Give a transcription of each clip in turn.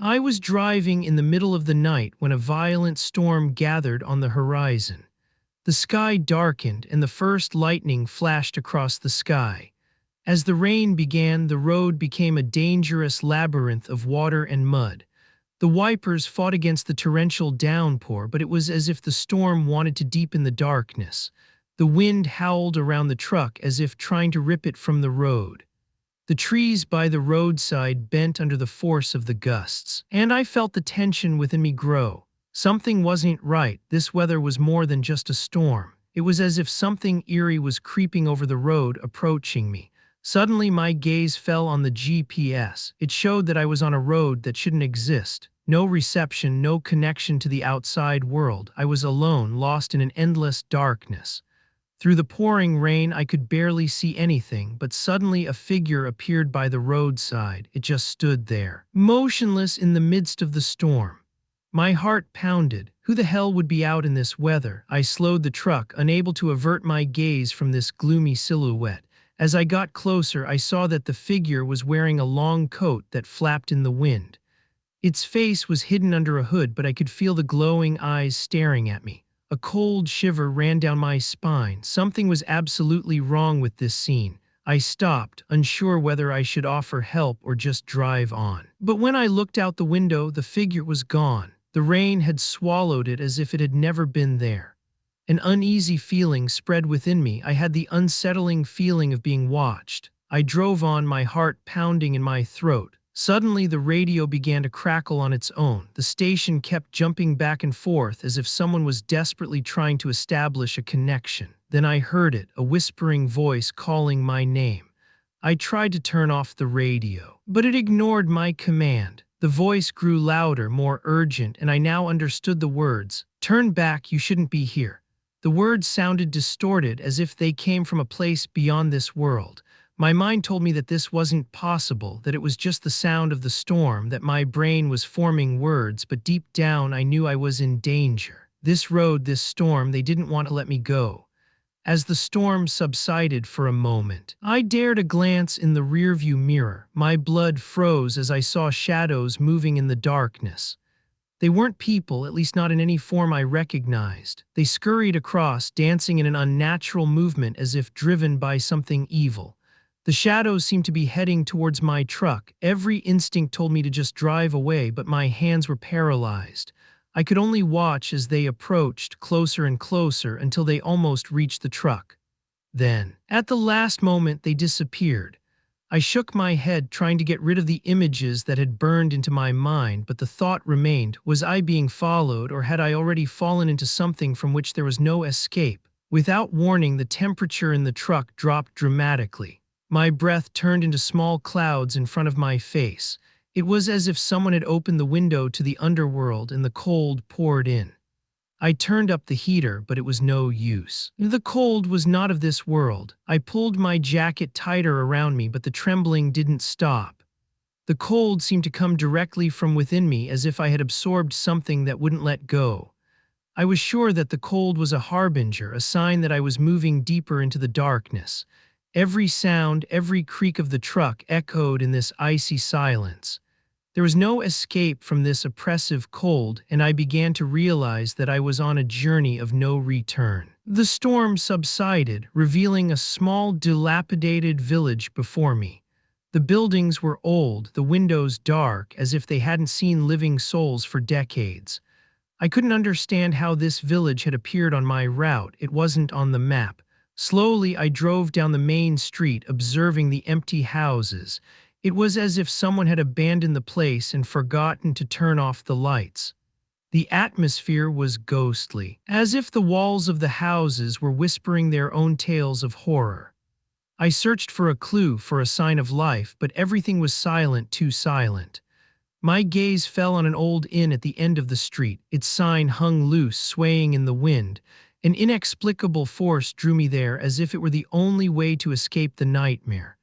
I was driving in the middle of the night when a violent storm gathered on the horizon. The sky darkened and the first lightning flashed across the sky. As the rain began, the road became a dangerous labyrinth of water and mud. The wipers fought against the torrential downpour, but it was as if the storm wanted to deepen the darkness. The wind howled around the truck as if trying to rip it from the road. The trees by the roadside bent under the force of the gusts, and I felt the tension within me grow. Something wasn't right. This weather was more than just a storm. It was as if something eerie was creeping over the road, approaching me. Suddenly, my gaze fell on the GPS. It showed that I was on a road that shouldn't exist. No reception, no connection to the outside world. I was alone, lost in an endless darkness. Through the pouring rain, I could barely see anything, but suddenly a figure appeared by the roadside. It just stood there, motionless in the midst of the storm. My heart pounded. Who the hell would be out in this weather? I slowed the truck, unable to avert my gaze from this gloomy silhouette. As I got closer, I saw that the figure was wearing a long coat that flapped in the wind. Its face was hidden under a hood, but I could feel the glowing eyes staring at me. A cold shiver ran down my spine. Something was absolutely wrong with this scene. I stopped, unsure whether I should offer help or just drive on. But when I looked out the window, the figure was gone. The rain had swallowed it as if it had never been there. An uneasy feeling spread within me. I had the unsettling feeling of being watched. I drove on, my heart pounding in my throat. Suddenly, the radio began to crackle on its own. The station kept jumping back and forth as if someone was desperately trying to establish a connection. Then I heard it, a whispering voice calling my name. I tried to turn off the radio, but it ignored my command. The voice grew louder, more urgent, and I now understood the words. "Turn back, you shouldn't be here." The words sounded distorted, as if they came from a place beyond this world. My mind told me that this wasn't possible, that it was just the sound of the storm, that my brain was forming words, but deep down I knew I was in danger. This road, this storm, they didn't want to let me go. As the storm subsided for a moment, I dared a glance in the rearview mirror. My blood froze as I saw shadows moving in the darkness. They weren't people, at least not in any form I recognized. They scurried across, dancing in an unnatural movement as if driven by something evil. The shadows seemed to be heading towards my truck. Every instinct told me to just drive away, but my hands were paralyzed. I could only watch as they approached, closer and closer, until they almost reached the truck. Then, at the last moment, they disappeared. I shook my head, trying to get rid of the images that had burned into my mind, but the thought remained. Was I being followed, or had I already fallen into something from which there was no escape? Without warning, the temperature in the truck dropped dramatically. My breath turned into small clouds in front of my face. It was as if someone had opened the window to the underworld and the cold poured in. I turned up the heater, but it was no use. The cold was not of this world. I pulled my jacket tighter around me, but the trembling didn't stop. The cold seemed to come directly from within me, as if I had absorbed something that wouldn't let go. I was sure that the cold was a harbinger, a sign that I was moving deeper into the darkness. Every sound, every creak of the truck echoed in this icy silence. There was no escape from this oppressive cold, and I began to realize that I was on a journey of no return. The storm subsided, revealing a small, dilapidated village before me. The buildings were old, the windows dark, as if they hadn't seen living souls for decades. I couldn't understand how this village had appeared on my route. It wasn't on the map. Slowly, I drove down the main street, observing the empty houses. It was as if someone had abandoned the place and forgotten to turn off the lights. The atmosphere was ghostly, as if the walls of the houses were whispering their own tales of horror. I searched for a clue, for a sign of life, but everything was silent, too silent. My gaze fell on an old inn at the end of the street. Its sign hung loose, swaying in the wind. An inexplicable force drew me there, as if it were the only way to escape the nightmare.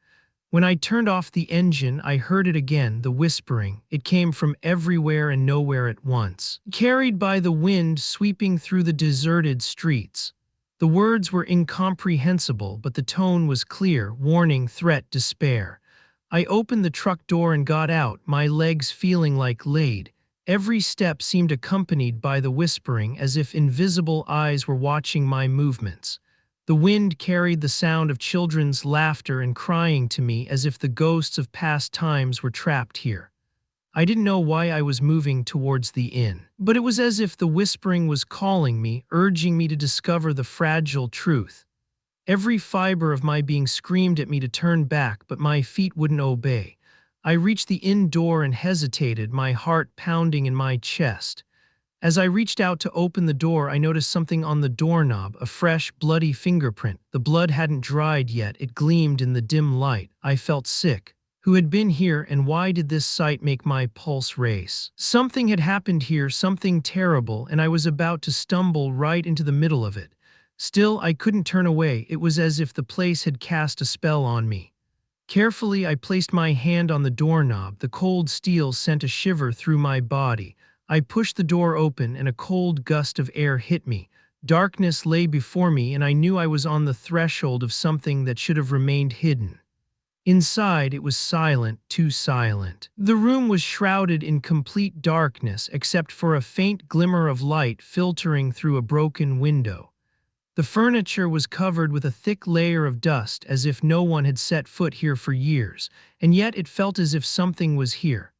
When I turned off the engine, I heard it again, the whispering. It came from everywhere and nowhere at once, carried by the wind sweeping through the deserted streets. The words were incomprehensible, but the tone was clear: warning, threat, despair. I opened the truck door and got out, my legs feeling like lead. Every step seemed accompanied by the whispering, as if invisible eyes were watching my movements. The wind carried the sound of children's laughter and crying to me, as if the ghosts of past times were trapped here. I didn't know why I was moving towards the inn, but it was as if the whispering was calling me, urging me to discover the fragile truth. Every fiber of my being screamed at me to turn back, but my feet wouldn't obey. I reached the inn door and hesitated, my heart pounding in my chest. As I reached out to open the door, I noticed something on the doorknob, a fresh, bloody fingerprint. The blood hadn't dried yet, it gleamed in the dim light. I felt sick. Who had been here, and why did this sight make my pulse race? Something had happened here, something terrible, and I was about to stumble right into the middle of it. Still, I couldn't turn away. It was as if the place had cast a spell on me. Carefully, I placed my hand on the doorknob. The cold steel sent a shiver through my body. I pushed the door open, and a cold gust of air hit me. Darkness lay before me, and I knew I was on the threshold of something that should have remained hidden. Inside, it was silent, too silent. The room was shrouded in complete darkness, except for a faint glimmer of light filtering through a broken window. The furniture was covered with a thick layer of dust, as if no one had set foot here for years, and yet it felt as if something was here.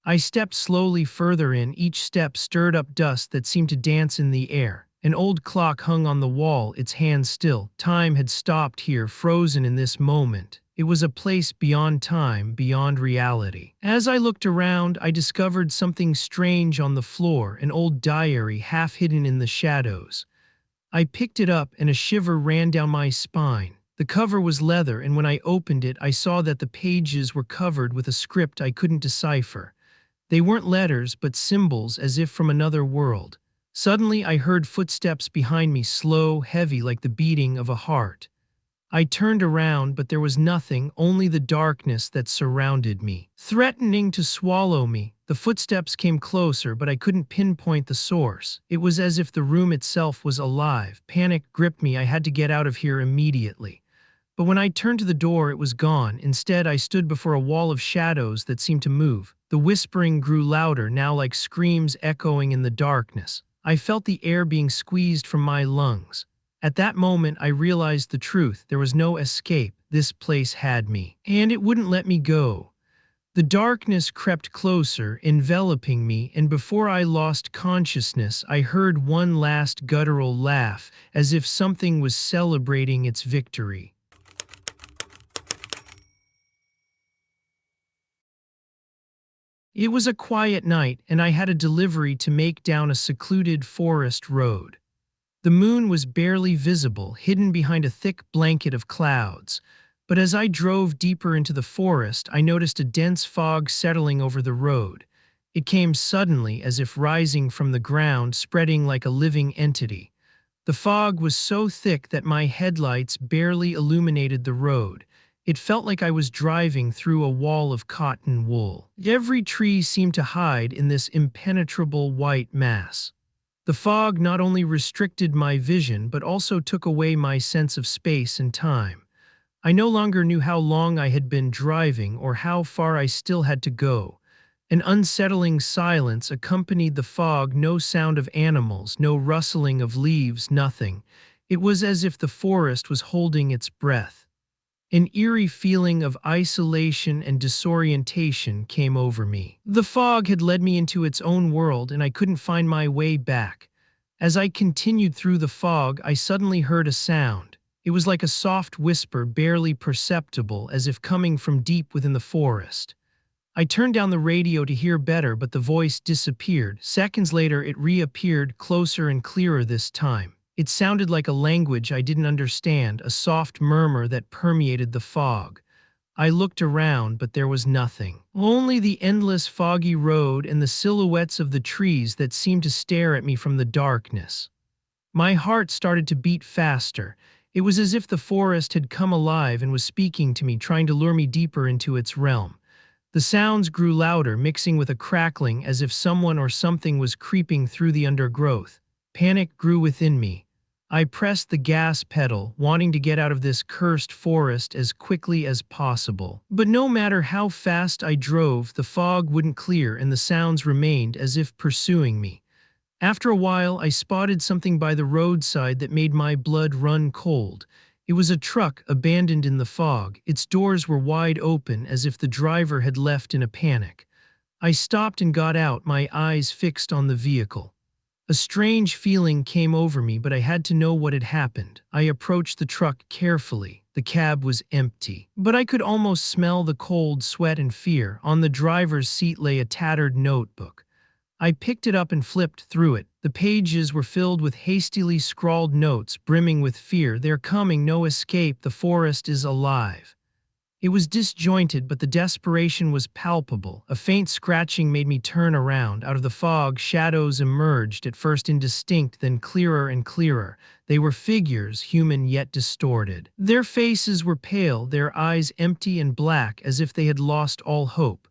I stepped slowly further in, each step stirred up dust that seemed to dance in the air. An old clock hung on the wall, its hands still. Time had stopped here, frozen in this moment. It was a place beyond time, beyond reality. As I looked around, I discovered something strange on the floor, an old diary half hidden in the shadows. I picked it up and a shiver ran down my spine. The cover was leather, and when I opened it, I saw that the pages were covered with a script I couldn't decipher. They weren't letters, but symbols, as if from another world. Suddenly, I heard footsteps behind me, slow, heavy, like the beating of a heart. I turned around, but there was nothing, only the darkness that surrounded me, threatening to swallow me. The footsteps came closer, but I couldn't pinpoint the source. It was as if the room itself was alive. Panic gripped me. I had to get out of here immediately. But when I turned to the door, it was gone. Instead, I stood before a wall of shadows that seemed to move. The whispering grew louder, now like screams echoing in the darkness. I felt the air being squeezed from my lungs. At that moment, I realized the truth. There was no escape. This place had me, and it wouldn't let me go. The darkness crept closer, enveloping me, and before I lost consciousness, I heard one last guttural laugh, as if something was celebrating its victory. It was a quiet night, and I had a delivery to make down a secluded forest road. The moon was barely visible, hidden behind a thick blanket of clouds. But as I drove deeper into the forest, I noticed a dense fog settling over the road. It came suddenly, as if rising from the ground, spreading like a living entity. The fog was so thick that my headlights barely illuminated the road. It felt like I was driving through a wall of cotton wool. Every tree seemed to hide in this impenetrable white mass. The fog not only restricted my vision, but also took away my sense of space and time. I no longer knew how long I had been driving or how far I still had to go. An unsettling silence accompanied the fog, no sound of animals, no rustling of leaves, nothing. It was as if the forest was holding its breath. An eerie feeling of isolation and disorientation came over me. The fog had led me into its own world, and I couldn't find my way back. As I continued through the fog, I suddenly heard a sound. It was like a soft whisper, barely perceptible, as if coming from deep within the forest. I turned down the radio to hear better, but the voice disappeared. Seconds later, it reappeared, closer and clearer this time. It sounded like a language I didn't understand, a soft murmur that permeated the fog. I looked around, but there was nothing. Only the endless foggy road and the silhouettes of the trees that seemed to stare at me from the darkness. My heart started to beat faster. It was as if the forest had come alive and was speaking to me, trying to lure me deeper into its realm. The sounds grew louder, mixing with a crackling, as if someone or something was creeping through the undergrowth. Panic grew within me. I pressed the gas pedal, wanting to get out of this cursed forest as quickly as possible. But no matter how fast I drove, the fog wouldn't clear and the sounds remained as if pursuing me. After a while, I spotted something by the roadside that made my blood run cold. It was a truck abandoned in the fog. Its doors were wide open as if the driver had left in a panic. I stopped and got out, my eyes fixed on the vehicle. A strange feeling came over me, but I had to know what had happened. I approached the truck carefully. The cab was empty, but I could almost smell the cold sweat and fear. On the driver's seat lay a tattered notebook. I picked it up and flipped through it. The pages were filled with hastily scrawled notes, brimming with fear. "They're coming, no escape, the forest is alive." It was disjointed, but the desperation was palpable. A faint scratching made me turn around. Out of the fog, shadows emerged, at first indistinct, then clearer and clearer. They were figures, human yet distorted. Their faces were pale, their eyes empty and black, as if they had lost all hope.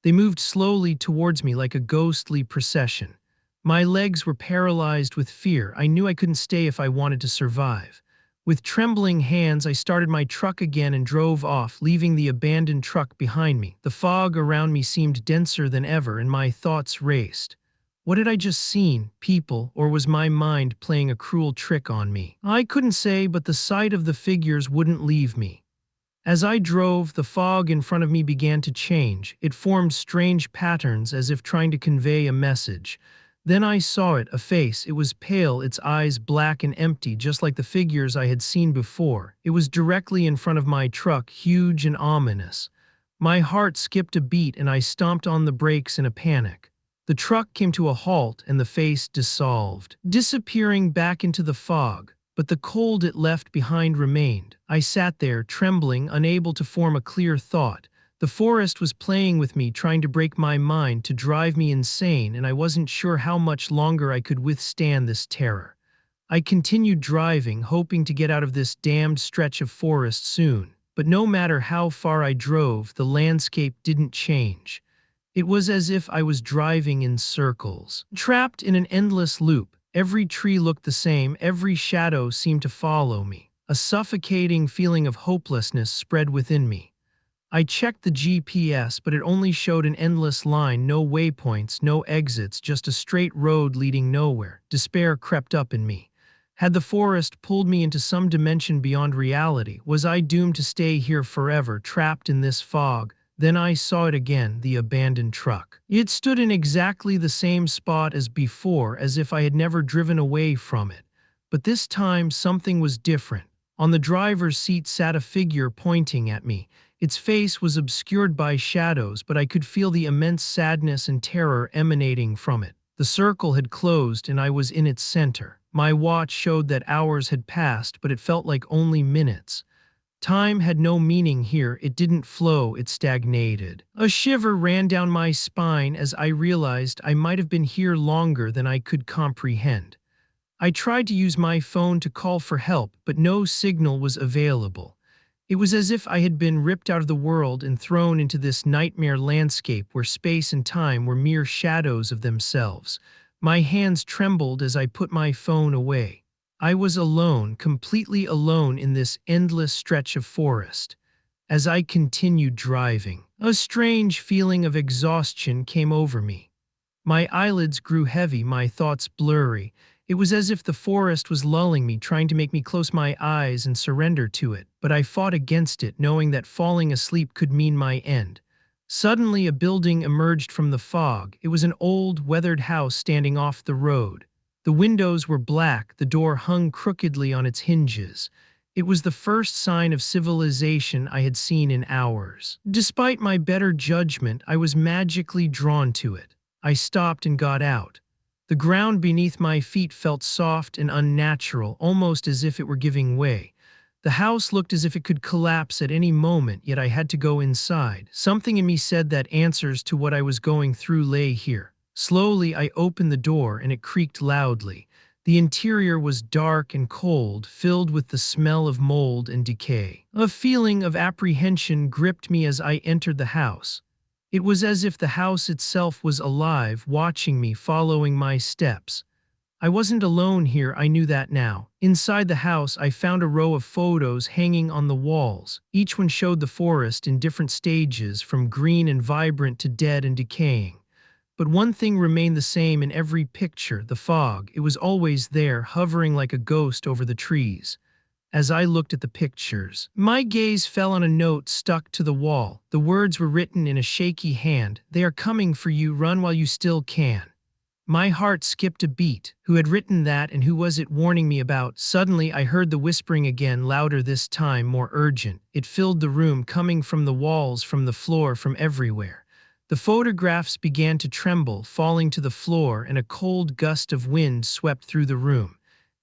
They moved slowly towards me like a ghostly procession. My legs were paralyzed with fear. I knew I couldn't stay if I wanted to survive. With trembling hands, I started my truck again and drove off, leaving the abandoned truck behind me. The fog around me seemed denser than ever, and my thoughts raced. What had I just seen? People, or was my mind playing a cruel trick on me? I couldn't say, but the sight of the figures wouldn't leave me. As I drove, the fog in front of me began to change. It formed strange patterns as if trying to convey a message. Then I saw it, a face. It was pale, its eyes black and empty, just like the figures I had seen before. It was directly in front of my truck, huge and ominous. My heart skipped a beat and I stomped on the brakes in a panic. The truck came to a halt and the face dissolved, disappearing back into the fog. But the cold it left behind remained. I sat there, trembling, unable to form a clear thought. The forest was playing with me, trying to break my mind, to drive me insane, and I wasn't sure how much longer I could withstand this terror. I continued driving, hoping to get out of this damned stretch of forest soon. But no matter how far I drove, the landscape didn't change. It was as if I was driving in circles, trapped in an endless loop. Every tree looked the same, every shadow seemed to follow me. A suffocating feeling of hopelessness spread within me. I checked the GPS, but it only showed an endless line, no waypoints, no exits, just a straight road leading nowhere. Despair crept up in me. Had the forest pulled me into some dimension beyond reality? Was I doomed to stay here forever, trapped in this fog? Then I saw it again, the abandoned truck. It stood in exactly the same spot as before, as if I had never driven away from it. But this time something was different. On the driver's seat sat a figure pointing at me. Its face was obscured by shadows, but I could feel the immense sadness and terror emanating from it. The circle had closed and I was in its center. My watch showed that hours had passed, but it felt like only minutes. Time had no meaning here. It didn't flow, it stagnated. A shiver ran down my spine as I realized I might have been here longer than I could comprehend. I tried to use my phone to call for help, but no signal was available. It was as if I had been ripped out of the world and thrown into this nightmare landscape where space and time were mere shadows of themselves. My hands trembled as I put my phone away. I was alone, completely alone in this endless stretch of forest. As I continued driving, a strange feeling of exhaustion came over me. My eyelids grew heavy, my thoughts blurry. It was as if the forest was lulling me, trying to make me close my eyes and surrender to it. But I fought against it, knowing that falling asleep could mean my end. Suddenly, a building emerged from the fog. It was an old, weathered house standing off the road. The windows were black, the door hung crookedly on its hinges. It was the first sign of civilization I had seen in hours. Despite my better judgment, I was magically drawn to it. I stopped and got out. The ground beneath my feet felt soft and unnatural, almost as if it were giving way. The house looked as if it could collapse at any moment, yet I had to go inside. Something in me said that answers to what I was going through lay here. Slowly, I opened the door and it creaked loudly. The interior was dark and cold, filled with the smell of mold and decay. A feeling of apprehension gripped me as I entered the house. It was as if the house itself was alive, watching me, following my steps. I wasn't alone here, I knew that now. Inside the house, I found a row of photos hanging on the walls. Each one showed the forest in different stages, from green and vibrant to dead and decaying. But one thing remained the same in every picture: the fog. It was always there, hovering like a ghost over the trees. As I looked at the pictures, my gaze fell on a note stuck to the wall. The words were written in a shaky hand. "They are coming for you, run while you still can." My heart skipped a beat. Who had written that, and who was it warning me about? Suddenly I heard the whispering again, louder this time, more urgent. It filled the room, coming from the walls, from the floor, from everywhere. The photographs began to tremble, falling to the floor, and a cold gust of wind swept through the room.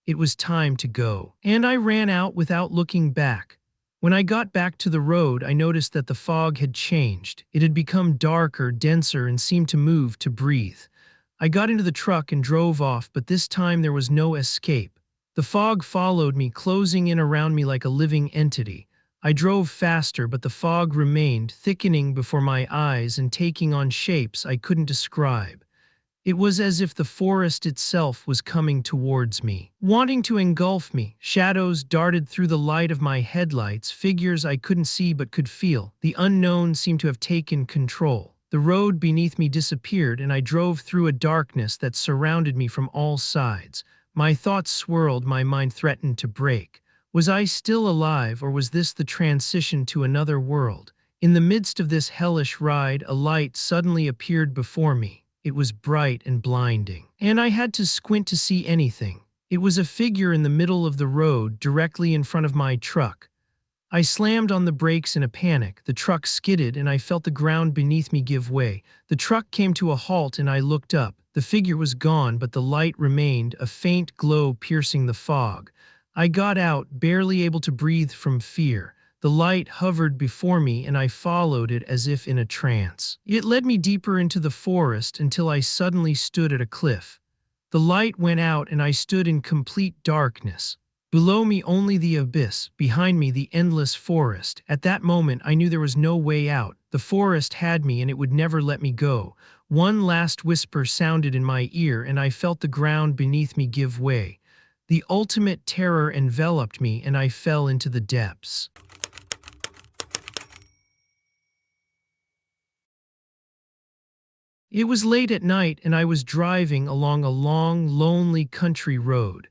It was time to go. And I ran out without looking back. When I got back to the road, I noticed that the fog had changed. It had become darker, denser, and seemed to move, to breathe. I got into the truck and drove off, but this time there was no escape. The fog followed me, closing in around me like a living entity. I drove faster, but the fog remained, thickening before my eyes and taking on shapes I couldn't describe. It was as if the forest itself was coming towards me, wanting to engulf me. Shadows darted through the light of my headlights, figures I couldn't see but could feel. The unknown seemed to have taken control. The road beneath me disappeared, and I drove through a darkness that surrounded me from all sides. My thoughts swirled, my mind threatened to break. Was I still alive, or was this the transition to another world? In the midst of this hellish ride, a light suddenly appeared before me. It was bright and blinding, and I had to squint to see anything. It was a figure in the middle of the road, directly in front of my truck. I slammed on the brakes in a panic. The truck skidded, and I felt the ground beneath me give way. The truck came to a halt, and I looked up. The figure was gone, but the light remained, a faint glow piercing the fog. I got out, barely able to breathe from fear. The light hovered before me, and I followed it as if in a trance. It led me deeper into the forest until I suddenly stood at a cliff. The light went out, and I stood in complete darkness. Below me only the abyss, behind me the endless forest. At that moment I knew there was no way out. The forest had me, and it would never let me go. One last whisper sounded in my ear, and I felt the ground beneath me give way. The ultimate terror enveloped me, and I fell into the depths. It was late at night, and I was driving along a long, lonely country road.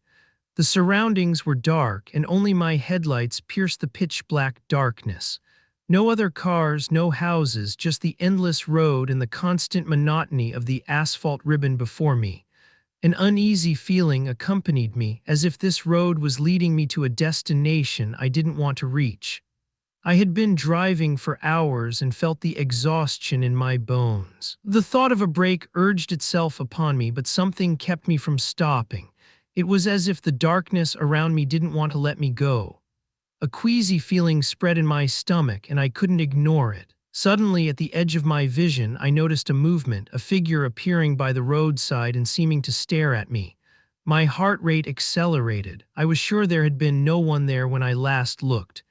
The surroundings were dark, and only my headlights pierced the pitch-black darkness. No other cars, no houses, just the endless road and the constant monotony of the asphalt ribbon before me. An uneasy feeling accompanied me, as if this road was leading me to a destination I didn't want to reach. I had been driving for hours and felt the exhaustion in my bones. The thought of a break urged itself upon me, but something kept me from stopping. It was as if the darkness around me didn't want to let me go. A queasy feeling spread in my stomach, and I couldn't ignore it. Suddenly, at the edge of my vision, I noticed a movement, a figure appearing by the roadside and seeming to stare at me. My heart rate accelerated. I was sure there had been no one there when I last looked.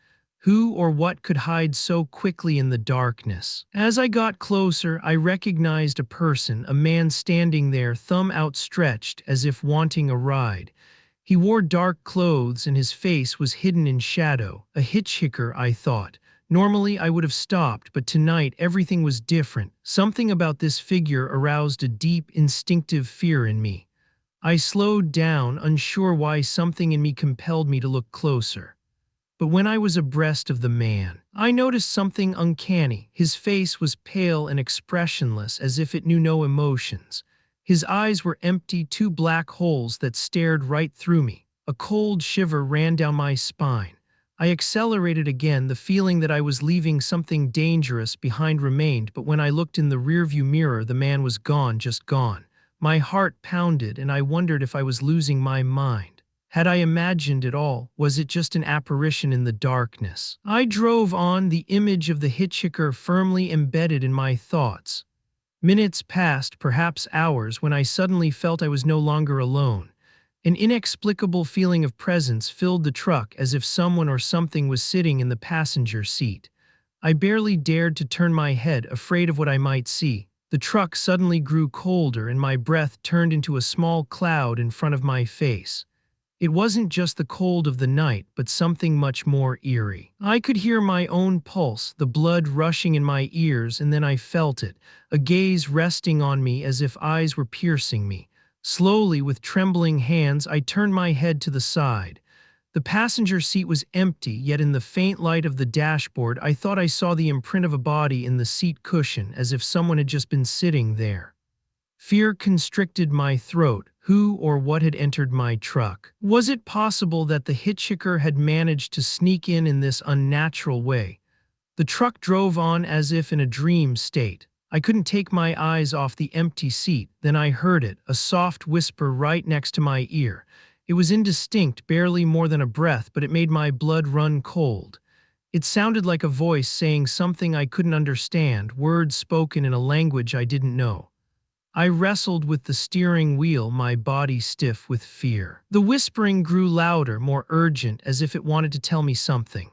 Who or what could hide so quickly in the darkness? As I got closer, I recognized a person, a man standing there, thumb outstretched, as if wanting a ride. He wore dark clothes, and his face was hidden in shadow. A hitchhiker, I thought. Normally I would have stopped, but tonight everything was different. Something about this figure aroused a deep, instinctive fear in me. I slowed down, unsure why. Something in me compelled me to look closer. But when I was abreast of the man, I noticed something uncanny. His face was pale and expressionless, as if it knew no emotions. His eyes were empty, two black holes that stared right through me. A cold shiver ran down my spine. I accelerated again. The feeling that I was leaving something dangerous behind remained, but when I looked in the rearview mirror, the man was gone, just gone. My heart pounded, and I wondered if I was losing my mind. Had I imagined it all? Was it just an apparition in the darkness? I drove on, the image of the hitchhiker firmly embedded in my thoughts. Minutes passed, perhaps hours, when I suddenly felt I was no longer alone. An inexplicable feeling of presence filled the truck, as if someone or something was sitting in the passenger seat. I barely dared to turn my head, afraid of what I might see. The truck suddenly grew colder and my breath turned into a small cloud in front of my face. It wasn't just the cold of the night, but something much more eerie. I could hear my own pulse, the blood rushing in my ears, and then I felt it, a gaze resting on me as if eyes were piercing me. Slowly, with trembling hands, I turned my head to the side. The passenger seat was empty, yet in the faint light of the dashboard, I thought I saw the imprint of a body in the seat cushion, as if someone had just been sitting there. Fear constricted my throat. Who or what had entered my truck? Was it possible that the hitchhiker had managed to sneak in this unnatural way? The truck drove on as if in a dream state. I couldn't take my eyes off the empty seat. Then I heard it, a soft whisper right next to my ear. It was indistinct, barely more than a breath, but it made my blood run cold. It sounded like a voice saying something I couldn't understand, words spoken in a language I didn't know. I wrestled with the steering wheel, my body stiff with fear. The whispering grew louder, more urgent, as if it wanted to tell me something.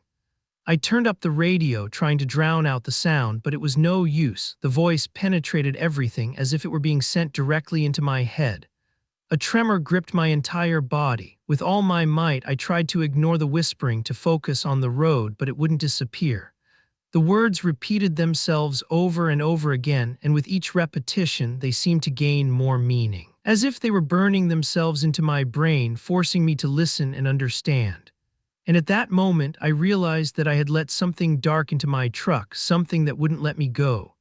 I turned up the radio, trying to drown out the sound, but it was no use. The voice penetrated everything, as if it were being sent directly into my head. A tremor gripped my entire body. With all my might, I tried to ignore the whispering, to focus on the road, but it wouldn't disappear. The words repeated themselves over and over again, and with each repetition, they seemed to gain more meaning. As if they were burning themselves into my brain, forcing me to listen and understand. And at that moment, I realized that I had let something dark into my truck, something that wouldn't let me go.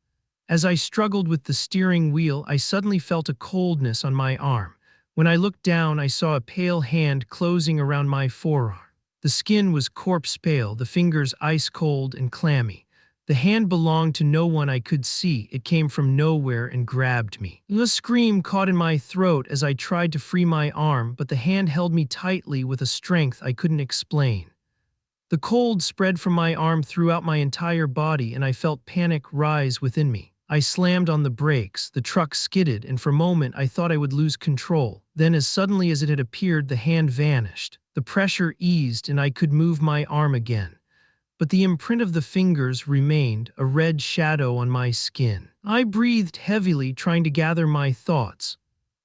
As I struggled with the steering wheel, I suddenly felt a coldness on my arm. When I looked down, I saw a pale hand closing around my forearm. The skin was corpse pale, the fingers ice cold and clammy. The hand belonged to no one I could see. It came from nowhere and grabbed me. A scream caught in my throat as I tried to free my arm, but the hand held me tightly with a strength I couldn't explain. The cold spread from my arm throughout my entire body, and I felt panic rise within me. I slammed on the brakes, the truck skidded, and for a moment I thought I would lose control. Then, as suddenly as it had appeared, the hand vanished. The pressure eased and I could move my arm again. But the imprint of the fingers remained, a red shadow on my skin. I breathed heavily, trying to gather my thoughts.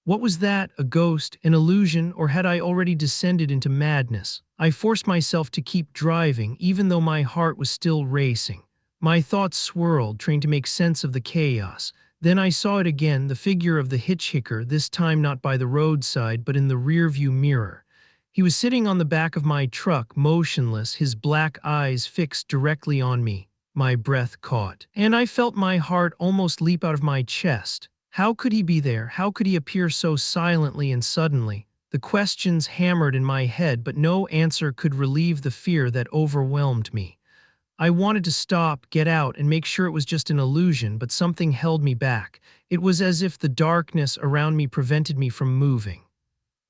What was that? A ghost? An illusion? Or had I already descended into madness? I forced myself to keep driving, even though my heart was still racing. My thoughts swirled, trying to make sense of the chaos. Then I saw it again, the figure of the hitchhiker, this time not by the roadside, but in the rearview mirror. He was sitting on the back of my truck, motionless, his black eyes fixed directly on me. My breath caught, and I felt my heart almost leap out of my chest. How could he be there? How could he appear so silently and suddenly? The questions hammered in my head, but no answer could relieve the fear that overwhelmed me. I wanted to stop, get out, and make sure it was just an illusion, but something held me back. It was as if the darkness around me prevented me from moving.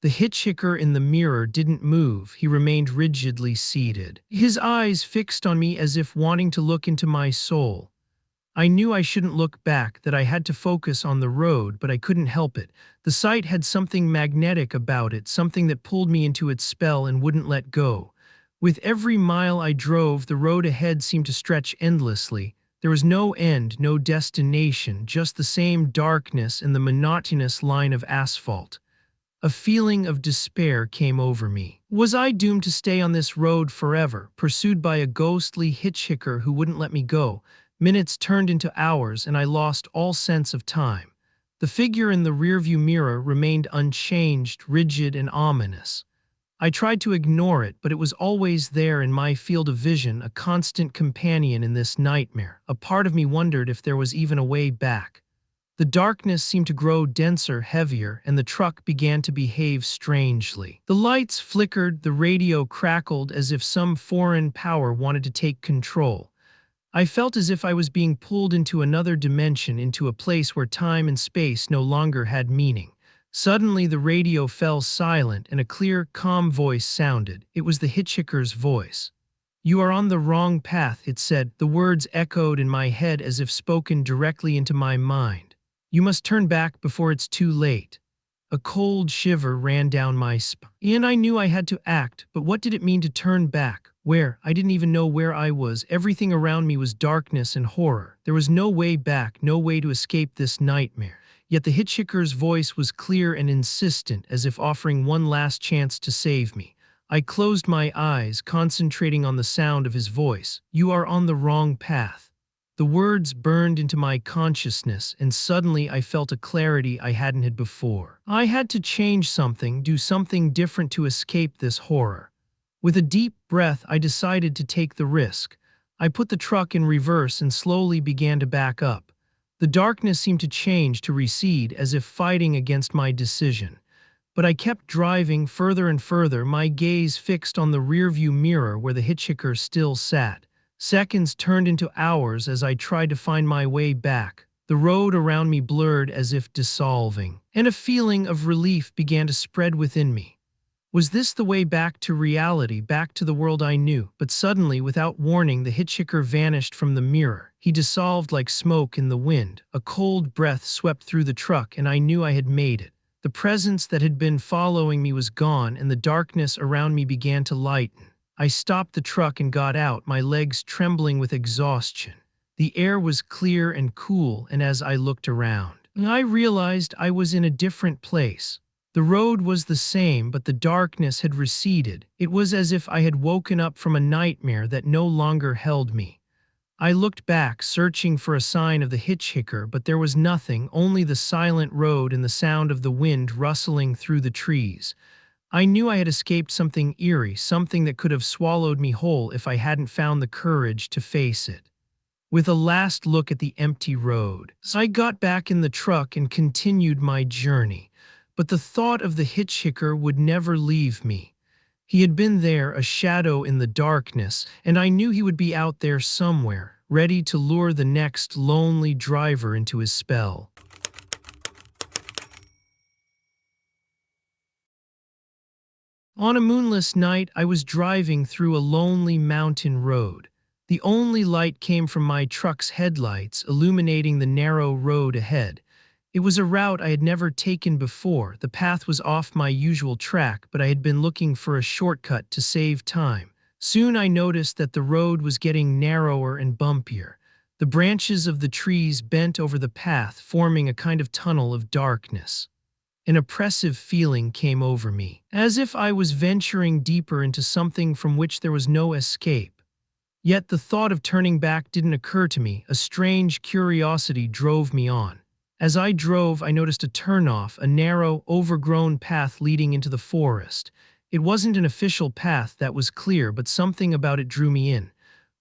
The hitchhiker in the mirror didn't move. He remained rigidly seated, his eyes fixed on me as if wanting to look into my soul. I knew I shouldn't look back, that I had to focus on the road, but I couldn't help it. The sight had something magnetic about it, something that pulled me into its spell and wouldn't let go. With every mile I drove, the road ahead seemed to stretch endlessly. There was no end, no destination, just the same darkness and the monotonous line of asphalt. A feeling of despair came over me. Was I doomed to stay on this road forever, pursued by a ghostly hitchhiker who wouldn't let me go? Minutes turned into hours, and I lost all sense of time. The figure in the rearview mirror remained unchanged, rigid and ominous. I tried to ignore it, but it was always there in my field of vision, a constant companion in this nightmare. A part of me wondered if there was even a way back. The darkness seemed to grow denser, heavier, and the truck began to behave strangely. The lights flickered, the radio crackled as if some foreign power wanted to take control. I felt as if I was being pulled into another dimension, into a place where time and space no longer had meaning. Suddenly the radio fell silent and a clear, calm voice sounded. It was the hitchhiker's voice. "You are on the wrong path," it said. The words echoed in my head as if spoken directly into my mind. "You must turn back before it's too late." A cold shiver ran down my spine. And I knew I had to act, but what did it mean to turn back? Where? I didn't even know where I was. Everything around me was darkness and horror. There was no way back, no way to escape this nightmare. Yet the hitchhiker's voice was clear and insistent, as if offering one last chance to save me. I closed my eyes, concentrating on the sound of his voice. "You are on the wrong path." The words burned into my consciousness, and suddenly I felt a clarity I hadn't had before. I had to change something, do something different to escape this horror. With a deep breath, I decided to take the risk. I put the truck in reverse and slowly began to back up. The darkness seemed to change, to recede, as if fighting against my decision. But I kept driving further and further, my gaze fixed on the rearview mirror where the hitchhiker still sat. Seconds turned into hours as I tried to find my way back. The road around me blurred as if dissolving, and a feeling of relief began to spread within me. Was this the way back to reality, back to the world I knew? But suddenly, without warning, the hitchhiker vanished from the mirror. He dissolved like smoke in the wind. A cold breath swept through the truck, and I knew I had made it. The presence that had been following me was gone, and the darkness around me began to lighten. I stopped the truck and got out, my legs trembling with exhaustion. The air was clear and cool, and as I looked around, I realized I was in a different place. The road was the same, but the darkness had receded. It was as if I had woken up from a nightmare that no longer held me. I looked back, searching for a sign of the hitchhiker, but there was nothing, only the silent road and the sound of the wind rustling through the trees. I knew I had escaped something eerie, something that could have swallowed me whole if I hadn't found the courage to face it. With a last look at the empty road, I got back in the truck and continued my journey. But the thought of the hitchhiker would never leave me. He had been there, a shadow in the darkness, and I knew he would be out there somewhere, ready to lure the next lonely driver into his spell. On a moonless night, I was driving through a lonely mountain road. The only light came from my truck's headlights, illuminating the narrow road ahead. It was a route I had never taken before. The path was off my usual track, but I had been looking for a shortcut to save time. Soon I noticed that the road was getting narrower and bumpier. The branches of the trees bent over the path, forming a kind of tunnel of darkness. An oppressive feeling came over me, as if I was venturing deeper into something from which there was no escape. Yet the thought of turning back didn't occur to me. A strange curiosity drove me on. As I drove, I noticed a turnoff, a narrow, overgrown path leading into the forest. It wasn't an official path, that was clear, but something about it drew me in.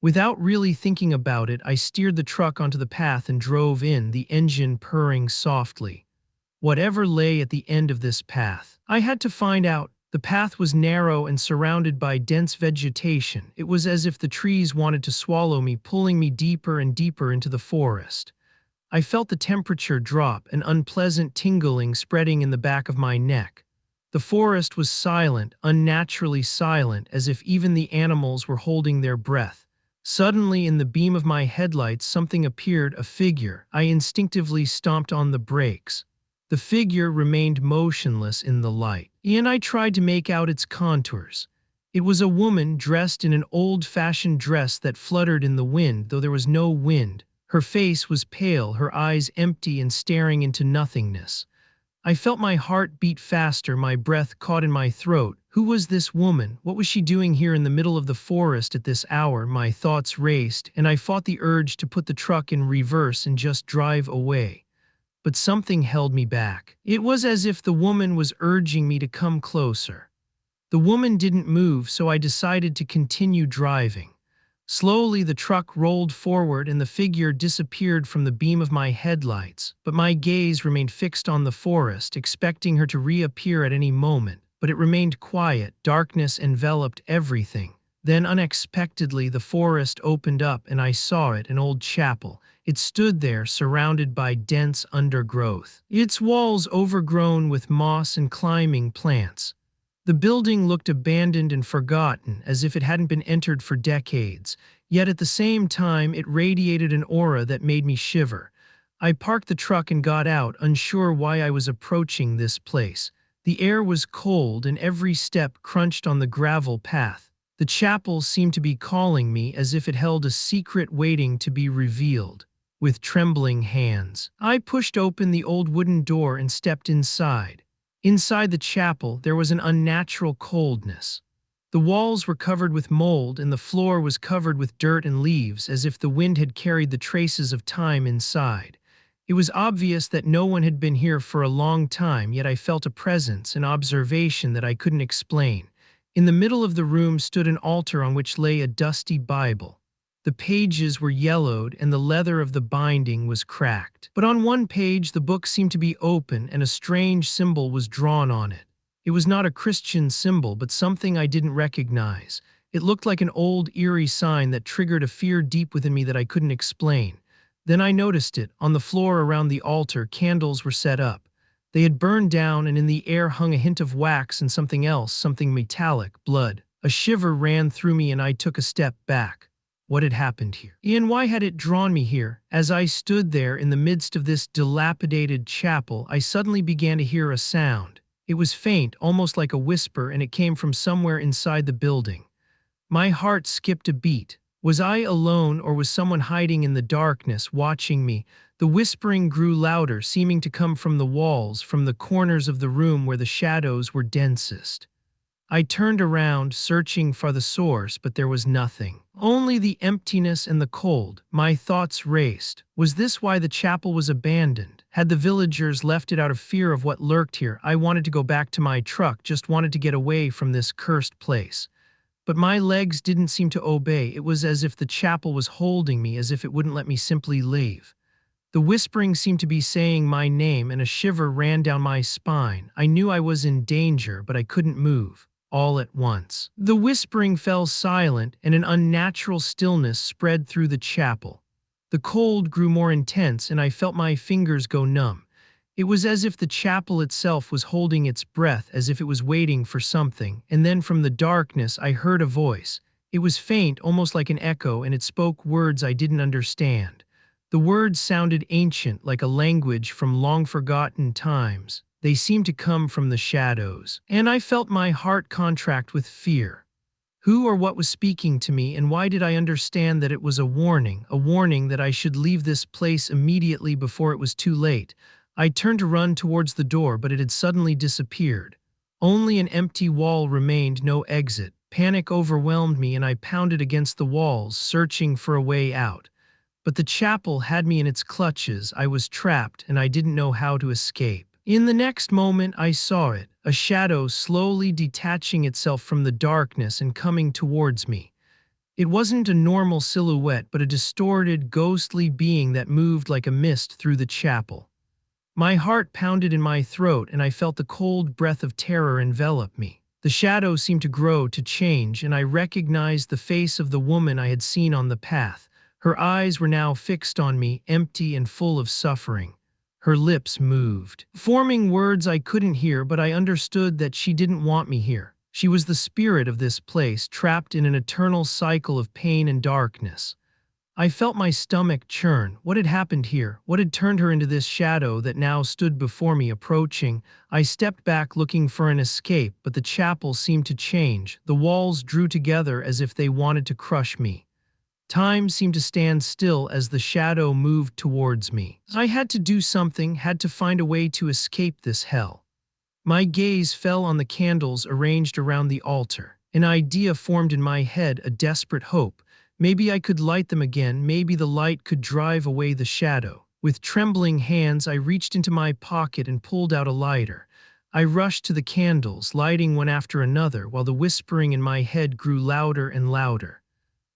Without really thinking about it, I steered the truck onto the path and drove in, the engine purring softly. Whatever lay at the end of this path, I had to find out. The path was narrow and surrounded by dense vegetation. It was as if the trees wanted to swallow me, pulling me deeper and deeper into the forest. I felt the temperature drop, an unpleasant tingling spreading in the back of my neck. The forest was silent, unnaturally silent, as if even the animals were holding their breath. Suddenly, in the beam of my headlights, something appeared, a figure. I instinctively stomped on the brakes. The figure remained motionless in the light, and I tried to make out its contours. It was a woman dressed in an old-fashioned dress that fluttered in the wind, though there was no wind. Her face was pale, her eyes empty and staring into nothingness. I felt my heart beat faster, my breath caught in my throat. Who was this woman? What was she doing here in the middle of the forest at this hour? My thoughts raced, and I fought the urge to put the truck in reverse and just drive away. But something held me back. It was as if the woman was urging me to come closer. The woman didn't move, so I decided to continue driving. Slowly, the truck rolled forward and the figure disappeared from the beam of my headlights, but my gaze remained fixed on the forest, expecting her to reappear at any moment. But it remained quiet. Darkness enveloped everything. Then, unexpectedly, the forest opened up and I saw it, an old chapel. It stood there, surrounded by dense undergrowth, its walls overgrown with moss and climbing plants. The building looked abandoned and forgotten, as if it hadn't been entered for decades, yet at the same time it radiated an aura that made me shiver. I parked the truck and got out, unsure why I was approaching this place. The air was cold and every step crunched on the gravel path. The chapel seemed to be calling me as if it held a secret waiting to be revealed. With trembling hands, I pushed open the old wooden door and stepped inside. Inside the chapel, there was an unnatural coldness. The walls were covered with mold and the floor was covered with dirt and leaves, as if the wind had carried the traces of time inside. It was obvious that no one had been here for a long time, yet I felt a presence, an observation that I couldn't explain. In the middle of the room stood an altar on which lay a dusty Bible. The pages were yellowed and the leather of the binding was cracked. But on one page the book seemed to be open and a strange symbol was drawn on it. It was not a Christian symbol, but something I didn't recognize. It looked like an old, eerie sign that triggered a fear deep within me that I couldn't explain. Then I noticed it. On the floor around the altar, candles were set up. They had burned down, and in the air hung a hint of wax and something else, something metallic, blood. A shiver ran through me and I took a step back. What had happened here? And why had it drawn me here? As I stood there in the midst of this dilapidated chapel, I suddenly began to hear a sound. It was faint, almost like a whisper, and it came from somewhere inside the building. My heart skipped a beat. Was I alone, or was someone hiding in the darkness, watching me? The whispering grew louder, seeming to come from the walls, from the corners of the room where the shadows were densest. I turned around, searching for the source, but there was nothing. Only the emptiness and the cold. My thoughts raced. Was this why the chapel was abandoned? Had the villagers left it out of fear of what lurked here? I wanted to go back to my truck, just wanted to get away from this cursed place. But my legs didn't seem to obey. It was as if the chapel was holding me, as if it wouldn't let me simply leave. The whispering seemed to be saying my name, and a shiver ran down my spine. I knew I was in danger, but I couldn't move. All at once, the whispering fell silent, and an unnatural stillness spread through the chapel. The cold grew more intense, and I felt my fingers go numb. It was as if the chapel itself was holding its breath, as if it was waiting for something. And then from the darkness I heard a voice. It was faint, almost like an echo, and it spoke words I didn't understand. The words sounded ancient, like a language from long-forgotten times. They seemed to come from the shadows, and I felt my heart contract with fear. Who or what was speaking to me, and why did I understand that it was a warning that I should leave this place immediately before it was too late? I turned to run towards the door, but it had suddenly disappeared. Only an empty wall remained, no exit. Panic overwhelmed me, and I pounded against the walls, searching for a way out. But the chapel had me in its clutches. I was trapped, and I didn't know how to escape. In the next moment, I saw it, a shadow slowly detaching itself from the darkness and coming towards me. It wasn't a normal silhouette, but a distorted, ghostly being that moved like a mist through the chapel. My heart pounded in my throat, and I felt the cold breath of terror envelop me. The shadow seemed to grow, to change, and I recognized the face of the woman I had seen on the path. Her eyes were now fixed on me, empty and full of suffering. Her lips moved, forming words I couldn't hear, but I understood that she didn't want me here. She was the spirit of this place, trapped in an eternal cycle of pain and darkness. I felt my stomach churn. What had happened here? What had turned her into this shadow that now stood before me, approaching? I stepped back, looking for an escape, but the chapel seemed to change. The walls drew together as if they wanted to crush me. Time seemed to stand still as the shadow moved towards me. I had to do something, had to find a way to escape this hell. My gaze fell on the candles arranged around the altar. An idea formed in my head, a desperate hope. Maybe I could light them again, maybe the light could drive away the shadow. With trembling hands, I reached into my pocket and pulled out a lighter. I rushed to the candles, lighting one after another, while the whispering in my head grew louder and louder.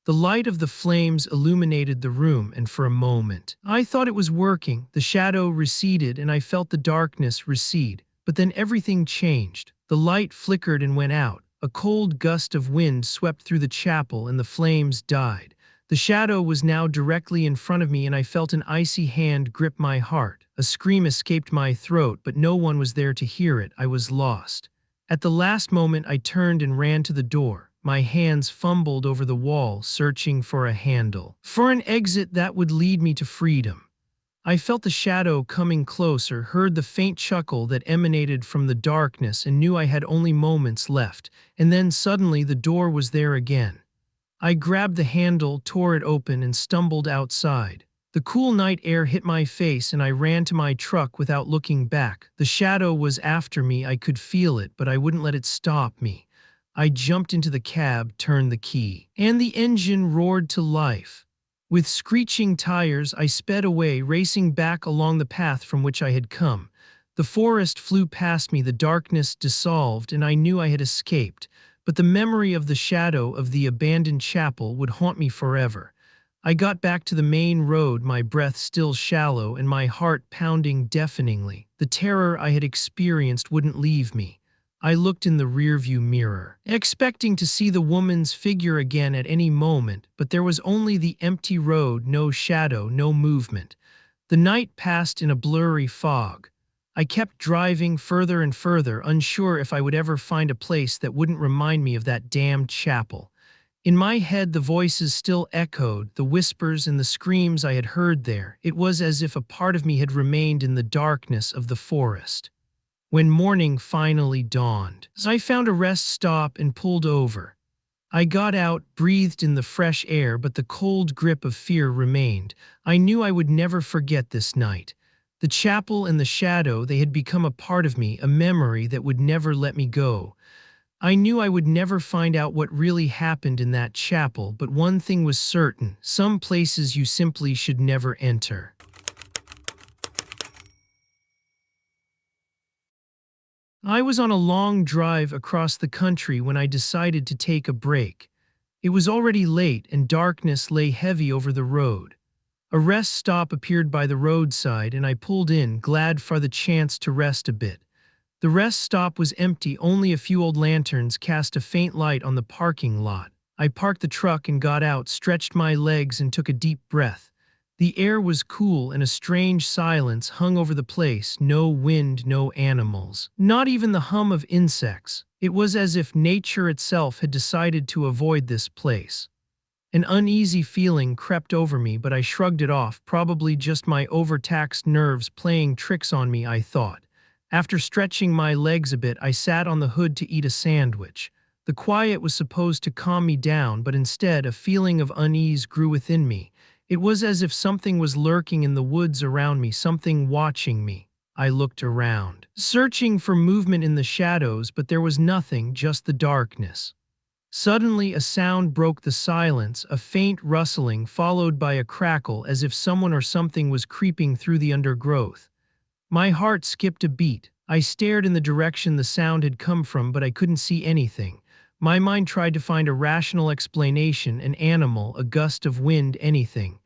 The light of the flames illuminated the room, and for a moment, I thought it was working. The shadow receded, and I felt the darkness recede. But then everything changed. The light flickered and went out. A cold gust of wind swept through the chapel, and the flames died. The shadow was now directly in front of me, and I felt an icy hand grip my heart. A scream escaped my throat, but no one was there to hear it. I was lost. At the last moment, I turned and ran to the door. My hands fumbled over the wall, searching for a handle, for an exit that would lead me to freedom. I felt the shadow coming closer, heard the faint chuckle that emanated from the darkness, and knew I had only moments left, and then suddenly the door was there again. I grabbed the handle, tore it open, and stumbled outside. The cool night air hit my face, and I ran to my truck without looking back. The shadow was after me, I could feel it, but I wouldn't let it stop me. I jumped into the cab, turned the key, and the engine roared to life. With screeching tires, I sped away, racing back along the path from which I had come. The forest flew past me, the darkness dissolved, and I knew I had escaped. But the memory of the shadow of the abandoned chapel would haunt me forever. I got back to the main road, my breath still shallow and my heart pounding deafeningly. The terror I had experienced wouldn't leave me. I looked in the rearview mirror, expecting to see the woman's figure again at any moment, but there was only the empty road, no shadow, no movement. The night passed in a blurry fog. I kept driving further and further, unsure if I would ever find a place that wouldn't remind me of that damned chapel. In my head, the voices still echoed, the whispers and the screams I had heard there. It was as if a part of me had remained in the darkness of the forest. When morning finally dawned, I found a rest stop and pulled over. I got out, breathed in the fresh air, but the cold grip of fear remained. I knew I would never forget this night. The chapel and the shadow, they had become a part of me, a memory that would never let me go. I knew I would never find out what really happened in that chapel, but one thing was certain: some places you simply should never enter. I was on a long drive across the country when I decided to take a break. It was already late and darkness lay heavy over the road. A rest stop appeared by the roadside and I pulled in, glad for the chance to rest a bit. The rest stop was empty, only a few old lanterns cast a faint light on the parking lot. I parked the truck and got out, stretched my legs and took a deep breath. The air was cool and a strange silence hung over the place, no wind, no animals, not even the hum of insects. It was as if nature itself had decided to avoid this place. An uneasy feeling crept over me, but I shrugged it off, probably just my overtaxed nerves playing tricks on me, I thought. After stretching my legs a bit, I sat on the hood to eat a sandwich. The quiet was supposed to calm me down, but instead a feeling of unease grew within me. It was as if something was lurking in the woods around me, something watching me. I looked around, searching for movement in the shadows, but there was nothing, just the darkness. Suddenly a sound broke the silence, a faint rustling followed by a crackle as if someone or something was creeping through the undergrowth. My heart skipped a beat. I stared in the direction the sound had come from, but I couldn't see anything. My mind tried to find a rational explanation, an animal, a gust of wind, anything.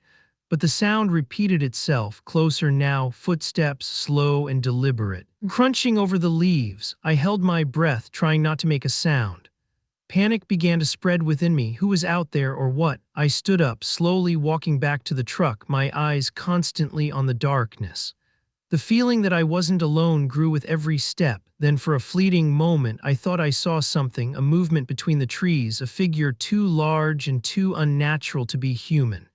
But the sound repeated itself, closer now, footsteps, slow and deliberate. Crunching over the leaves, I held my breath, trying not to make a sound. Panic began to spread within me. Who was out there or what? I stood up, slowly walking back to the truck, my eyes constantly on the darkness. The feeling that I wasn't alone grew with every step. Then for a fleeting moment, I thought I saw something, a movement between the trees, a figure too large and too unnatural to be human.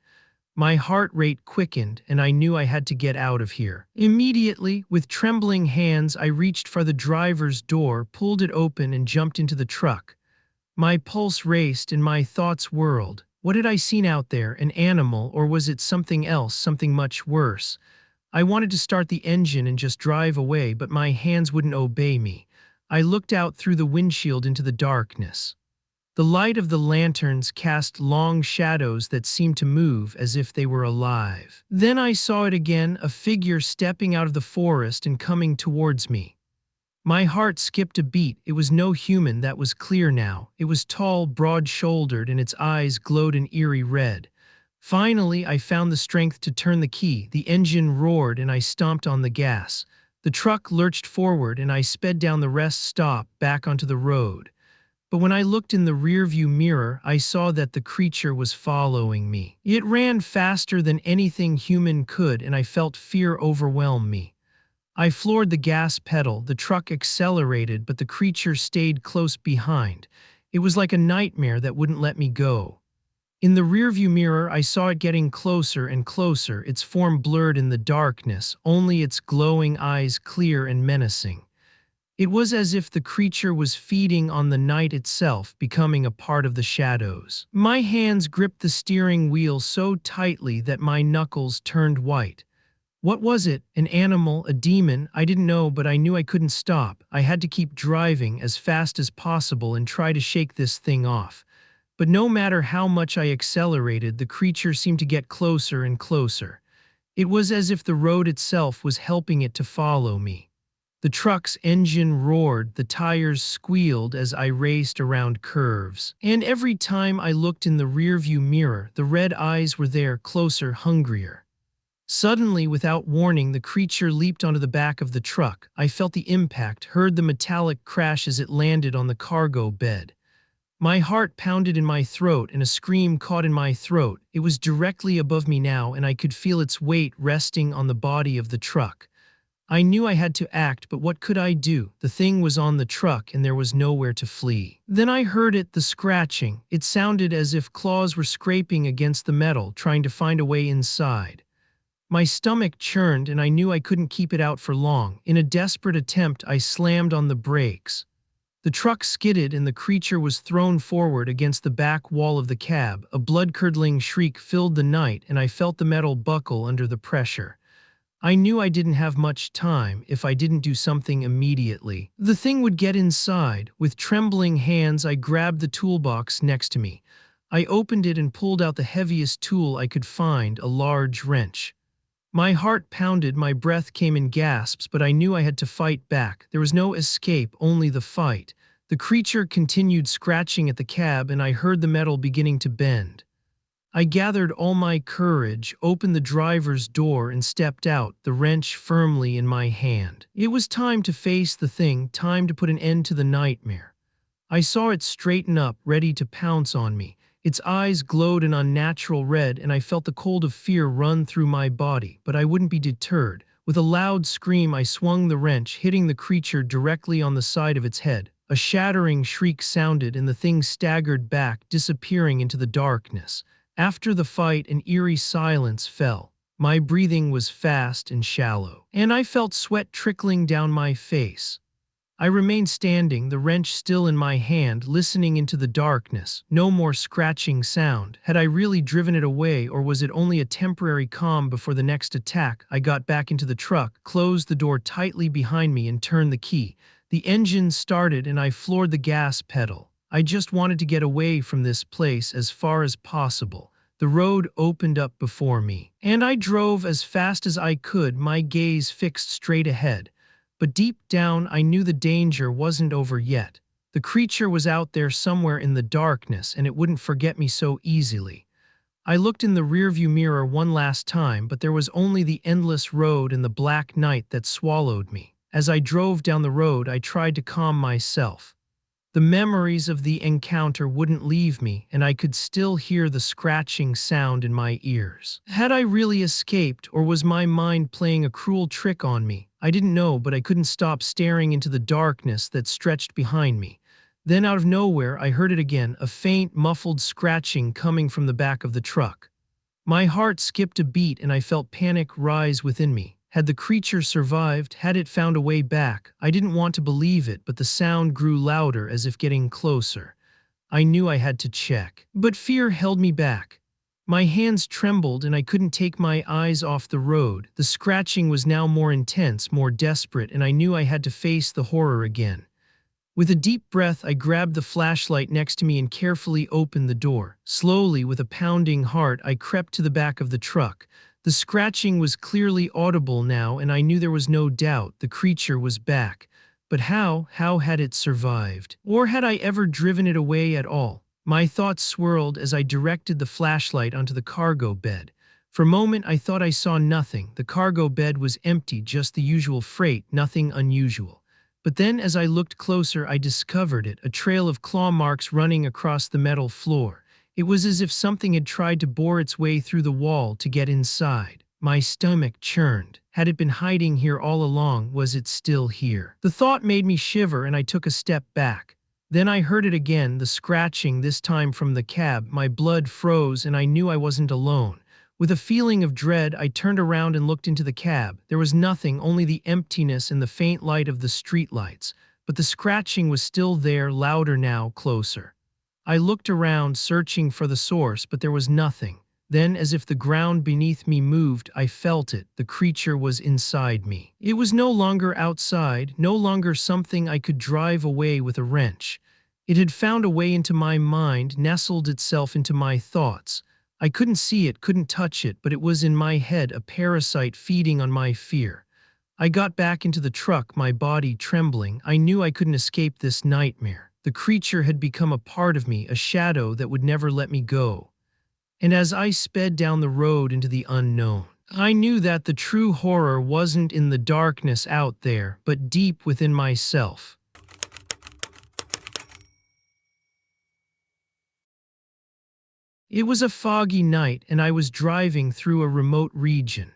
My heart rate quickened, and I knew I had to get out of here. Immediately, with trembling hands, I reached for the driver's door, pulled it open, and jumped into the truck. My pulse raced and my thoughts whirled. What had I seen out there? An animal, or was it something else, something much worse? I wanted to start the engine and just drive away, but my hands wouldn't obey me. I looked out through the windshield into the darkness. The light of the lanterns cast long shadows that seemed to move as if they were alive. Then I saw it again, a figure stepping out of the forest and coming towards me. My heart skipped a beat. It was no human, that was clear now. It was tall, broad-shouldered, and its eyes glowed an eerie red. Finally, I found the strength to turn the key. The engine roared and I stomped on the gas. The truck lurched forward and I sped down the rest stop back onto the road. But when I looked in the rearview mirror, I saw that the creature was following me. It ran faster than anything human could, and I felt fear overwhelm me. I floored the gas pedal, the truck accelerated, but the creature stayed close behind. It was like a nightmare that wouldn't let me go. In the rearview mirror, I saw it getting closer and closer, its form blurred in the darkness, only its glowing eyes clear and menacing. It was as if the creature was feeding on the night itself, becoming a part of the shadows. My hands gripped the steering wheel so tightly that my knuckles turned white. What was it? An animal? A demon? I didn't know, but I knew I couldn't stop. I had to keep driving as fast as possible and try to shake this thing off. But no matter how much I accelerated, the creature seemed to get closer and closer. It was as if the road itself was helping it to follow me. The truck's engine roared, the tires squealed as I raced around curves. And every time I looked in the rearview mirror, the red eyes were there, closer, hungrier. Suddenly, without warning, the creature leaped onto the back of the truck. I felt the impact, heard the metallic crash as it landed on the cargo bed. My heart pounded in my throat and a scream caught in my throat. It was directly above me now and I could feel its weight resting on the body of the truck. I knew I had to act, but what could I do? The thing was on the truck and there was nowhere to flee. Then I heard it, the scratching. It sounded as if claws were scraping against the metal, trying to find a way inside. My stomach churned and I knew I couldn't keep it out for long. In a desperate attempt, I slammed on the brakes. The truck skidded and the creature was thrown forward against the back wall of the cab. A blood-curdling shriek filled the night and I felt the metal buckle under the pressure. I knew I didn't have much time if I didn't do something immediately. The thing would get inside. With trembling hands, I grabbed the toolbox next to me. I opened it and pulled out the heaviest tool I could find, a large wrench. My heart pounded, my breath came in gasps, but I knew I had to fight back. There was no escape, only the fight. The creature continued scratching at the cab and I heard the metal beginning to bend. I gathered all my courage, opened the driver's door and stepped out, the wrench firmly in my hand. It was time to face the thing, time to put an end to the nightmare. I saw it straighten up, ready to pounce on me. Its eyes glowed an unnatural red and I felt the cold of fear run through my body, but I wouldn't be deterred. With a loud scream, I swung the wrench, hitting the creature directly on the side of its head. A shattering shriek sounded and the thing staggered back, disappearing into the darkness. After the fight, an eerie silence fell. My breathing was fast and shallow, and I felt sweat trickling down my face. I remained standing, the wrench still in my hand, listening into the darkness. No more scratching sound. Had I really driven it away, or was it only a temporary calm before the next attack? I got back into the truck, closed the door tightly behind me, and turned the key. The engine started and I floored the gas pedal. I just wanted to get away from this place as far as possible. The road opened up before me, and I drove as fast as I could, my gaze fixed straight ahead. But deep down, I knew the danger wasn't over yet. The creature was out there somewhere in the darkness, and it wouldn't forget me so easily. I looked in the rearview mirror one last time, but there was only the endless road and the black night that swallowed me. As I drove down the road, I tried to calm myself. The memories of the encounter wouldn't leave me, and I could still hear the scratching sound in my ears. Had I really escaped, or was my mind playing a cruel trick on me? I didn't know, but I couldn't stop staring into the darkness that stretched behind me. Then out of nowhere, I heard it again, a faint, muffled scratching coming from the back of the truck. My heart skipped a beat and I felt panic rise within me. Had the creature survived? Had it found a way back? I didn't want to believe it, but the sound grew louder as if getting closer. I knew I had to check, but fear held me back. My hands trembled and I couldn't take my eyes off the road. The scratching was now more intense, more desperate, and I knew I had to face the horror again. With a deep breath, I grabbed the flashlight next to me and carefully opened the door. Slowly, with a pounding heart, I crept to the back of the truck. The scratching was clearly audible now, and I knew there was no doubt the creature was back. But how? How had it survived? Or had I ever driven it away at all? My thoughts swirled as I directed the flashlight onto the cargo bed. For a moment, I thought I saw nothing. The cargo bed was empty, just the usual freight, nothing unusual. But then, as I looked closer, I discovered it, a trail of claw marks running across the metal floor. It was as if something had tried to bore its way through the wall to get inside. My stomach churned. Had it been hiding here all along? Was it still here? The thought made me shiver and I took a step back. Then I heard it again, the scratching, this time from the cab. My blood froze and I knew I wasn't alone. With a feeling of dread, I turned around and looked into the cab. There was nothing, only the emptiness and the faint light of the streetlights. But the scratching was still there, louder now, closer. I looked around, searching for the source, but there was nothing. Then, as if the ground beneath me moved, I felt it. The creature was inside me. It was no longer outside, no longer something I could drive away with a wrench. It had found a way into my mind, nestled itself into my thoughts. I couldn't see it, couldn't touch it, but it was in my head, a parasite feeding on my fear. I got back into the truck, my body trembling. I knew I couldn't escape this nightmare. The creature had become a part of me, a shadow that would never let me go. And as I sped down the road into the unknown, I knew that the true horror wasn't in the darkness out there, but deep within myself. It was a foggy night, and I was driving through a remote region.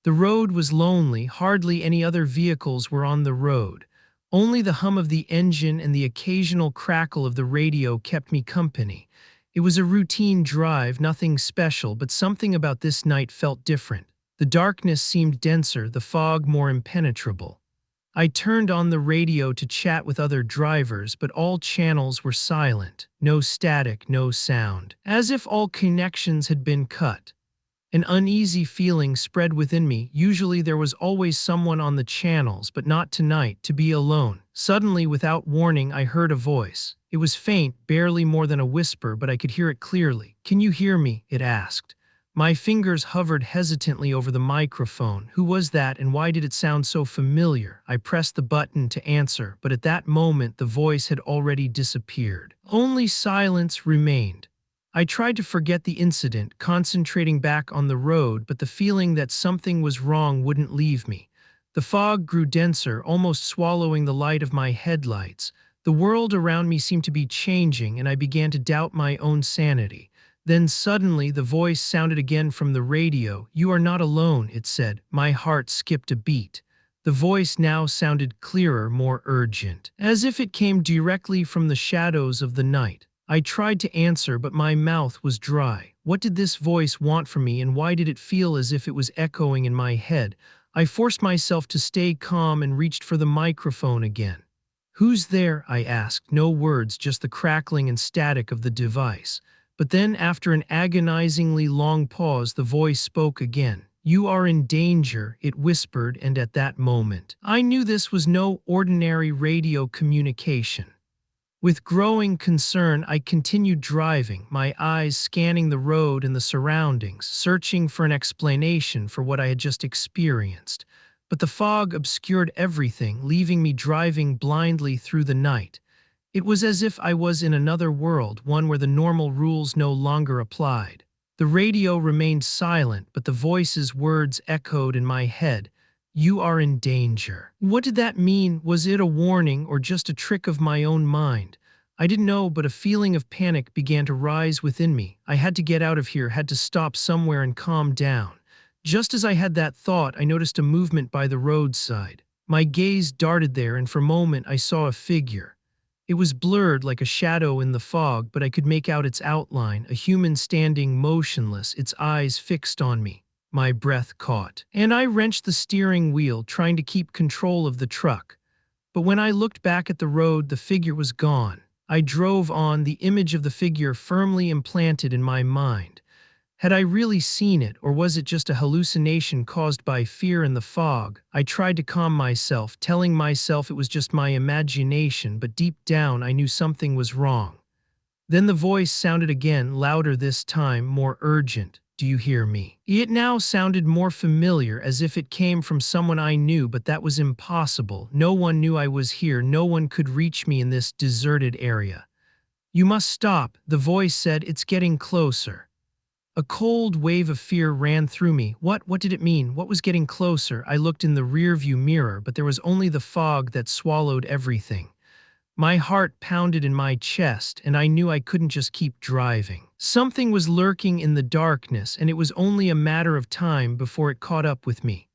The road was lonely, hardly any other vehicles were on the road. Only the hum of the engine and the occasional crackle of the radio kept me company. It was a routine drive, nothing special, but something about this night felt different. The darkness seemed denser, the fog more impenetrable. I turned on the radio to chat with other drivers, but all channels were silent. No static, no sound. As if all connections had been cut. An uneasy feeling spread within me. Usually there was always someone on the channels, but not tonight, to be alone. Suddenly, without warning, I heard a voice. It was faint, barely more than a whisper, but I could hear it clearly. "Can you hear me?" it asked. My fingers hovered hesitantly over the microphone. Who was that, and why did it sound so familiar? I pressed the button to answer, but at that moment the voice had already disappeared. Only silence remained. I tried to forget the incident, concentrating back on the road, but the feeling that something was wrong wouldn't leave me. The fog grew denser, almost swallowing the light of my headlights. The world around me seemed to be changing, and I began to doubt my own sanity. Then suddenly the voice sounded again from the radio. "You are not alone," it said. My heart skipped a beat. The voice now sounded clearer, more urgent, as if it came directly from the shadows of the night. I tried to answer, but my mouth was dry. What did this voice want from me, and why did it feel as if it was echoing in my head? I forced myself to stay calm and reached for the microphone again. "Who's there?" I asked. No words, just the crackling and static of the device. But then, after an agonizingly long pause, the voice spoke again. "You are in danger," it whispered, and at that moment, I knew this was no ordinary radio communication. With growing concern, I continued driving, my eyes scanning the road and the surroundings, searching for an explanation for what I had just experienced. But the fog obscured everything, leaving me driving blindly through the night. It was as if I was in another world, one where the normal rules no longer applied. The radio remained silent, but the voice's words echoed in my head. "You are in danger." What did that mean? Was it a warning or just a trick of my own mind? I didn't know, but a feeling of panic began to rise within me. I had to get out of here, had to stop somewhere and calm down. Just as I had that thought, I noticed a movement by the roadside. My gaze darted there, and for a moment I saw a figure. It was blurred like a shadow in the fog, but I could make out its outline, a human standing motionless, its eyes fixed on me. My breath caught, and I wrenched the steering wheel, trying to keep control of the truck. But when I looked back at the road, the figure was gone. I drove on, the image of the figure firmly implanted in my mind. Had I really seen it, or was it just a hallucination caused by fear in the fog? I tried to calm myself, telling myself it was just my imagination, but deep down I knew something was wrong. Then the voice sounded again, louder this time, more urgent. "Do you hear me?" It now sounded more familiar, as if it came from someone I knew, but that was impossible. No one knew I was here, no one could reach me in this deserted area. "You must stop," the voice said. "It's getting closer." A cold wave of fear ran through me. What did it mean? What was getting closer? I looked in the rearview mirror, but there was only the fog that swallowed everything. My heart pounded in my chest, and I knew I couldn't just keep driving. Something was lurking in the darkness, and it was only a matter of time before it caught up with me.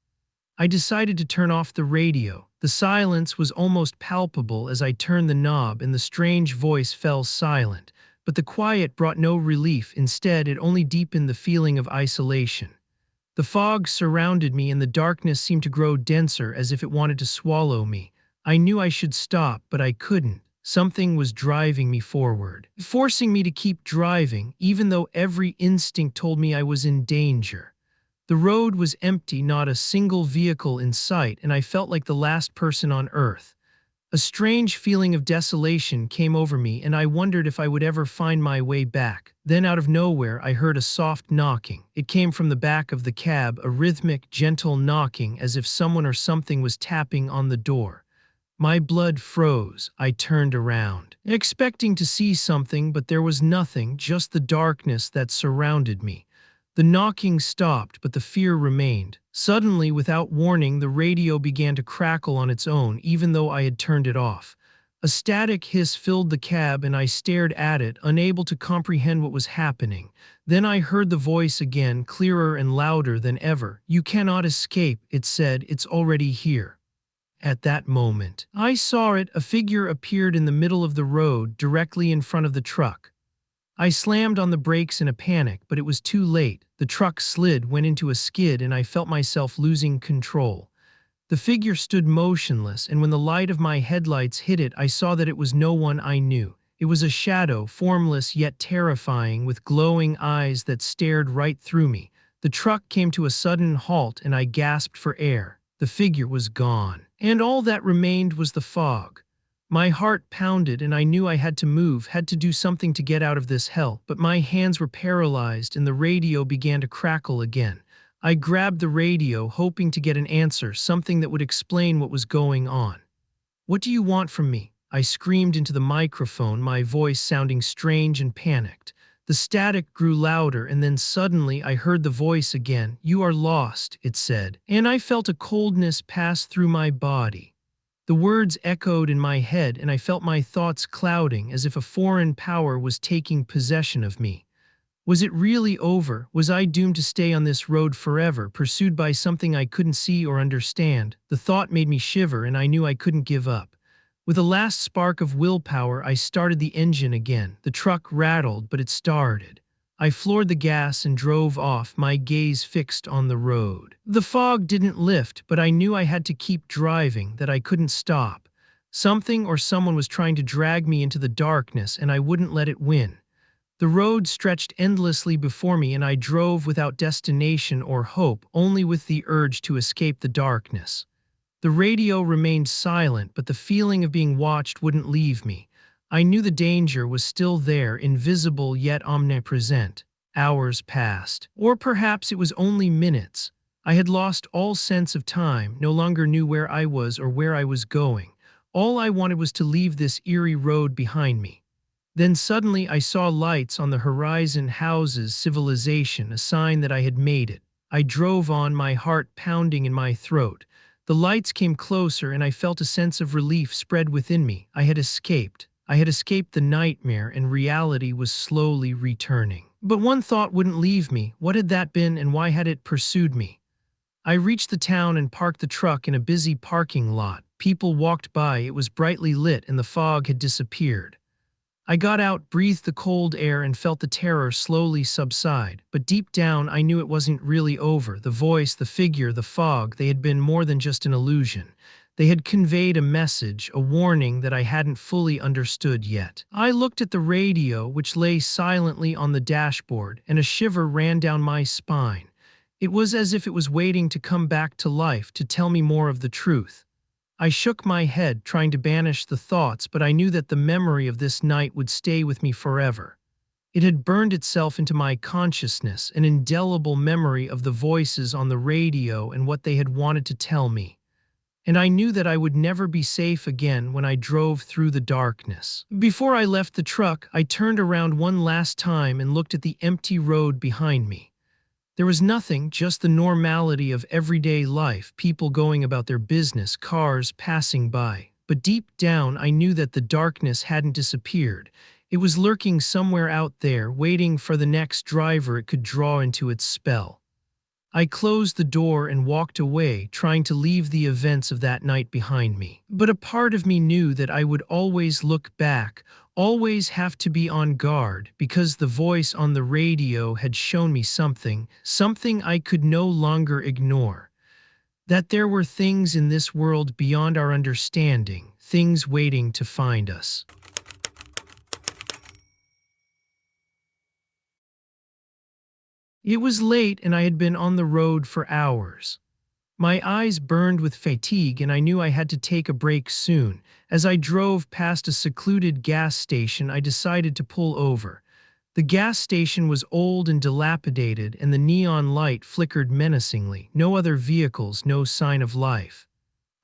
I decided to turn off the radio. The silence was almost palpable as I turned the knob and the strange voice fell silent, but the quiet brought no relief. Instead, it only deepened the feeling of isolation. The fog surrounded me and the darkness seemed to grow denser as if it wanted to swallow me. I knew I should stop, but I couldn't. Something was driving me forward, forcing me to keep driving, even though every instinct told me I was in danger. The road was empty, not a single vehicle in sight, and I felt like the last person on Earth. A strange feeling of desolation came over me, and I wondered if I would ever find my way back. Then, out of nowhere, I heard a soft knocking. It came from the back of the cab, a rhythmic, gentle knocking, as if someone or something was tapping on the door. My blood froze. I turned around, expecting to see something, but there was nothing, just the darkness that surrounded me. The knocking stopped, but the fear remained. Suddenly, without warning, the radio began to crackle on its own, even though I had turned it off. A static hiss filled the cab, and I stared at it, unable to comprehend what was happening. Then I heard the voice again, clearer and louder than ever. "You cannot escape," it said. "It's already here." At that moment, I saw it. A figure appeared in the middle of the road, directly in front of the truck. I slammed on the brakes in a panic, but it was too late. The truck slid, went into a skid, and I felt myself losing control. The figure stood motionless, and when the light of my headlights hit it, I saw that it was no one I knew. It was a shadow, formless yet terrifying, with glowing eyes that stared right through me. The truck came to a sudden halt, and I gasped for air. The figure was gone, and all that remained was the fog. My heart pounded, and I knew I had to move, had to do something to get out of this hell, but my hands were paralyzed and the radio began to crackle again. I grabbed the radio, hoping to get an answer, something that would explain what was going on. "What do you want from me?" I screamed into the microphone, my voice sounding strange and panicked. The static grew louder, and then suddenly I heard the voice again. "You are lost," it said, and I felt a coldness pass through my body. The words echoed in my head, and I felt my thoughts clouding as if a foreign power was taking possession of me. Was it really over? Was I doomed to stay on this road forever, pursued by something I couldn't see or understand? The thought made me shiver, and I knew I couldn't give up. With a last spark of willpower, I started the engine again. The truck rattled, but it started. I floored the gas and drove off, my gaze fixed on the road. The fog didn't lift, but I knew I had to keep driving, that I couldn't stop. Something or someone was trying to drag me into the darkness, and I wouldn't let it win. The road stretched endlessly before me, and I drove without destination or hope, only with the urge to escape the darkness. The radio remained silent, but the feeling of being watched wouldn't leave me. I knew the danger was still there, invisible yet omnipresent. Hours passed. Or perhaps it was only minutes. I had lost all sense of time, no longer knew where I was or where I was going. All I wanted was to leave this eerie road behind me. Then suddenly I saw lights on the horizon, houses, civilization, a sign that I had made it. I drove on, my heart pounding in my throat. The lights came closer, and I felt a sense of relief spread within me. I had escaped. I had escaped the nightmare, and reality was slowly returning. But one thought wouldn't leave me. What had that been, and why had it pursued me? I reached the town and parked the truck in a busy parking lot. People walked by, it was brightly lit, and the fog had disappeared. I got out, breathed the cold air, and felt the terror slowly subside. But deep down, I knew it wasn't really over. The voice, the figure, the fog, they had been more than just an illusion. They had conveyed a message, a warning that I hadn't fully understood yet. I looked at the radio, which lay silently on the dashboard, and a shiver ran down my spine. It was as if it was waiting to come back to life, to tell me more of the truth. I shook my head, trying to banish the thoughts, but I knew that the memory of this night would stay with me forever. It had burned itself into my consciousness, an indelible memory of the voices on the radio and what they had wanted to tell me. And I knew that I would never be safe again when I drove through the darkness. Before I left the truck, I turned around one last time and looked at the empty road behind me. There was nothing, just the normality of everyday life, people going about their business, cars passing by. But deep down, I knew that the darkness hadn't disappeared. It was lurking somewhere out there, waiting for the next driver it could draw into its spell. I closed the door and walked away, trying to leave the events of that night behind me. But a part of me knew that I would always look back, always have to be on guard, because the voice on the radio had shown me something I could no longer ignore. That there were things in this world beyond our understanding, things waiting to find us. It was late and I had been on the road for hours. My eyes burned with fatigue and I knew I had to take a break soon. As I drove past a secluded gas station, I decided to pull over. The gas station was old and dilapidated, and the neon light flickered menacingly. No other vehicles, no sign of life.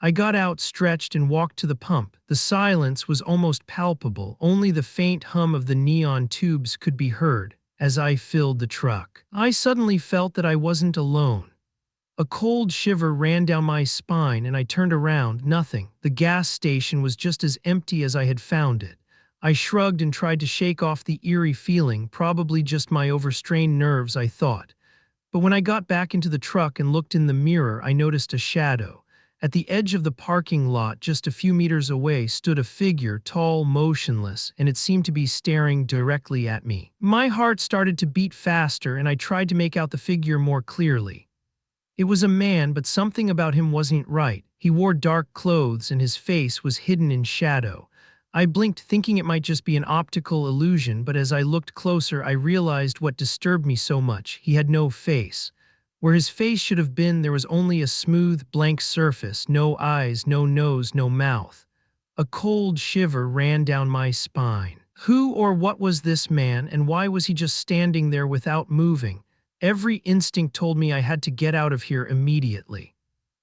I got out, stretched, and walked to the pump. The silence was almost palpable. Only the faint hum of the neon tubes could be heard as I filled the truck. I suddenly felt that I wasn't alone. A cold shiver ran down my spine and I turned around. Nothing. The gas station was just as empty as I had found it. I shrugged and tried to shake off the eerie feeling, probably just my overstrained nerves, I thought. But when I got back into the truck and looked in the mirror, I noticed a shadow. At the edge of the parking lot, just a few meters away, stood a figure, tall, motionless, and it seemed to be staring directly at me. My heart started to beat faster and I tried to make out the figure more clearly. It was a man, but something about him wasn't right. He wore dark clothes and his face was hidden in shadow. I blinked, thinking it might just be an optical illusion, but as I looked closer, I realized what disturbed me so much. He had no face. Where his face should have been, there was only a smooth, blank surface, no eyes, no nose, no mouth. A cold shiver ran down my spine. Who or what was this man, and why was he just standing there without moving? Every instinct told me I had to get out of here immediately.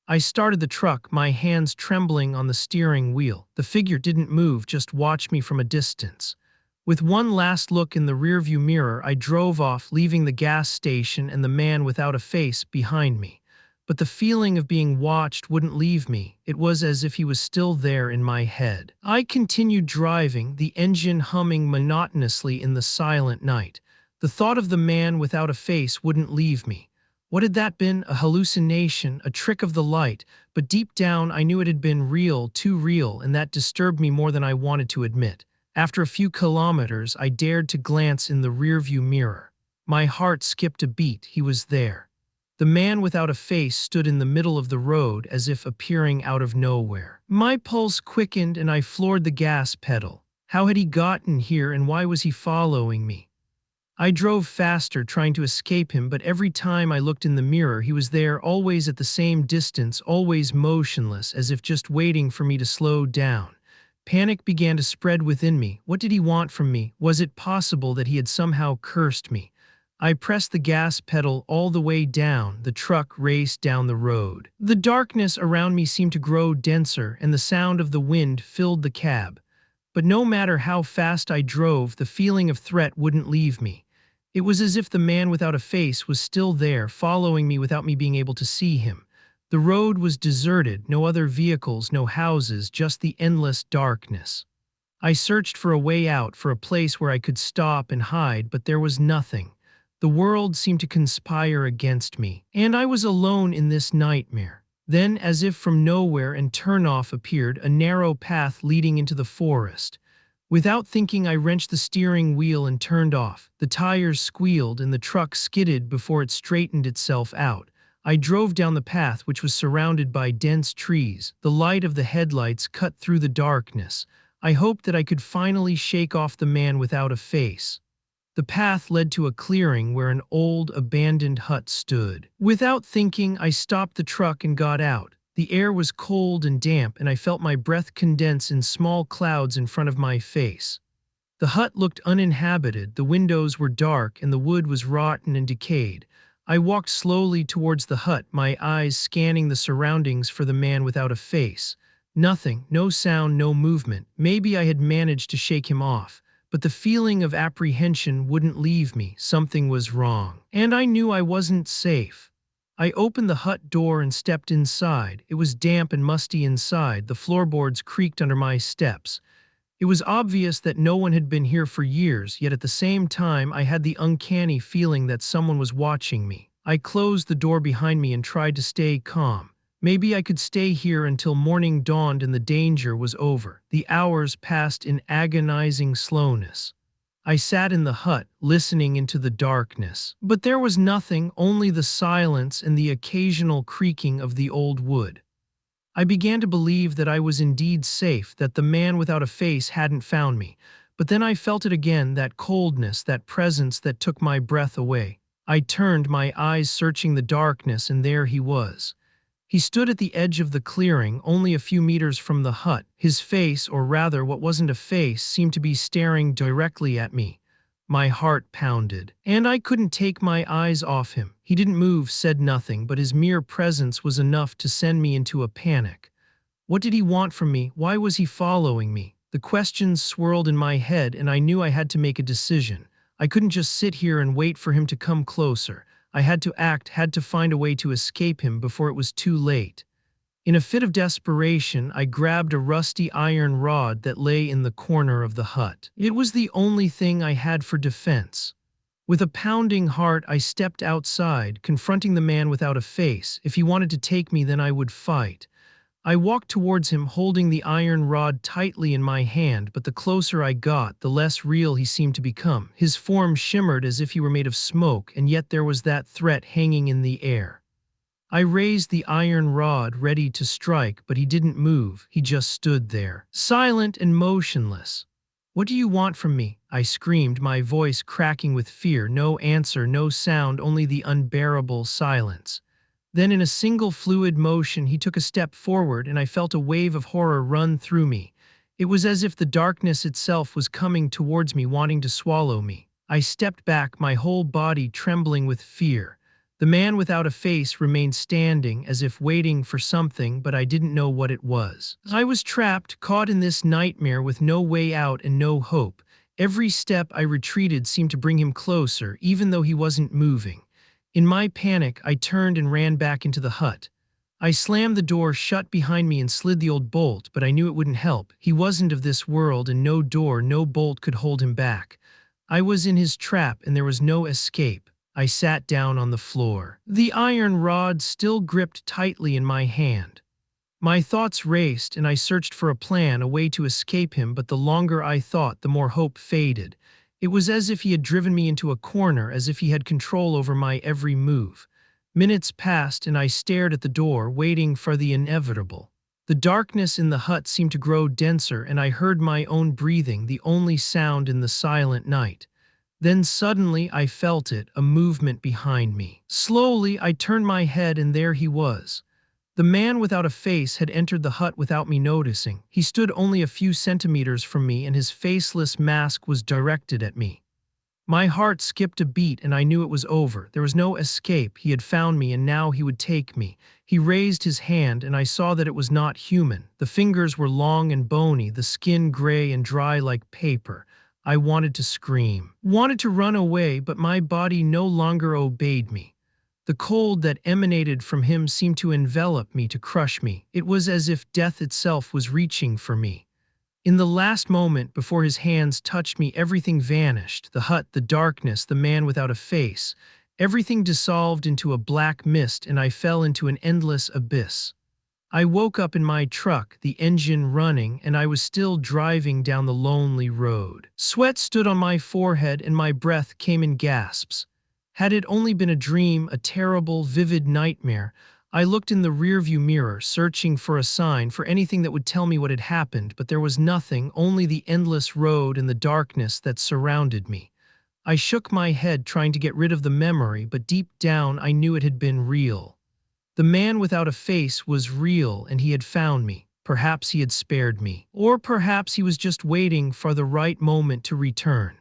I started the truck, my hands trembling on the steering wheel. The figure didn't move, just watched me from a distance. With one last look in the rearview mirror, I drove off, leaving the gas station and the man without a face behind me. But the feeling of being watched wouldn't leave me. It was as if he was still there in my head. I continued driving, the engine humming monotonously in the silent night. The thought of the man without a face wouldn't leave me. What had that been? A hallucination, a trick of the light? But deep down, I knew it had been real, too real, and that disturbed me more than I wanted to admit. After a few kilometers, I dared to glance in the rearview mirror. My heart skipped a beat. He was there. The man without a face stood in the middle of the road, as if appearing out of nowhere. My pulse quickened and I floored the gas pedal. How had he gotten here and why was he following me? I drove faster, trying to escape him, but every time I looked in the mirror, he was there, always at the same distance, always motionless, as if just waiting for me to slow down. Panic began to spread within me. What did he want from me? Was it possible that he had somehow cursed me? I pressed the gas pedal all the way down. The truck raced down the road. The darkness around me seemed to grow denser, and the sound of the wind filled the cab. But no matter how fast I drove, the feeling of threat wouldn't leave me. It was as if the man without a face was still there, following me without me being able to see him. The road was deserted, no other vehicles, no houses, just the endless darkness. I searched for a way out, for a place where I could stop and hide, but there was nothing. The world seemed to conspire against me, and I was alone in this nightmare. Then, as if from nowhere, and turnoff appeared, a narrow path leading into the forest. Without thinking, I wrenched the steering wheel and turned off. The tires squealed and the truck skidded before it straightened itself out. I drove down the path, which was surrounded by dense trees. The light of the headlights cut through the darkness. I hoped that I could finally shake off the man without a face. The path led to a clearing where an old, abandoned hut stood. Without thinking, I stopped the truck and got out. The air was cold and damp, and I felt my breath condense in small clouds in front of my face. The hut looked uninhabited, the windows were dark, and the wood was rotten and decayed. I walked slowly towards the hut, my eyes scanning the surroundings for the man without a face. Nothing, no sound, no movement. Maybe I had managed to shake him off. But the feeling of apprehension wouldn't leave me. Something was wrong. And I knew I wasn't safe. I opened the hut door and stepped inside. It was damp and musty inside. The floorboards creaked under my steps. It was obvious that no one had been here for years, yet at the same time I had the uncanny feeling that someone was watching me. I closed the door behind me and tried to stay calm. Maybe I could stay here until morning dawned and the danger was over. The hours passed in agonizing slowness. I sat in the hut, listening into the darkness. But there was nothing, only the silence and the occasional creaking of the old wood. I began to believe that I was indeed safe, that the man without a face hadn't found me. But then I felt it again, that coldness, that presence that took my breath away. I turned, my eyes searching the darkness, and there he was. He stood at the edge of the clearing, only a few meters from the hut. His face, or rather what wasn't a face, seemed to be staring directly at me. My heart pounded, and I couldn't take my eyes off him. He didn't move, said nothing, but his mere presence was enough to send me into a panic. What did he want from me? Why was he following me? The questions swirled in my head, and I knew I had to make a decision. I couldn't just sit here and wait for him to come closer. I had to act, had to find a way to escape him before it was too late. In a fit of desperation, I grabbed a rusty iron rod that lay in the corner of the hut. It was the only thing I had for defense. With a pounding heart, I stepped outside, confronting the man without a face. If he wanted to take me, then I would fight. I walked towards him, holding the iron rod tightly in my hand, but the closer I got, the less real he seemed to become. His form shimmered as if he were made of smoke, and yet there was that threat hanging in the air. I raised the iron rod, ready to strike, but he didn't move. He just stood there, silent and motionless. "What do you want from me?" I screamed, my voice cracking with fear. No answer, no sound, only the unbearable silence. Then in a single fluid motion, he took a step forward, and I felt a wave of horror run through me. It was as if the darkness itself was coming towards me, wanting to swallow me. I stepped back, my whole body trembling with fear. The man without a face remained standing, as if waiting for something, but I didn't know what it was. I was trapped, caught in this nightmare with no way out and no hope. Every step I retreated seemed to bring him closer, even though he wasn't moving. In my panic, I turned and ran back into the hut. I slammed the door shut behind me and slid the old bolt, but I knew it wouldn't help. He wasn't of this world, and no door, no bolt could hold him back. I was in his trap, and there was no escape. I sat down on the floor, the iron rod still gripped tightly in my hand. My thoughts raced, and I searched for a plan, a way to escape him, but the longer I thought, the more hope faded. It was as if he had driven me into a corner, as if he had control over my every move. Minutes passed, and I stared at the door, waiting for the inevitable. The darkness in the hut seemed to grow denser, and I heard my own breathing, the only sound in the silent night. Then suddenly I felt it, a movement behind me. Slowly I turned my head, and there he was. The man without a face had entered the hut without me noticing. He stood only a few centimeters from me, and his faceless mask was directed at me. My heart skipped a beat, and I knew it was over. There was no escape. He had found me, and now he would take me. He raised his hand, and I saw that it was not human. The fingers were long and bony, the skin gray and dry like paper. I wanted to scream, wanted to run away, but my body no longer obeyed me. The cold that emanated from him seemed to envelop me, to crush me. It was as if death itself was reaching for me. In the last moment before his hands touched me, everything vanished. The hut, the darkness, the man without a face. Everything dissolved into a black mist, and I fell into an endless abyss. I woke up in my truck, the engine running, and I was still driving down the lonely road. Sweat stood on my forehead, and my breath came in gasps. Had it only been a dream, a terrible, vivid nightmare? I looked in the rearview mirror, searching for a sign, for anything that would tell me what had happened, but there was nothing, only the endless road and the darkness that surrounded me. I shook my head, trying to get rid of the memory, but deep down I knew it had been real. The man without a face was real, and he had found me. Perhaps he had spared me, or perhaps he was just waiting for the right moment to return.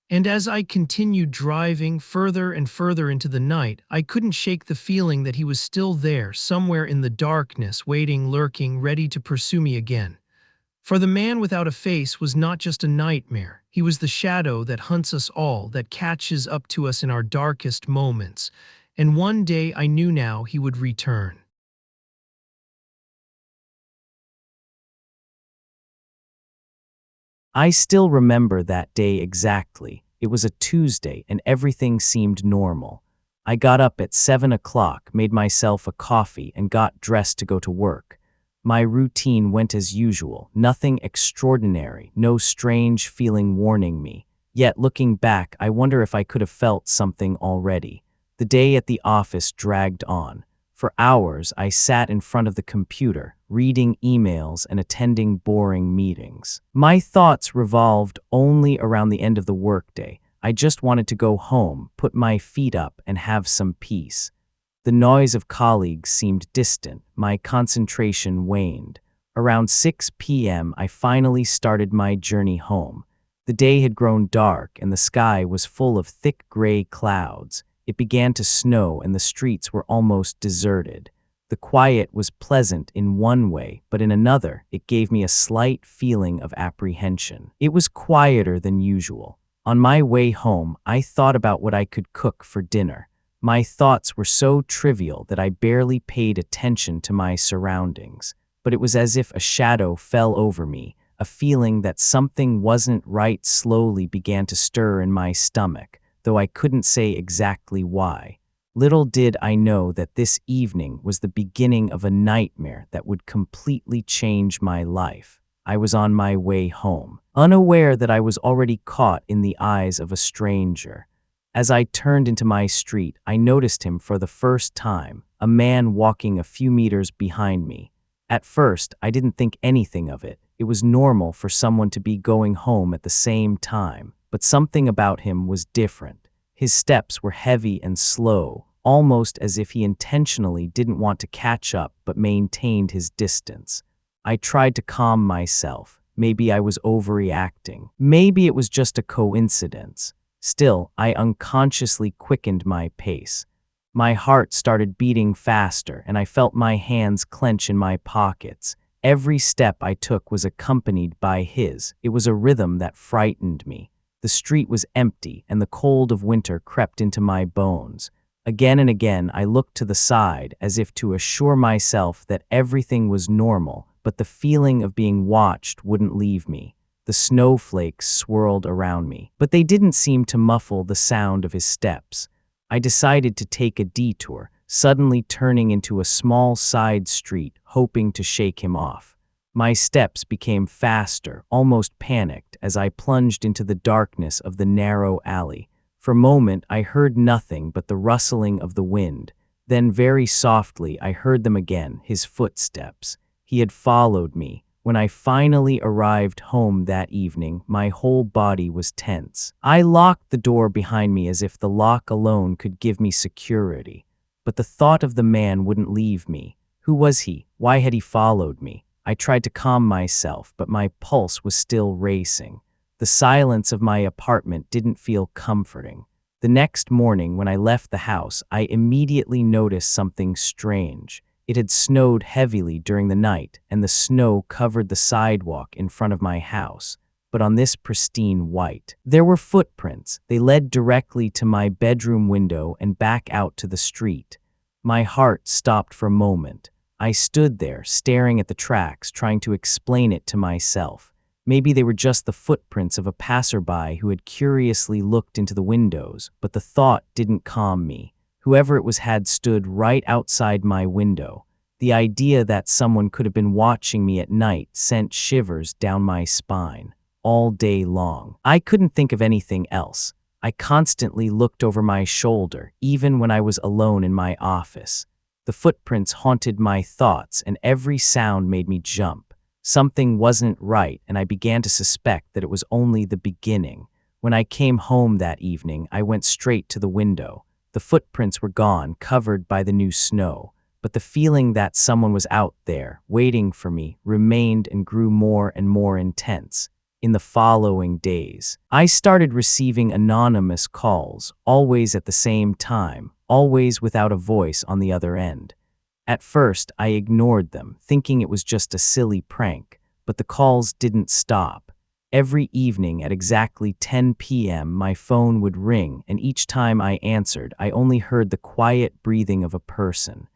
And as I continued driving further and further into the night, I couldn't shake the feeling that he was still there, somewhere in the darkness, waiting, lurking, ready to pursue me again. For the man without a face was not just a nightmare. He was the shadow that hunts us all, that catches up to us in our darkest moments. And one day I knew now he would return. I still remember that day exactly. It was a Tuesday, and everything seemed normal. I got up at 7 o'clock, made myself a coffee, and got dressed to go to work. My routine went as usual, nothing extraordinary, no strange feeling warning me. Yet, looking back, I wonder if I could have felt something already. The day at the office dragged on. For hours, I sat in front of the computer, reading emails and attending boring meetings. My thoughts revolved only around the end of the workday. I just wanted to go home, put my feet up, and have some peace. The noise of colleagues seemed distant. My concentration waned. Around 6 p.m., I finally started my journey home. The day had grown dark, and the sky was full of thick gray clouds. It began to snow, and the streets were almost deserted. The quiet was pleasant in one way, but in another, it gave me a slight feeling of apprehension. It was quieter than usual. On my way home, I thought about what I could cook for dinner. My thoughts were so trivial that I barely paid attention to my surroundings, but it was as if a shadow fell over me. A feeling that something wasn't right slowly began to stir in my stomach, though I couldn't say exactly why. Little did I know that this evening was the beginning of a nightmare that would completely change my life. I was on my way home, unaware that I was already caught in the eyes of a stranger. As I turned into my street, I noticed him for the first time, a man walking a few meters behind me. At first, I didn't think anything of it. It was normal for someone to be going home at the same time, but something about him was different. His steps were heavy and slow, almost as if he intentionally didn't want to catch up but maintained his distance. I tried to calm myself. Maybe I was overreacting. Maybe it was just a coincidence. Still, I unconsciously quickened my pace. My heart started beating faster, and I felt my hands clench in my pockets. Every step I took was accompanied by his. It was a rhythm that frightened me. The street was empty, and the cold of winter crept into my bones. Again and again, I looked to the side, as if to assure myself that everything was normal, but the feeling of being watched wouldn't leave me. The snowflakes swirled around me, but they didn't seem to muffle the sound of his steps. I decided to take a detour, suddenly turning into a small side street, hoping to shake him off. My steps became faster, almost panicked, as I plunged into the darkness of the narrow alley. For a moment, I heard nothing but the rustling of the wind. Then, very softly, I heard them again, his footsteps. He had followed me. When I finally arrived home that evening, my whole body was tense. I locked the door behind me as if the lock alone could give me security. But the thought of the man wouldn't leave me. Who was he? Why had he followed me? I tried to calm myself, but my pulse was still racing. The silence of my apartment didn't feel comforting. The next morning, when I left the house, I immediately noticed something strange. It had snowed heavily during the night, and the snow covered the sidewalk in front of my house. But on this pristine white, there were footprints. They led directly to my bedroom window and back out to the street. My heart stopped for a moment. I stood there, staring at the tracks, trying to explain it to myself. Maybe they were just the footprints of a passerby who had curiously looked into the windows, but the thought didn't calm me. Whoever it was had stood right outside my window. The idea that someone could have been watching me at night sent shivers down my spine. All day long, I couldn't think of anything else. I constantly looked over my shoulder, even when I was alone in my office. The footprints haunted my thoughts, and every sound made me jump. Something wasn't right, and I began to suspect that it was only the beginning. When I came home that evening, I went straight to the window. The footprints were gone, covered by the new snow, but the feeling that someone was out there, waiting for me, remained and grew more and more intense. In the following days, I started receiving anonymous calls, always at the same time, always without a voice on the other end. At first, I ignored them, thinking it was just a silly prank, but the calls didn't stop. Every evening at exactly 10 p.m., my phone would ring, and each time I answered, I only heard the quiet breathing of a person.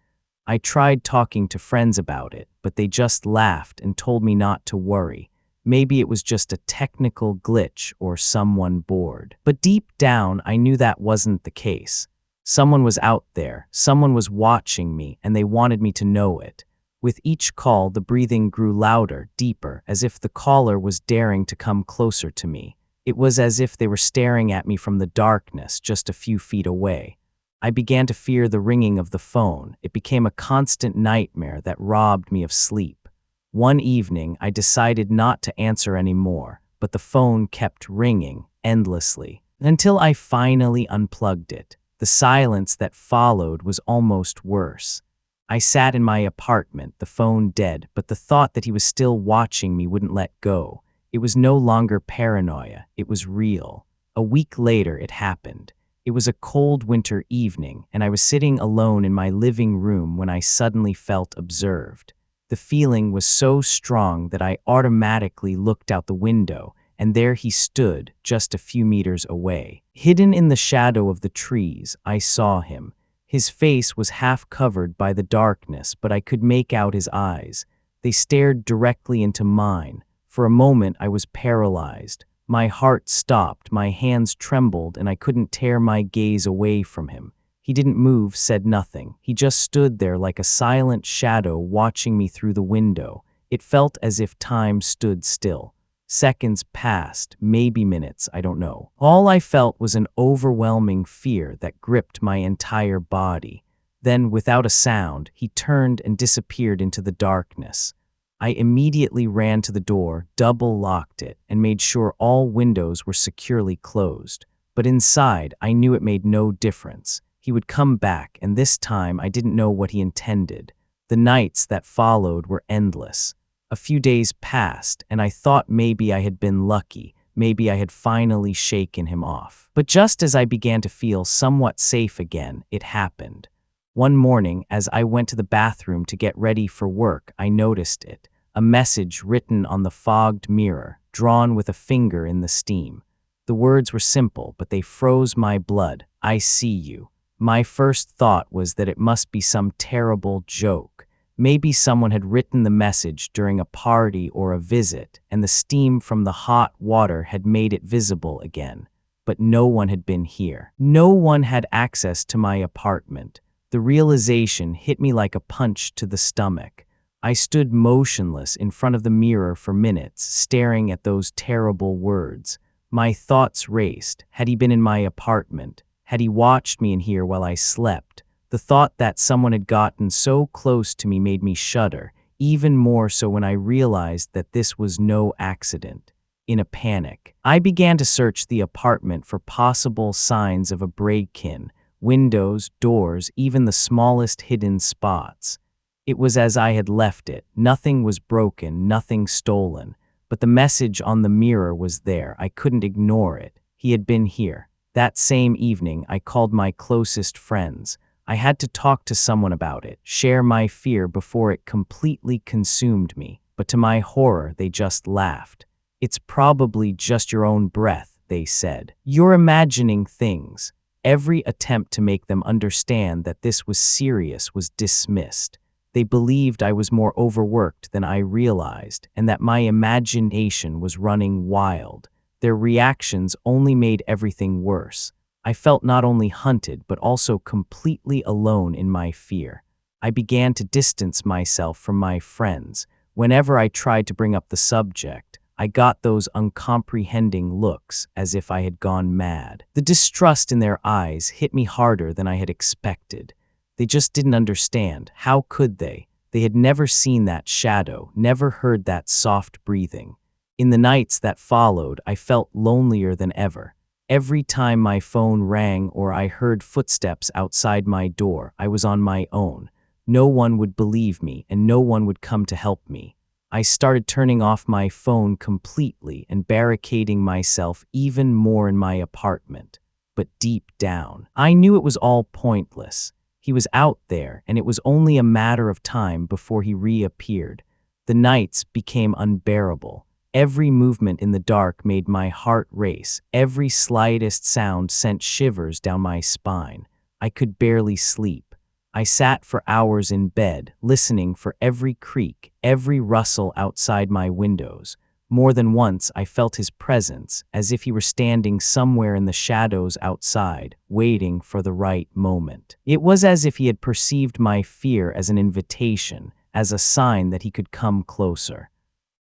I tried talking to friends about it, but they just laughed and told me not to worry. Maybe it was just a technical glitch or someone bored. But deep down, I knew that wasn't the case. Someone was out there, someone was watching me, and they wanted me to know it. With each call, the breathing grew louder, deeper, as if the caller was daring to come closer to me. It was as if they were staring at me from the darkness just a few feet away. I began to fear the ringing of the phone. It became a constant nightmare that robbed me of sleep. One evening, I decided not to answer anymore, but the phone kept ringing endlessly until I finally unplugged it. The silence that followed was almost worse. I sat in my apartment, the phone dead, but the thought that he was still watching me wouldn't let go. It was no longer paranoia, it was real. A week later, it happened. It was a cold winter evening, and I was sitting alone in my living room when I suddenly felt observed. The feeling was so strong that I automatically looked out the window, and there he stood, just a few meters away. Hidden in the shadow of the trees, I saw him. His face was half covered by the darkness, but I could make out his eyes. They stared directly into mine. For a moment, I was paralyzed. My heart stopped, my hands trembled, and I couldn't tear my gaze away from him. He didn't move, said nothing. He just stood there like a silent shadow watching me through the window. It felt as if time stood still. Seconds passed, maybe minutes, I don't know. All I felt was an overwhelming fear that gripped my entire body. Then, without a sound, he turned and disappeared into the darkness. I immediately ran to the door, double-locked it, and made sure all windows were securely closed. But inside, I knew it made no difference. He would come back, and this time I didn't know what he intended. The nights that followed were endless. A few days passed, and I thought maybe I had been lucky, maybe I had finally shaken him off. But just as I began to feel somewhat safe again, it happened. One morning, as I went to the bathroom to get ready for work, I noticed it, a message written on the fogged mirror, drawn with a finger in the steam. The words were simple, but they froze my blood. I see you. My first thought was that it must be some terrible joke. Maybe someone had written the message during a party or a visit, and the steam from the hot water had made it visible again. But no one had been here. No one had access to my apartment. The realization hit me like a punch to the stomach. I stood motionless in front of the mirror for minutes, staring at those terrible words. My thoughts raced. Had he been in my apartment? Had he watched me in here while I slept? The thought that someone had gotten so close to me made me shudder, even more so when I realized that this was no accident. In a panic, I began to search the apartment for possible signs of a break-in, windows, doors, even the smallest hidden spots. It was as I had left it. Nothing was broken, nothing stolen. But the message on the mirror was there. I couldn't ignore it. He had been here. That same evening, I called my closest friends. I had to talk to someone about it, share my fear before it completely consumed me. But to my horror, they just laughed. "It's probably just your own breath," they said. "You're imagining things." Every attempt to make them understand that this was serious was dismissed. They believed I was more overworked than I realized, and that my imagination was running wild. Their reactions only made everything worse. I felt not only hunted, but also completely alone in my fear. I began to distance myself from my friends. Whenever I tried to bring up the subject, I got those uncomprehending looks, as if I had gone mad. The distrust in their eyes hit me harder than I had expected. They just didn't understand. How could they? They had never seen that shadow, never heard that soft breathing. In the nights that followed, I felt lonelier than ever. Every time my phone rang or I heard footsteps outside my door, I was on my own. No one would believe me, and no one would come to help me. I started turning off my phone completely and barricading myself even more in my apartment. But deep down, I knew it was all pointless. He was out there, and it was only a matter of time before he reappeared. The nights became unbearable. Every movement in the dark made my heart race. Every slightest sound sent shivers down my spine. I could barely sleep. I sat for hours in bed, listening for every creak, every rustle outside my windows. More than once, I felt his presence, as if he were standing somewhere in the shadows outside, waiting for the right moment. It was as if he had perceived my fear as an invitation, as a sign that he could come closer.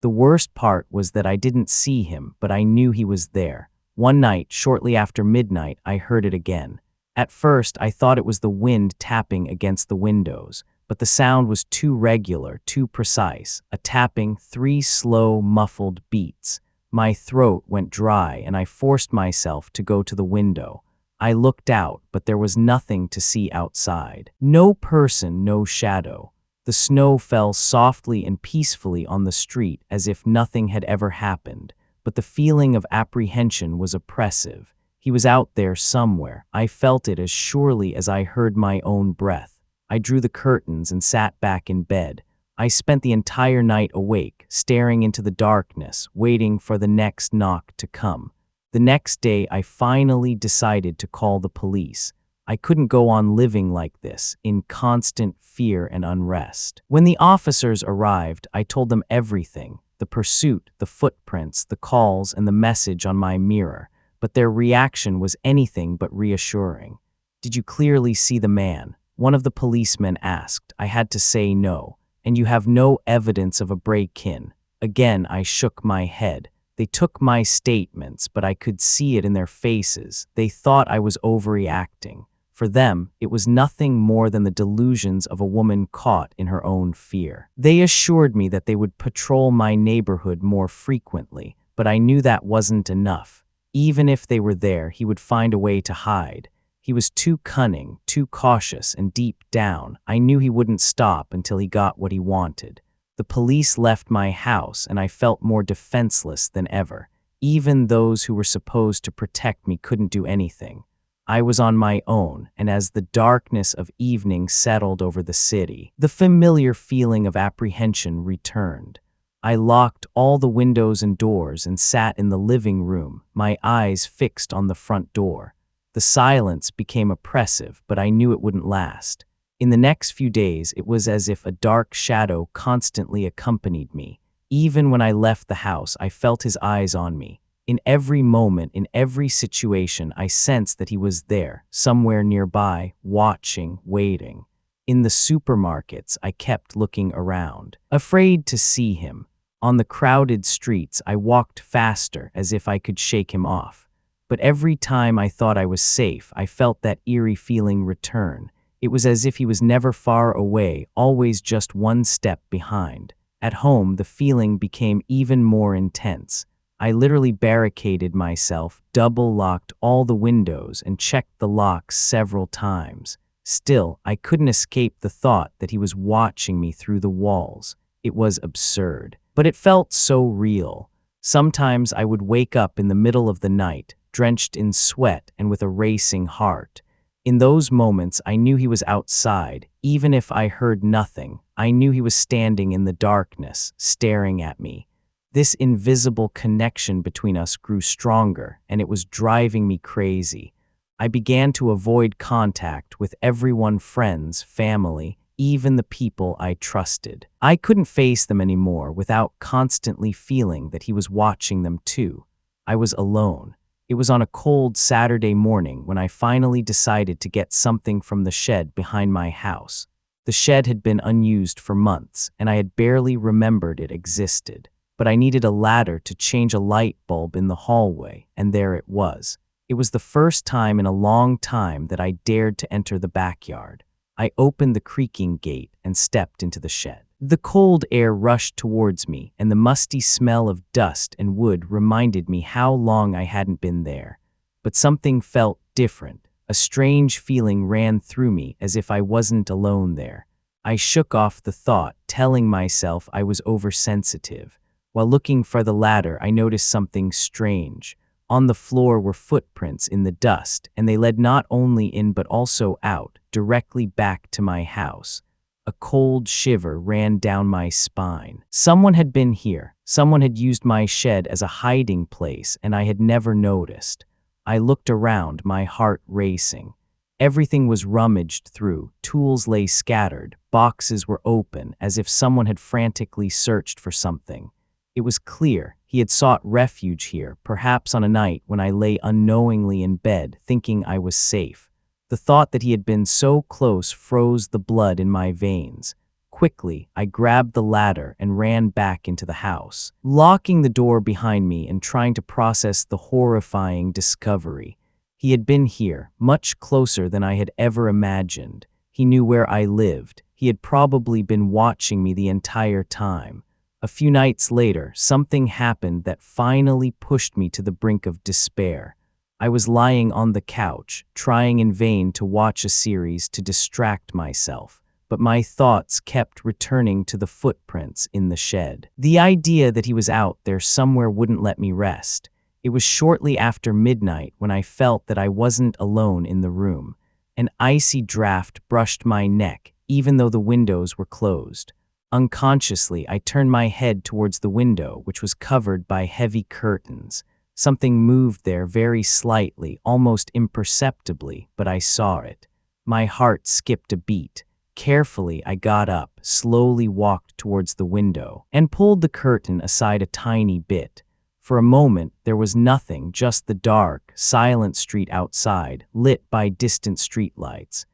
The worst part was that I didn't see him, but I knew he was there. One night, shortly after midnight, I heard it again. At first, I thought it was the wind tapping against the windows, but the sound was too regular, too precise, a tapping, 3 slow, muffled beats. My throat went dry, and I forced myself to go to the window. I looked out, but there was nothing to see outside. No person, no shadow. The snow fell softly and peacefully on the street as if nothing had ever happened, but the feeling of apprehension was oppressive. He was out there somewhere. I felt it as surely as I heard my own breath. I drew the curtains and sat back in bed. I spent the entire night awake, staring into the darkness, waiting for the next knock to come. The next day, I finally decided to call the police. I couldn't go on living like this, in constant fear and unrest. When the officers arrived, I told them everything: the pursuit, the footprints, the calls, and the message on my mirror. But their reaction was anything but reassuring. "Did you clearly see the man?" one of the policemen asked. I had to say no. "And you have no evidence of a break-in?" Again, I shook my head. They took my statements, but I could see it in their faces. They thought I was overreacting. For them, it was nothing more than the delusions of a woman caught in her own fear. They assured me that they would patrol my neighborhood more frequently, but I knew that wasn't enough. Even if they were there, he would find a way to hide. He was too cunning, too cautious, and deep down, I knew he wouldn't stop until he got what he wanted. The police left my house, and I felt more defenseless than ever. Even those who were supposed to protect me couldn't do anything. I was on my own, and as the darkness of evening settled over the city, the familiar feeling of apprehension returned. I locked all the windows and doors and sat in the living room, my eyes fixed on the front door. The silence became oppressive, but I knew it wouldn't last. In the next few days, it was as if a dark shadow constantly accompanied me. Even when I left the house, I felt his eyes on me. In every moment, in every situation, I sensed that he was there, somewhere nearby, watching, waiting. In the supermarkets, I kept looking around, afraid to see him. On the crowded streets, I walked faster, as if I could shake him off. But every time I thought I was safe, I felt that eerie feeling return. It was as if he was never far away, always just one step behind. At home, the feeling became even more intense. I literally barricaded myself, double-locked all the windows, and checked the locks several times. Still, I couldn't escape the thought that he was watching me through the walls. It was absurd, but it felt so real. Sometimes I would wake up in the middle of the night, drenched in sweat and with a racing heart. In those moments, I knew he was outside. Even if I heard nothing, I knew he was standing in the darkness, staring at me. This invisible connection between us grew stronger, and it was driving me crazy. I began to avoid contact with everyone: friends, family, even the people I trusted. I couldn't face them anymore without constantly feeling that he was watching them too. I was alone. It was on a cold Saturday morning when I finally decided to get something from the shed behind my house. The shed had been unused for months, and I had barely remembered it existed. But I needed a ladder to change a light bulb in the hallway, and there it was. It was the first time in a long time that I dared to enter the backyard. I opened the creaking gate and stepped into the shed. The cold air rushed towards me, and the musty smell of dust and wood reminded me how long I hadn't been there. But something felt different. A strange feeling ran through me, as if I wasn't alone there. I shook off the thought, telling myself I was oversensitive. While looking for the ladder, I noticed something strange. On the floor were footprints in the dust, and they led not only in but also out, directly back to my house. A cold shiver ran down my spine. Someone had been here. Someone had used my shed as a hiding place, and I had never noticed. I looked around, my heart racing. Everything was rummaged through. Tools lay scattered. Boxes were open, as if someone had frantically searched for something. It was clear He had sought refuge here, perhaps on a night when I lay unknowingly in bed, thinking I was safe. The thought that he had been so close froze the blood in my veins. Quickly, I grabbed the ladder and ran back into the house, locking the door behind me and trying to process the horrifying discovery. He had been here, much closer than I had ever imagined. He knew where I lived. He had probably been watching me the entire time. A few nights later, something happened that finally pushed me to the brink of despair. I was lying on the couch, trying in vain to watch a series to distract myself, but my thoughts kept returning to the footprints in the shed. The idea that he was out there somewhere wouldn't let me rest. It was shortly after midnight when I felt that I wasn't alone in the room. An icy draft brushed my neck, even though the windows were closed. Unconsciously, I turned my head towards the window, which was covered by heavy curtains. Something moved there very slightly, almost imperceptibly, but I saw it. My heart skipped a beat. Carefully, I got up, slowly walked towards the window, and pulled the curtain aside a tiny bit. For a moment, there was nothing, just the dark, silent street outside, lit by distant streetlights.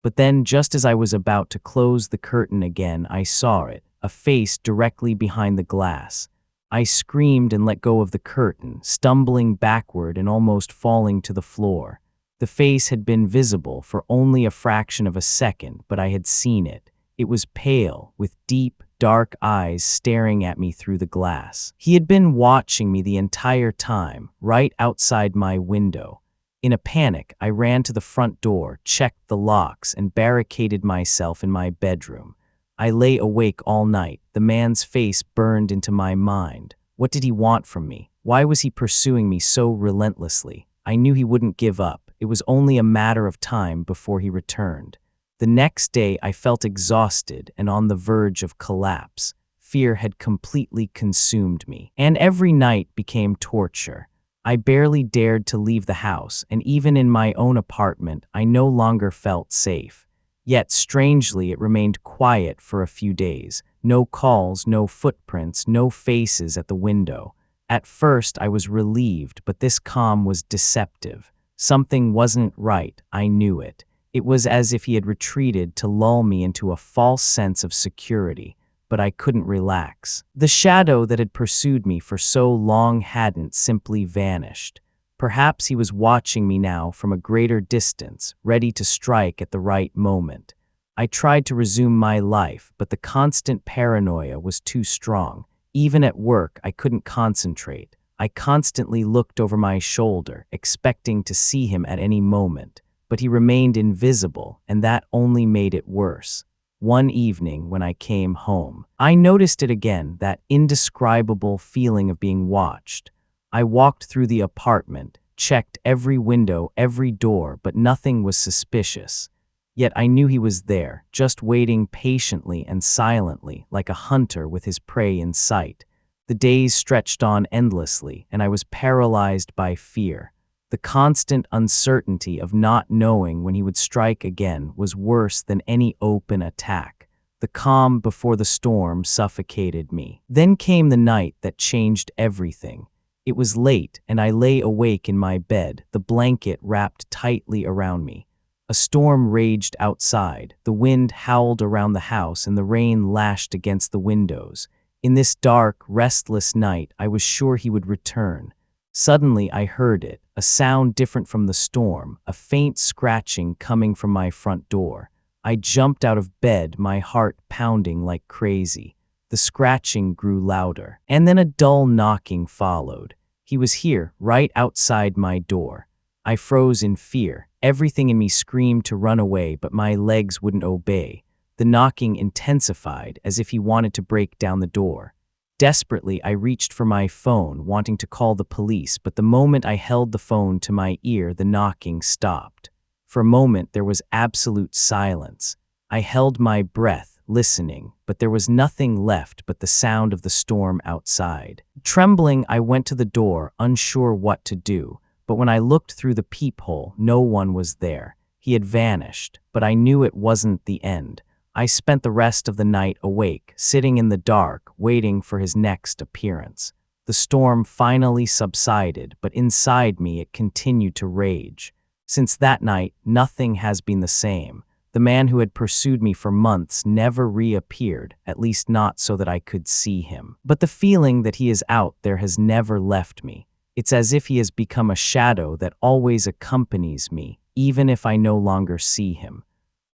But then, just as I was about to close the curtain again, I saw it, a face directly behind the glass. I screamed and let go of the curtain, stumbling backward and almost falling to the floor. The face had been visible for only a fraction of a second, but I had seen it. It was pale, with deep, dark eyes staring at me through the glass. He had been watching me the entire time, right outside my window. In a panic, I ran to the front door, checked the locks, and barricaded myself in my bedroom. I lay awake all night. The man's face burned into my mind. What did he want from me? Why was he pursuing me so relentlessly? I knew he wouldn't give up. It was only a matter of time before he returned. The next day, I felt exhausted and on the verge of collapse. Fear had completely consumed me, and every night became torture. I barely dared to leave the house, and even in my own apartment, I no longer felt safe. Yet, strangely, it remained quiet for a few days. No calls, no footprints, no faces at the window. At first, I was relieved, but this calm was deceptive. Something wasn't right, I knew it. It was as if he had retreated to lull me into a false sense of security, but I couldn't relax. The shadow that had pursued me for so long hadn't simply vanished. Perhaps he was watching me now from a greater distance, ready to strike at the right moment. I tried to resume my life, but the constant paranoia was too strong. Even at work, I couldn't concentrate. I constantly looked over my shoulder, expecting to see him at any moment, but he remained invisible, and that only made it worse. One evening, when I came home, I noticed it again, that indescribable feeling of being watched. I walked through the apartment, checked every window, every door, but nothing was suspicious. Yet I knew he was there, just waiting patiently and silently, like a hunter with his prey in sight. The days stretched on endlessly, and I was paralyzed by fear. The constant uncertainty of not knowing when he would strike again was worse than any open attack. The calm before the storm suffocated me. Then came the night that changed everything. It was late, and I lay awake in my bed, the blanket wrapped tightly around me. A storm raged outside. The wind howled around the house, and the rain lashed against the windows. In this dark, restless night, I was sure he would return. Suddenly, I heard it, a sound different from the storm, a faint scratching coming from my front door. I jumped out of bed, my heart pounding like crazy. The scratching grew louder, and then a dull knocking followed. He was here, right outside my door. I froze in fear. Everything in me screamed to run away, but my legs wouldn't obey. The knocking intensified, as if he wanted to break down the door. Desperately, I reached for my phone, wanting to call the police, but the moment I held the phone to my ear, the knocking stopped. For a moment, there was absolute silence. I held my breath, listening, but there was nothing left but the sound of the storm outside. Trembling, I went to the door, unsure what to do, but when I looked through the peephole, no one was there. He had vanished, but I knew it wasn't the end. I spent the rest of the night awake, sitting in the dark, waiting for his next appearance. The storm finally subsided, but inside me it continued to rage. Since that night, nothing has been the same. The man who had pursued me for months never reappeared, at least not so that I could see him. But the feeling that he is out there has never left me. It's as if he has become a shadow that always accompanies me, even if I no longer see him.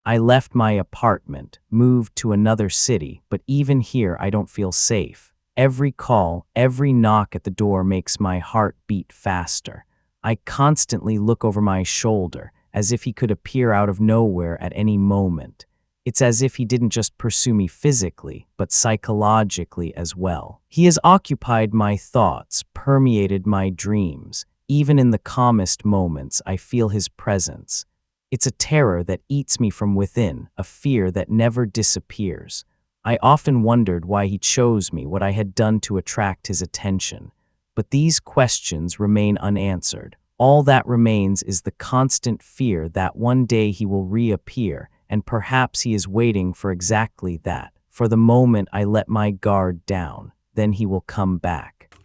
I left my apartment, moved to another city, but even here I don't feel safe. Every call, every knock at the door makes my heart beat faster. I constantly look over my shoulder, as if he could appear out of nowhere at any moment. It's as if he didn't just pursue me physically, but psychologically as well. He has occupied my thoughts, permeated my dreams. Even in the calmest moments, I feel his presence. It's a terror that eats me from within, a fear that never disappears. I often wondered why he chose me, what I had done to attract his attention. But these questions remain unanswered. All that remains is the constant fear that one day he will reappear, and perhaps he is waiting for exactly that. For the moment I let my guard down, then he will come back.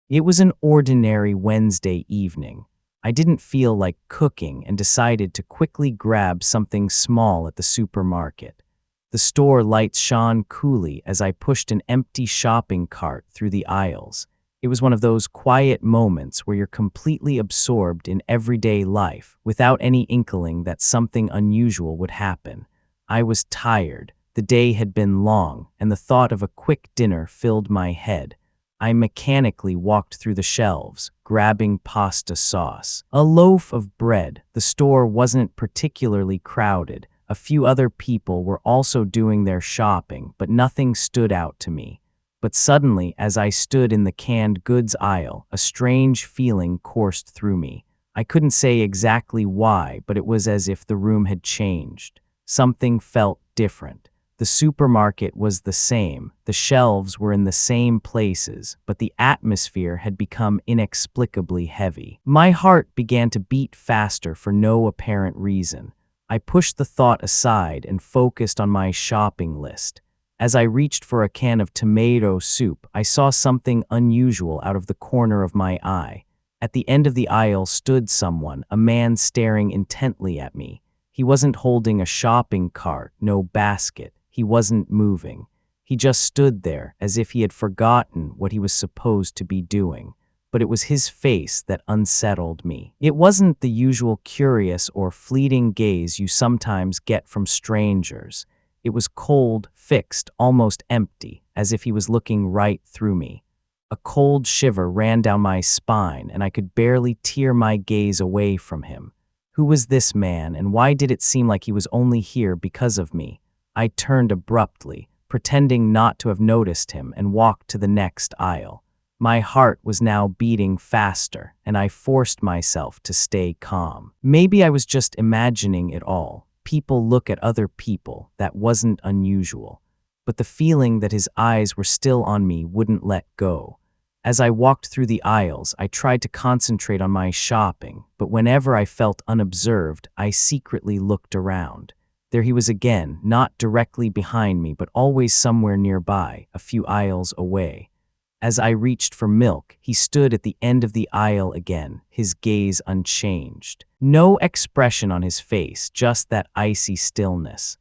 It was an ordinary Wednesday evening. I didn't feel like cooking and decided to quickly grab something small at the supermarket. The store lights shone coolly as I pushed an empty shopping cart through the aisles. It was one of those quiet moments where you're completely absorbed in everyday life without any inkling that something unusual would happen. I was tired. The day had been long, and the thought of a quick dinner filled my head. I mechanically walked through the shelves, grabbing pasta sauce. A loaf of bread. The store wasn't particularly crowded. A few other people were also doing their shopping, but nothing stood out to me. But suddenly, as I stood in the canned goods aisle, a strange feeling coursed through me. I couldn't say exactly why, but it was as if the room had changed. Something felt different. The supermarket was the same, the shelves were in the same places, but the atmosphere had become inexplicably heavy. My heart began to beat faster for no apparent reason. I pushed the thought aside and focused on my shopping list. As I reached for a can of tomato soup, I saw something unusual out of the corner of my eye. At the end of the aisle stood someone, a man staring intently at me. He wasn't holding a shopping cart, no basket. He wasn't moving. He just stood there, as if he had forgotten what he was supposed to be doing. But it was his face that unsettled me. It wasn't the usual curious or fleeting gaze you sometimes get from strangers. It was cold, fixed, almost empty, as if he was looking right through me. A cold shiver ran down my spine, and I could barely tear my gaze away from him. Who was this man, and why did it seem like he was only here because of me? I turned abruptly, pretending not to have noticed him, and walked to the next aisle. My heart was now beating faster, and I forced myself to stay calm. Maybe I was just imagining it all. People look at other people. That wasn't unusual. But the feeling that his eyes were still on me wouldn't let go. As I walked through the aisles, I tried to concentrate on my shopping, but whenever I felt unobserved, I secretly looked around. There he was again, not directly behind me, but always somewhere nearby, a few aisles away. As I reached for milk, he stood at the end of the aisle again, his gaze unchanged. No expression on his face, just that icy stillness.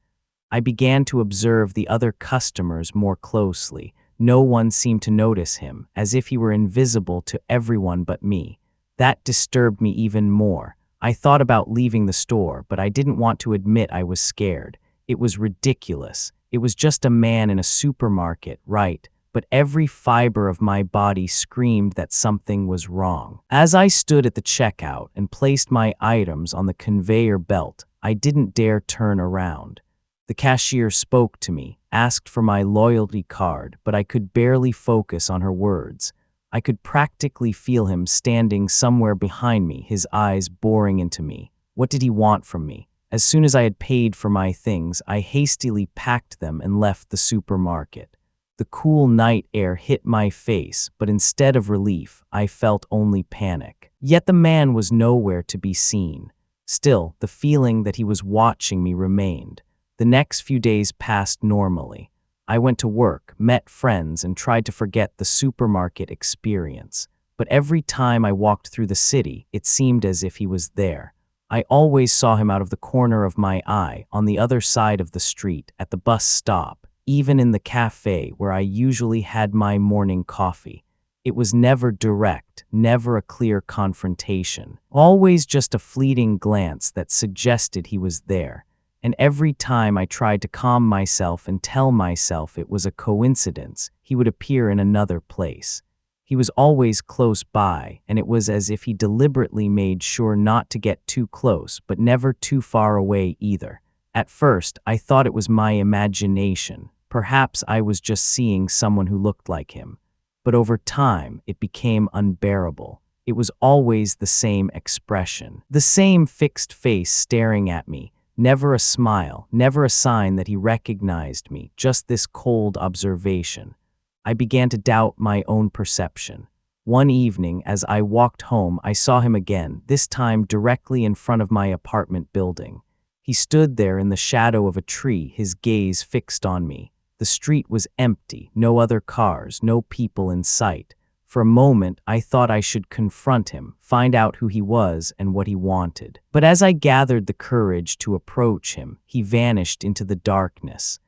I began to observe the other customers more closely. No one seemed to notice him, as if he were invisible to everyone but me. That disturbed me even more. I thought about leaving the store, but I didn't want to admit I was scared. It was ridiculous. It was just a man in a supermarket, right? But every fiber of my body screamed that something was wrong. As I stood at the checkout and placed my items on the conveyor belt, I didn't dare turn around. The cashier spoke to me, asked for my loyalty card, but I could barely focus on her words. I could practically feel him standing somewhere behind me, his eyes boring into me. What did he want from me? As soon as I had paid for my things, I hastily packed them and left the supermarket. The cool night air hit my face, but instead of relief, I felt only panic. Yet the man was nowhere to be seen. Still, the feeling that he was watching me remained. The next few days passed normally. I went to work, met friends, and tried to forget the supermarket experience. But every time I walked through the city, it seemed as if he was there. I always saw him out of the corner of my eye, on the other side of the street, at the bus stop, even in the cafe where I usually had my morning coffee. It was never direct, never a clear confrontation, always just a fleeting glance that suggested he was there. And every time I tried to calm myself and tell myself it was a coincidence, he would appear in another place. He was always close by, and it was as if he deliberately made sure not to get too close, but never too far away either. At first, I thought it was my imagination. Perhaps I was just seeing someone who looked like him. But over time, it became unbearable. It was always the same expression, the same fixed face staring at me. Never a smile, never a sign that he recognized me, just this cold observation. I began to doubt my own perception. One evening, as I walked home, I saw him again, this time directly in front of my apartment building. He stood there in the shadow of a tree, his gaze fixed on me. The street was empty, no other cars, no people in sight. For a moment, I thought I should confront him, find out who he was and what he wanted. But as I gathered the courage to approach him, he vanished into the darkness.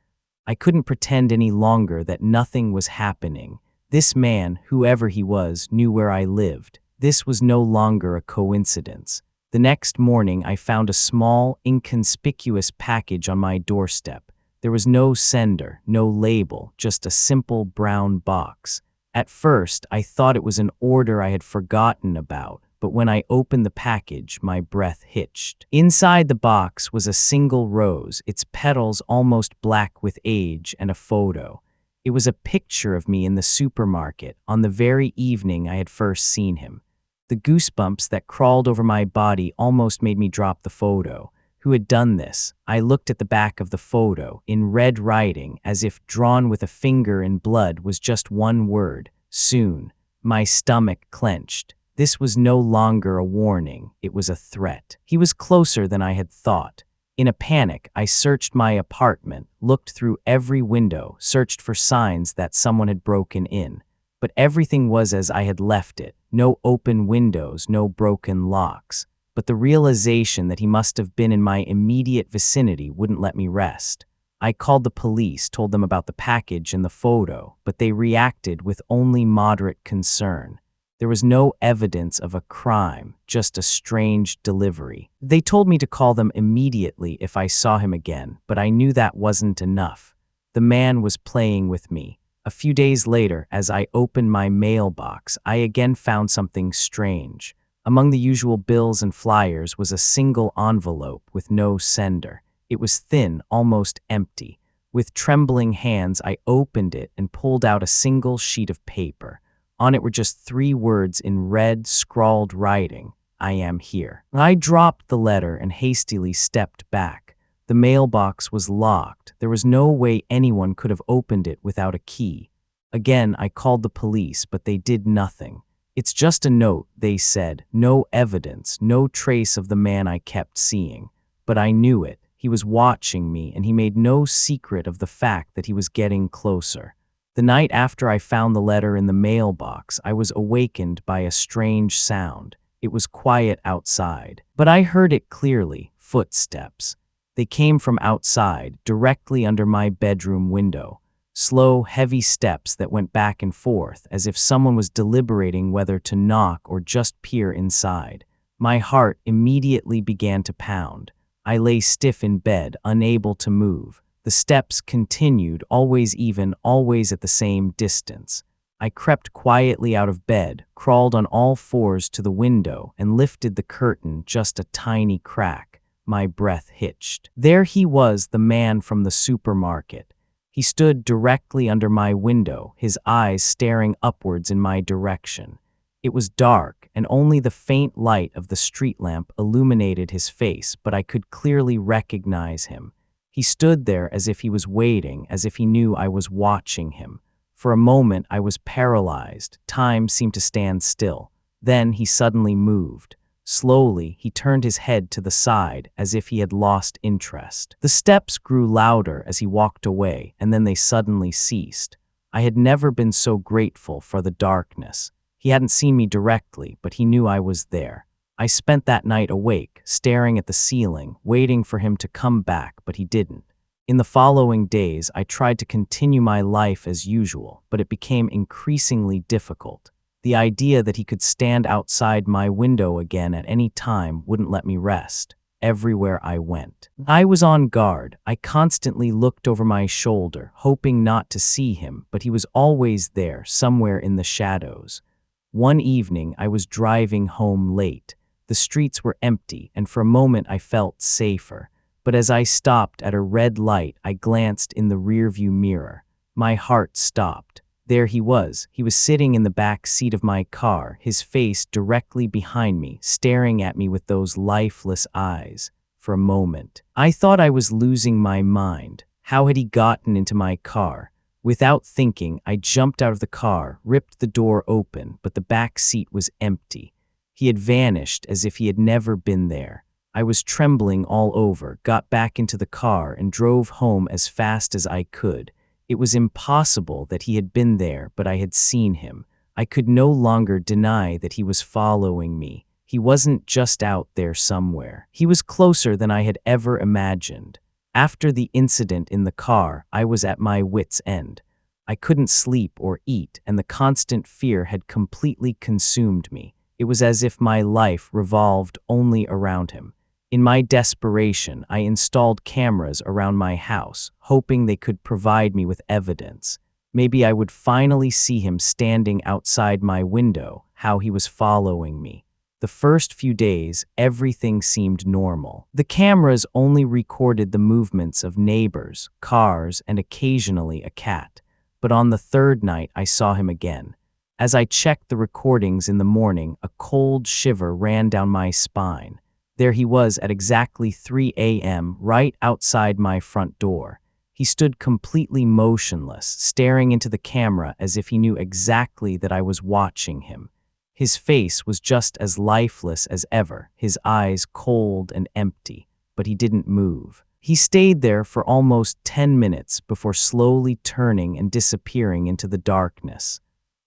I couldn't pretend any longer that nothing was happening. This man, whoever he was, knew where I lived. This was no longer a coincidence. The next morning, I found a small, inconspicuous package on my doorstep. There was no sender, no label, just a simple brown box. At first, I thought it was an order I had forgotten about, but when I opened the package, my breath hitched. Inside the box was a single rose, its petals almost black with age, and a photo. It was a picture of me in the supermarket on the very evening I had first seen him. The goosebumps that crawled over my body almost made me drop the photo. Who had done this? I looked at the back of the photo. In red writing, as if drawn with a finger in blood, was just one word: soon. My stomach clenched. This was no longer a warning, it was a threat. He was closer than I had thought. In a panic, I searched my apartment, looked through every window, searched for signs that someone had broken in. But everything was as I had left it. No open windows, no broken locks. But the realization that he must have been in my immediate vicinity wouldn't let me rest. I called the police, told them about the package and the photo, but they reacted with only moderate concern. There was no evidence of a crime, just a strange delivery. They told me to call them immediately if I saw him again, but I knew that wasn't enough. The man was playing with me. A few days later, as I opened my mailbox, I again found something strange. Among the usual bills and flyers was a single envelope with no sender. It was thin, almost empty. With trembling hands, I opened it and pulled out a single sheet of paper. On it were just 3 words in red, scrawled writing: I am here. I dropped the letter and hastily stepped back. The mailbox was locked. There was no way anyone could have opened it without a key. Again, I called the police, but they did nothing. It's just a note, they said. No evidence, no trace of the man I kept seeing. But I knew it. He was watching me, and he made no secret of the fact that he was getting closer. The night after I found the letter in the mailbox, I was awakened by a strange sound. It was quiet outside, but I heard it clearly: footsteps. They came from outside, directly under my bedroom window. Slow, heavy steps that went back and forth, as if someone was deliberating whether to knock or just peer inside. My heart immediately began to pound. I lay stiff in bed, unable to move. The steps continued, always even, always at the same distance. I crept quietly out of bed, crawled on all fours to the window, and lifted the curtain just a tiny crack. My breath hitched. There he was, the man from the supermarket. He stood directly under my window, his eyes staring upwards in my direction. It was dark, and only the faint light of the street lamp illuminated his face, but I could clearly recognize him. He stood there as if he was waiting, as if he knew I was watching him. For a moment, I was paralyzed. Time seemed to stand still. Then he suddenly moved. Slowly, he turned his head to the side as if he had lost interest. The steps grew louder as he walked away, and then they suddenly ceased. I had never been so grateful for the darkness. He hadn't seen me directly, but he knew I was there. I spent that night awake, staring at the ceiling, waiting for him to come back, but he didn't. In the following days, I tried to continue my life as usual, but it became increasingly difficult. The idea that he could stand outside my window again at any time wouldn't let me rest. Everywhere I went, I was on guard. I constantly looked over my shoulder, hoping not to see him, but he was always there, somewhere in the shadows. One evening, I was driving home late. The streets were empty, and for a moment I felt safer. But as I stopped at a red light, I glanced in the rearview mirror. My heart stopped. There he was. He was sitting in the back seat of my car, his face directly behind me, staring at me with those lifeless eyes. For a moment, I thought I was losing my mind. How had he gotten into my car? Without thinking, I jumped out of the car, ripped the door open, but the back seat was empty. He had vanished as if he had never been there. I was trembling all over, got back into the car, and drove home as fast as I could. It was impossible that he had been there, but I had seen him. I could no longer deny that he was following me. He wasn't just out there somewhere. He was closer than I had ever imagined. After the incident in the car, I was at my wits' end. I couldn't sleep or eat, and the constant fear had completely consumed me. It was as if my life revolved only around him. In my desperation, I installed cameras around my house, hoping they could provide me with evidence. Maybe I would finally see him standing outside my window, how he was following me. The first few days, everything seemed normal. The cameras only recorded the movements of neighbors, cars, and occasionally a cat. But on the third night, I saw him again. As I checked the recordings in the morning, a cold shiver ran down my spine. There he was at exactly 3 a.m., right outside my front door. He stood completely motionless, staring into the camera as if he knew exactly that I was watching him. His face was just as lifeless as ever, his eyes cold and empty, but he didn't move. He stayed there for almost 10 minutes before slowly turning and disappearing into the darkness.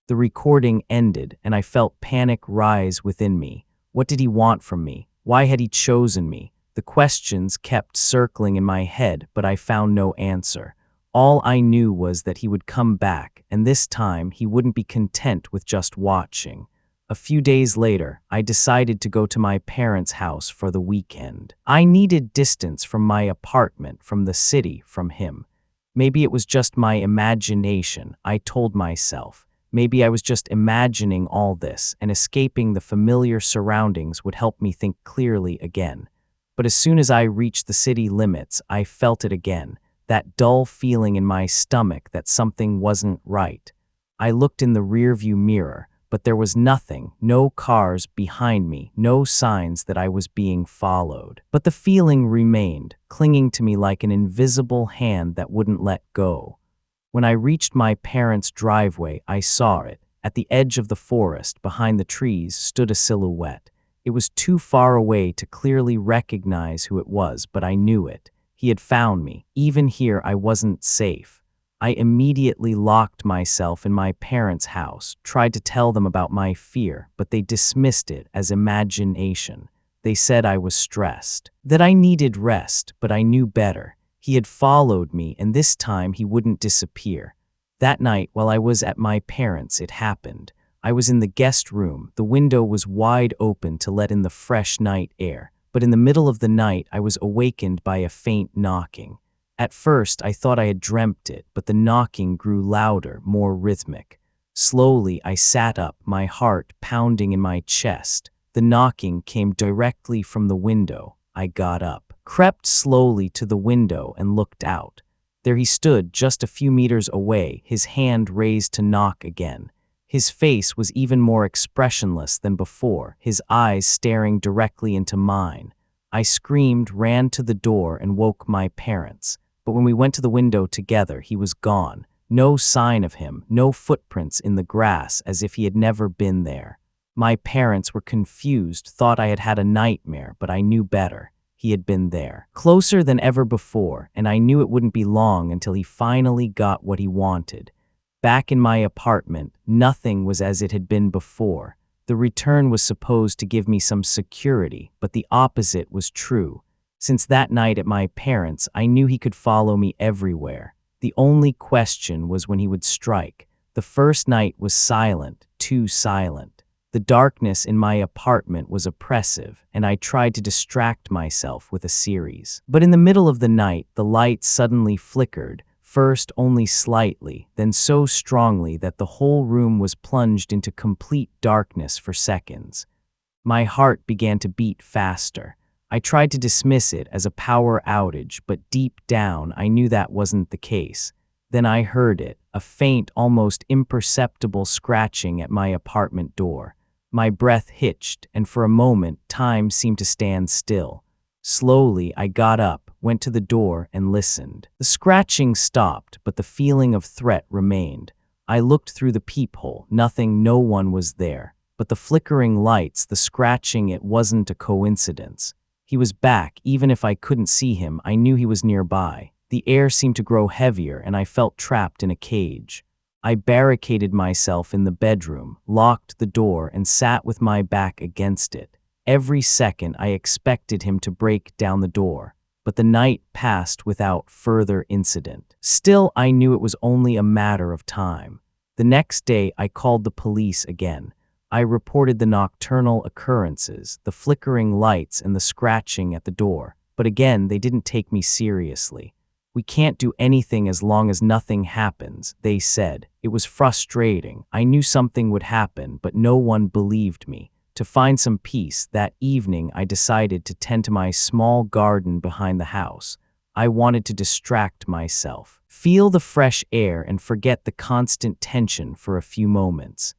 The recording ended, and I felt panic rise within me. What did he want from me? Why had he chosen me? The questions kept circling in my head, but I found no answer. All I knew was that he would come back, and this time he wouldn't be content with just watching. A few days later, I decided to go to my parents' house for the weekend. I needed distance from my apartment, from the city, from him. Maybe it was just my imagination, I told myself. Maybe I was just imagining all this, and escaping the familiar surroundings would help me think clearly again. But as soon as I reached the city limits, I felt it again, that dull feeling in my stomach that something wasn't right. I looked in the rearview mirror, but there was nothing, no cars behind me, no signs that I was being followed. But the feeling remained, clinging to me like an invisible hand that wouldn't let go. When I reached my parents' driveway, I saw it. At the edge of the forest, behind the trees, stood a silhouette. It was too far away to clearly recognize who it was, but I knew it. He had found me. Even here, I wasn't safe. I immediately locked myself in my parents' house, tried to tell them about my fear, but they dismissed it as imagination. They said I was stressed, that I needed rest, but I knew better. He had followed me, and this time he wouldn't disappear. That night, while I was at my parents', it happened. I was in the guest room. The window was wide open to let in the fresh night air. But in the middle of the night, I was awakened by a faint knocking. At first, I thought I had dreamt it, but the knocking grew louder, more rhythmic. Slowly, I sat up, my heart pounding in my chest. The knocking came directly from the window. I got up, crept slowly to the window, and looked out. There he stood, just a few meters away, his hand raised to knock again. His face was even more expressionless than before, his eyes staring directly into mine. I screamed, ran to the door, and woke my parents. But when we went to the window together, he was gone. No sign of him, no footprints in the grass, as if he had never been there. My parents were confused, thought I had had a nightmare, but I knew better. He had been there, closer than ever before, and I knew it wouldn't be long until he finally got what he wanted. Back in my apartment, nothing was as it had been before. The return was supposed to give me some security, but the opposite was true. Since that night at my parents', I knew he could follow me everywhere. The only question was when he would strike. The first night was silent, too silent. The darkness in my apartment was oppressive, and I tried to distract myself with a series. But in the middle of the night, the light suddenly flickered, first only slightly, then so strongly that the whole room was plunged into complete darkness for seconds. My heart began to beat faster. I tried to dismiss it as a power outage, but deep down I knew that wasn't the case. Then I heard it, a faint, almost imperceptible scratching at my apartment door. My breath hitched, and for a moment, time seemed to stand still. Slowly, I got up, went to the door, and listened. The scratching stopped, but the feeling of threat remained. I looked through the peephole. Nothing, no one was there. But the flickering lights, the scratching, it wasn't a coincidence. He was back. Even if I couldn't see him, I knew he was nearby. The air seemed to grow heavier, and I felt trapped in a cage. I barricaded myself in the bedroom, locked the door, and sat with my back against it. Every second I expected him to break down the door, but the night passed without further incident. Still, I knew it was only a matter of time. The next day, I called the police again. I reported the nocturnal occurrences, the flickering lights, and the scratching at the door, but again, they didn't take me seriously. "We can't do anything as long as nothing happens," they said. It was frustrating. I knew something would happen, but no one believed me. To find some peace, that evening I decided to tend to my small garden behind the house. I wanted to distract myself, feel the fresh air, and forget the constant tension for a few moments.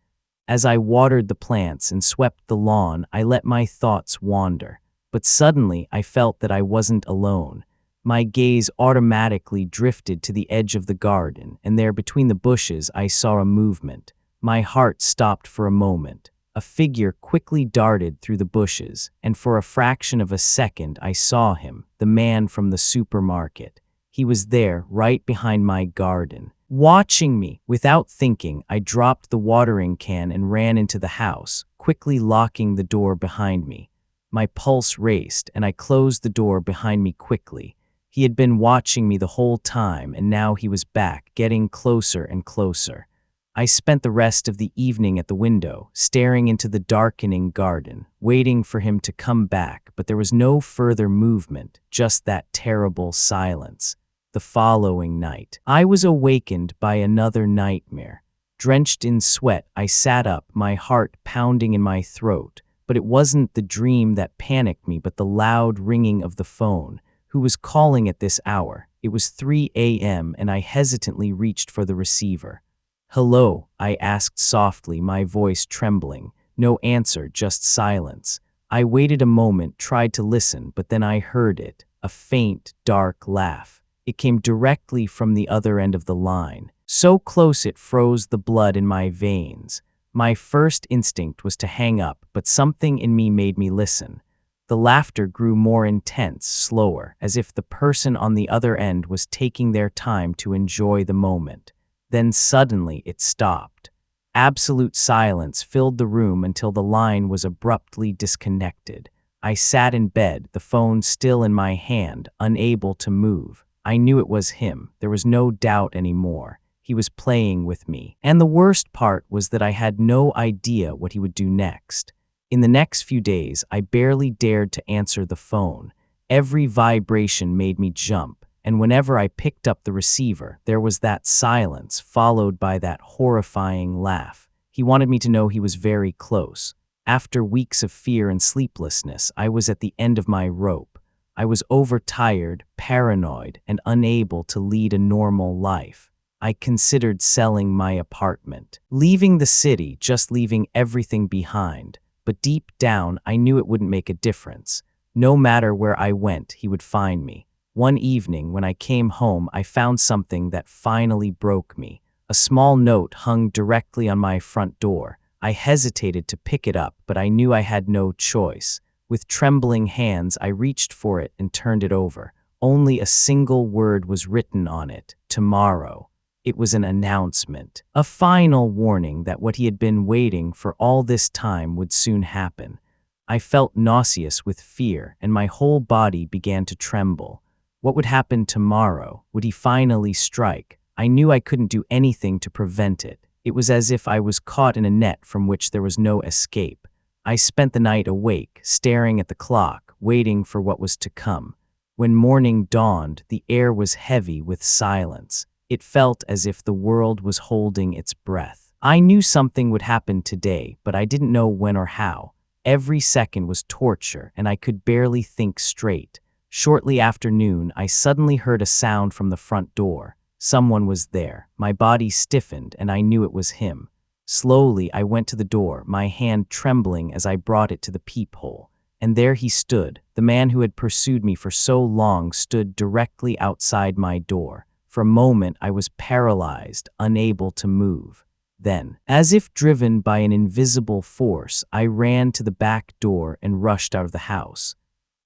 As I watered the plants and swept the lawn, I let my thoughts wander. But suddenly I felt that I wasn't alone. My gaze automatically drifted to the edge of the garden, and there between the bushes I saw a movement. My heart stopped for a moment. A figure quickly darted through the bushes, and for a fraction of a second I saw him, the man from the supermarket. He was there, right behind my garden, watching me. Without thinking, I dropped the watering can and ran into the house, quickly locking the door behind me. My pulse raced, and I closed the door behind me quickly. He had been watching me the whole time, and now he was back, getting closer and closer. I spent the rest of the evening at the window, staring into the darkening garden, waiting for him to come back, but there was no further movement, just that terrible silence. The following night, I was awakened by another nightmare. Drenched in sweat, I sat up, my heart pounding in my throat. But it wasn't the dream that panicked me, but the loud ringing of the phone. Who was calling at this hour? It was 3 a.m., and I hesitantly reached for the receiver. "Hello," I asked softly, my voice trembling. No answer, just silence. I waited a moment, tried to listen, but then I heard it, a faint, dark laugh. It came directly from the other end of the line, so close it froze the blood in my veins. My first instinct was to hang up, but something in me made me listen. The laughter grew more intense, slower, as if the person on the other end was taking their time to enjoy the moment. Then suddenly it stopped. Absolute silence filled the room until the line was abruptly disconnected. I sat in bed, the phone still in my hand, unable to move. I knew it was him. There was no doubt anymore. He was playing with me. And the worst part was that I had no idea what he would do next. In the next few days, I barely dared to answer the phone. Every vibration made me jump, and whenever I picked up the receiver, there was that silence followed by that horrifying laugh. He wanted me to know he was very close. After weeks of fear and sleeplessness, I was at the end of my rope. I was overtired, paranoid, and unable to lead a normal life. I considered selling my apartment, leaving the city, just leaving everything behind. But deep down, I knew it wouldn't make a difference. No matter where I went, he would find me. One evening, when I came home, I found something that finally broke me. A small note hung directly on my front door. I hesitated to pick it up, but I knew I had no choice. With trembling hands, I reached for it and turned it over. Only a single word was written on it: tomorrow. It was an announcement, a final warning that what he had been waiting for all this time would soon happen. I felt nauseous with fear, and my whole body began to tremble. What would happen tomorrow? Would he finally strike? I knew I couldn't do anything to prevent it. It was as if I was caught in a net from which there was no escape. I spent the night awake, staring at the clock, waiting for what was to come. When morning dawned, the air was heavy with silence. It felt as if the world was holding its breath. I knew something would happen today, but I didn't know when or how. Every second was torture, and I could barely think straight. Shortly after noon, I suddenly heard a sound from the front door. Someone was there. My body stiffened, and I knew it was him. Slowly, I went to the door, my hand trembling as I brought it to the peephole. And there he stood. The man who had pursued me for so long stood directly outside my door. For a moment, I was paralyzed, unable to move. Then, as if driven by an invisible force, I ran to the back door and rushed out of the house.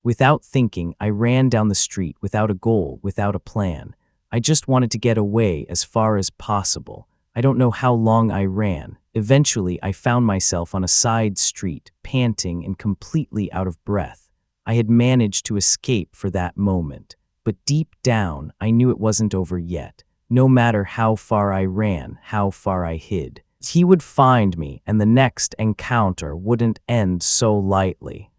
Without thinking, I ran down the street without a goal, without a plan. I just wanted to get away as far as possible. I don't know how long I ran. Eventually, I found myself on a side street, panting and completely out of breath. I had managed to escape for that moment. But deep down, I knew it wasn't over yet. No matter how far I ran, how far I hid, he would find me, and the next encounter wouldn't end so lightly.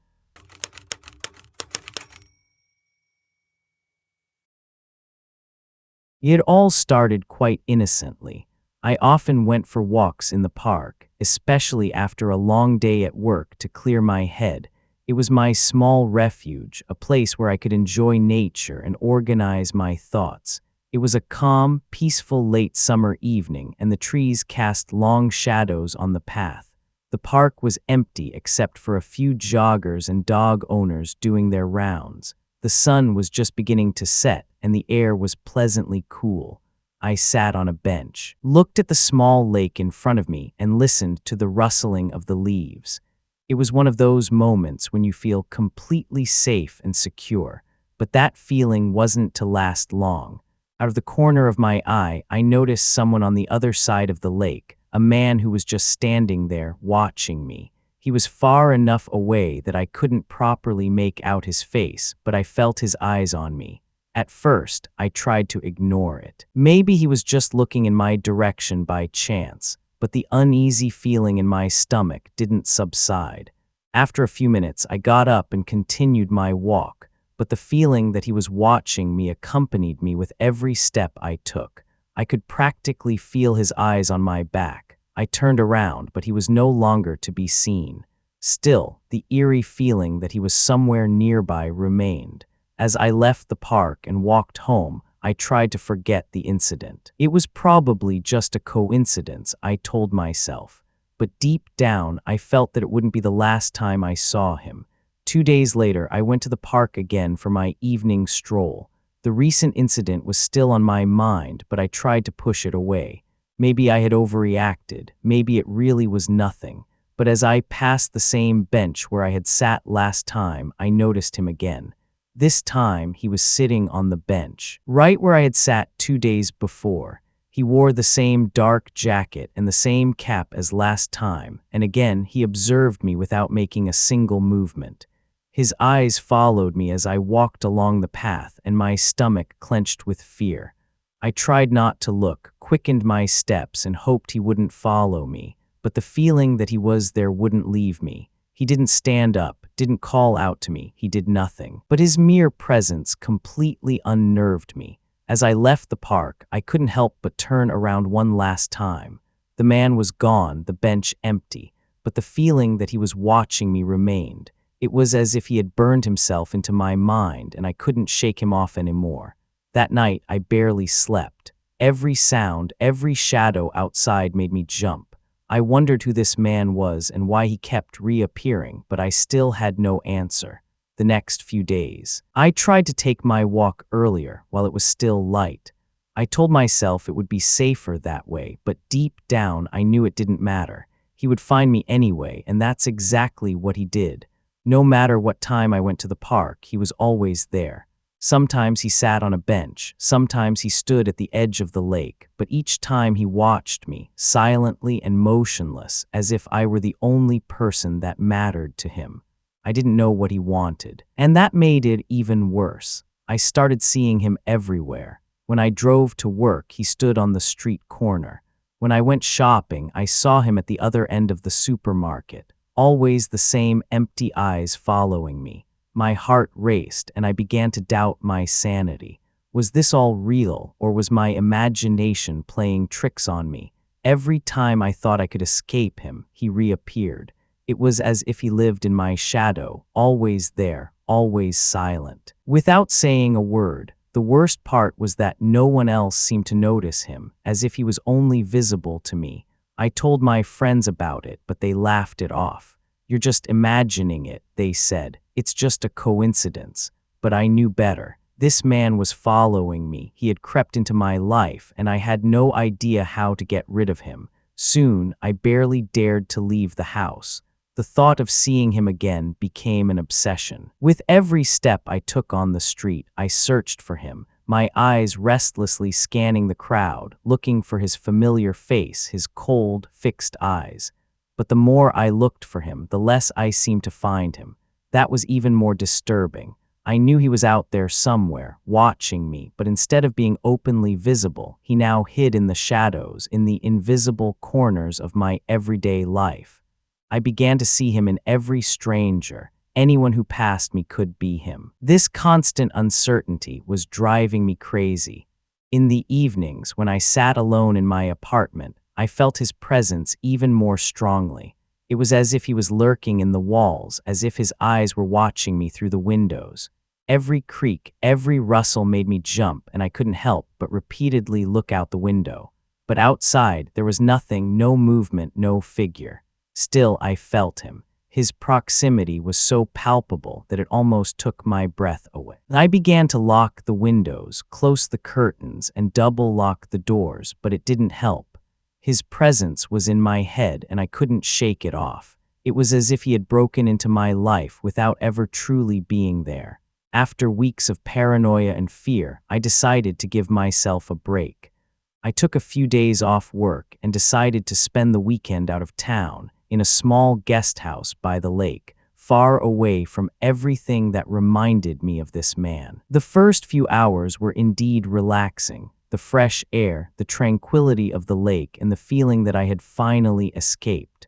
It all started quite innocently. I often went for walks in the park, especially after a long day at work, to clear my head. It was my small refuge, a place where I could enjoy nature and organize my thoughts. It was a calm, peaceful late summer evening, and the trees cast long shadows on the path. The park was empty except for a few joggers and dog owners doing their rounds. The sun was just beginning to set, and the air was pleasantly cool. I sat on a bench, looked at the small lake in front of me, and listened to the rustling of the leaves. It was one of those moments when you feel completely safe and secure, but that feeling wasn't to last long. Out of the corner of my eye, I noticed someone on the other side of the lake, a man who was just standing there, watching me. He was far enough away that I couldn't properly make out his face, but I felt his eyes on me. At first, I tried to ignore it. Maybe he was just looking in my direction by chance, but the uneasy feeling in my stomach didn't subside. After a few minutes, I got up and continued my walk, but the feeling that he was watching me accompanied me with every step I took. I could practically feel his eyes on my back. I turned around, but he was no longer to be seen. Still, the eerie feeling that he was somewhere nearby remained. As I left the park and walked home, I tried to forget the incident. It was probably just a coincidence, I told myself. But deep down, I felt that it wouldn't be the last time I saw him. 2 days later, I went to the park again for my evening stroll. The recent incident was still on my mind, but I tried to push it away. Maybe I had overreacted. Maybe it really was nothing. But as I passed the same bench where I had sat last time, I noticed him again. This time, he was sitting on the bench, right where I had sat 2 days before. He wore the same dark jacket and the same cap as last time, and again he observed me without making a single movement. His eyes followed me as I walked along the path, and my stomach clenched with fear. I tried not to look, quickened my steps, and hoped he wouldn't follow me, but the feeling that he was there wouldn't leave me. He didn't stand up, didn't call out to me, he did nothing. But his mere presence completely unnerved me. As I left the park, I couldn't help but turn around one last time. The man was gone, the bench empty, but the feeling that he was watching me remained. It was as if he had burned himself into my mind, and I couldn't shake him off anymore. That night, I barely slept. Every sound, every shadow outside made me jump. I wondered who this man was and why he kept reappearing, but I still had no answer. The next few days, I tried to take my walk earlier while it was still light. I told myself it would be safer that way, but deep down I knew it didn't matter. He would find me anyway, and that's exactly what he did. No matter what time I went to the park, he was always there. Sometimes he sat on a bench, sometimes he stood at the edge of the lake, but each time he watched me, silently and motionless, as if I were the only person that mattered to him. I didn't know what he wanted, and that made it even worse. I started seeing him everywhere. When I drove to work, he stood on the street corner. When I went shopping, I saw him at the other end of the supermarket, always the same empty eyes following me. My heart raced, and I began to doubt my sanity. Was this all real, or was my imagination playing tricks on me? Every time I thought I could escape him, he reappeared. It was as if he lived in my shadow, always there, always silent. Without saying a word, the worst part was that no one else seemed to notice him, as if he was only visible to me. I told my friends about it, but they laughed it off. "You're just imagining it," they said. "It's just a coincidence." But I knew better. This man was following me. He had crept into my life, and I had no idea how to get rid of him. Soon, I barely dared to leave the house. The thought of seeing him again became an obsession. With every step I took on the street, I searched for him, my eyes restlessly scanning the crowd, looking for his familiar face, his cold, fixed eyes. But the more I looked for him, the less I seemed to find him. That was even more disturbing. I knew he was out there somewhere, watching me, but instead of being openly visible, he now hid in the shadows, in the invisible corners of my everyday life. I began to see him in every stranger. Anyone who passed me could be him. This constant uncertainty was driving me crazy. In the evenings, when I sat alone in my apartment, I felt his presence even more strongly. It was as if he was lurking in the walls, as if his eyes were watching me through the windows. Every creak, every rustle made me jump, and I couldn't help but repeatedly look out the window. But outside, there was nothing, no movement, no figure. Still, I felt him. His proximity was so palpable that it almost took my breath away. I began to lock the windows, close the curtains, and double-lock the doors, but it didn't help. His presence was in my head, and I couldn't shake it off. It was as if he had broken into my life without ever truly being there. After weeks of paranoia and fear, I decided to give myself a break. I took a few days off work and decided to spend the weekend out of town, in a small guest house by the lake, far away from everything that reminded me of this man. The first few hours were indeed relaxing. The fresh air, the tranquility of the lake, and the feeling that I had finally escaped.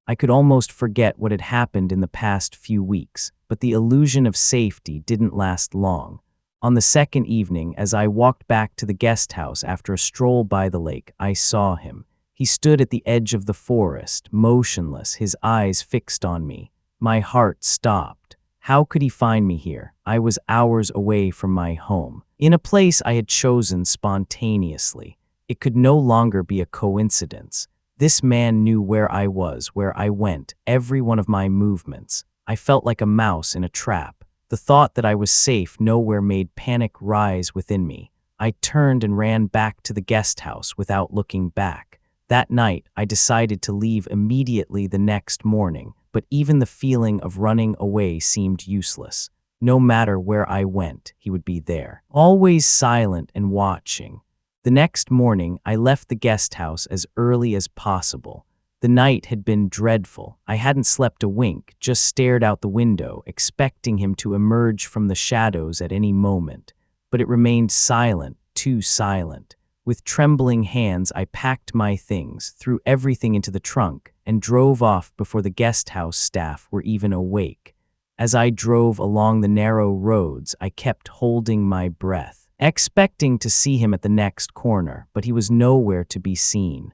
I could almost forget what had happened in the past few weeks, but the illusion of safety didn't last long. On the second evening, as I walked back to the guest house after a stroll by the lake, I saw him. He stood at the edge of the forest, motionless, his eyes fixed on me. My heart stopped. How could he find me here? I was hours away from my home, in a place I had chosen spontaneously. It could no longer be a coincidence. This man knew where I was, where I went, every one of my movements. I felt like a mouse in a trap. The thought that I was safe nowhere made panic rise within me. I turned and ran back to the guest house without looking back. That night, I decided to leave immediately the next morning, but even the feeling of running away seemed useless. No matter where I went, he would be there, always silent and watching. The next morning, I left the guest house as early as possible. The night had been dreadful. I hadn't slept a wink, just stared out the window, expecting him to emerge from the shadows at any moment. But it remained silent, too silent. With trembling hands, I packed my things, threw everything into the trunk, and drove off before the guest house staff were even awake. As I drove along the narrow roads, I kept holding my breath, expecting to see him at the next corner, but he was nowhere to be seen.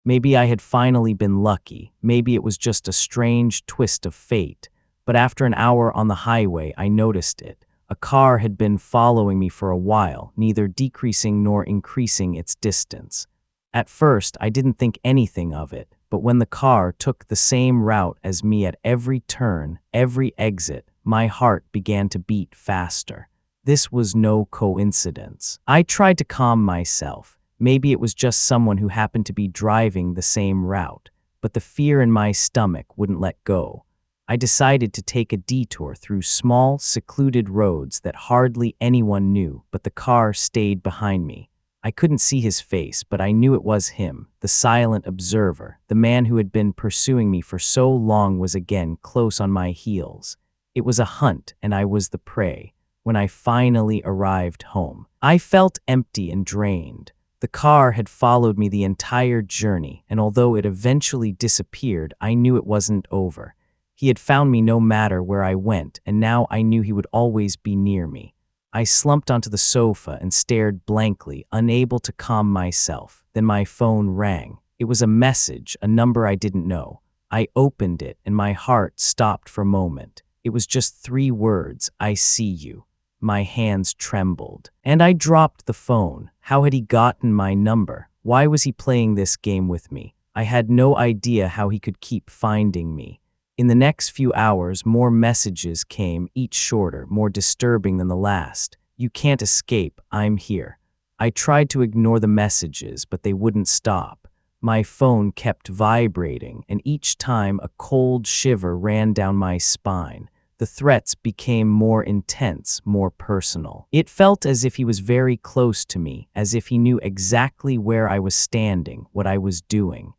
Maybe I had finally been lucky, maybe it was just a strange twist of fate, but after an hour on the highway, I noticed it. A car had been following me for a while, neither decreasing nor increasing its distance. At first, I didn't think anything of it, but when the car took the same route as me at every turn, every exit, my heart began to beat faster. This was no coincidence. I tried to calm myself. Maybe it was just someone who happened to be driving the same route. but the fear in my stomach wouldn't let go. I decided to take a detour through small, secluded roads that hardly anyone knew, but the car stayed behind me. I couldn't see his face, but I knew it was him, the silent observer. The man who had been pursuing me for so long was again close on my heels. It was a hunt, and I was the prey. When I finally arrived home, I felt empty and drained. The car had followed me the entire journey, and although it eventually disappeared, I knew it wasn't over. He had found me no matter where I went, and now I knew he would always be near me. I slumped onto the sofa and stared blankly, unable to calm myself. Then my phone rang. It was a message, a number I didn't know. I opened it, and my heart stopped for a moment. It was just 3 words, "I see you." My hands trembled, and I dropped the phone. How had he gotten my number? Why was he playing this game with me? I had no idea how he could keep finding me. In the next few hours, more messages came, each shorter, more disturbing than the last. "You can't escape, I'm here." I tried to ignore the messages, but they wouldn't stop. My phone kept vibrating, and each time a cold shiver ran down my spine. The threats became more intense, more personal. It felt as if he was very close to me, as if he knew exactly where I was standing, what I was doing.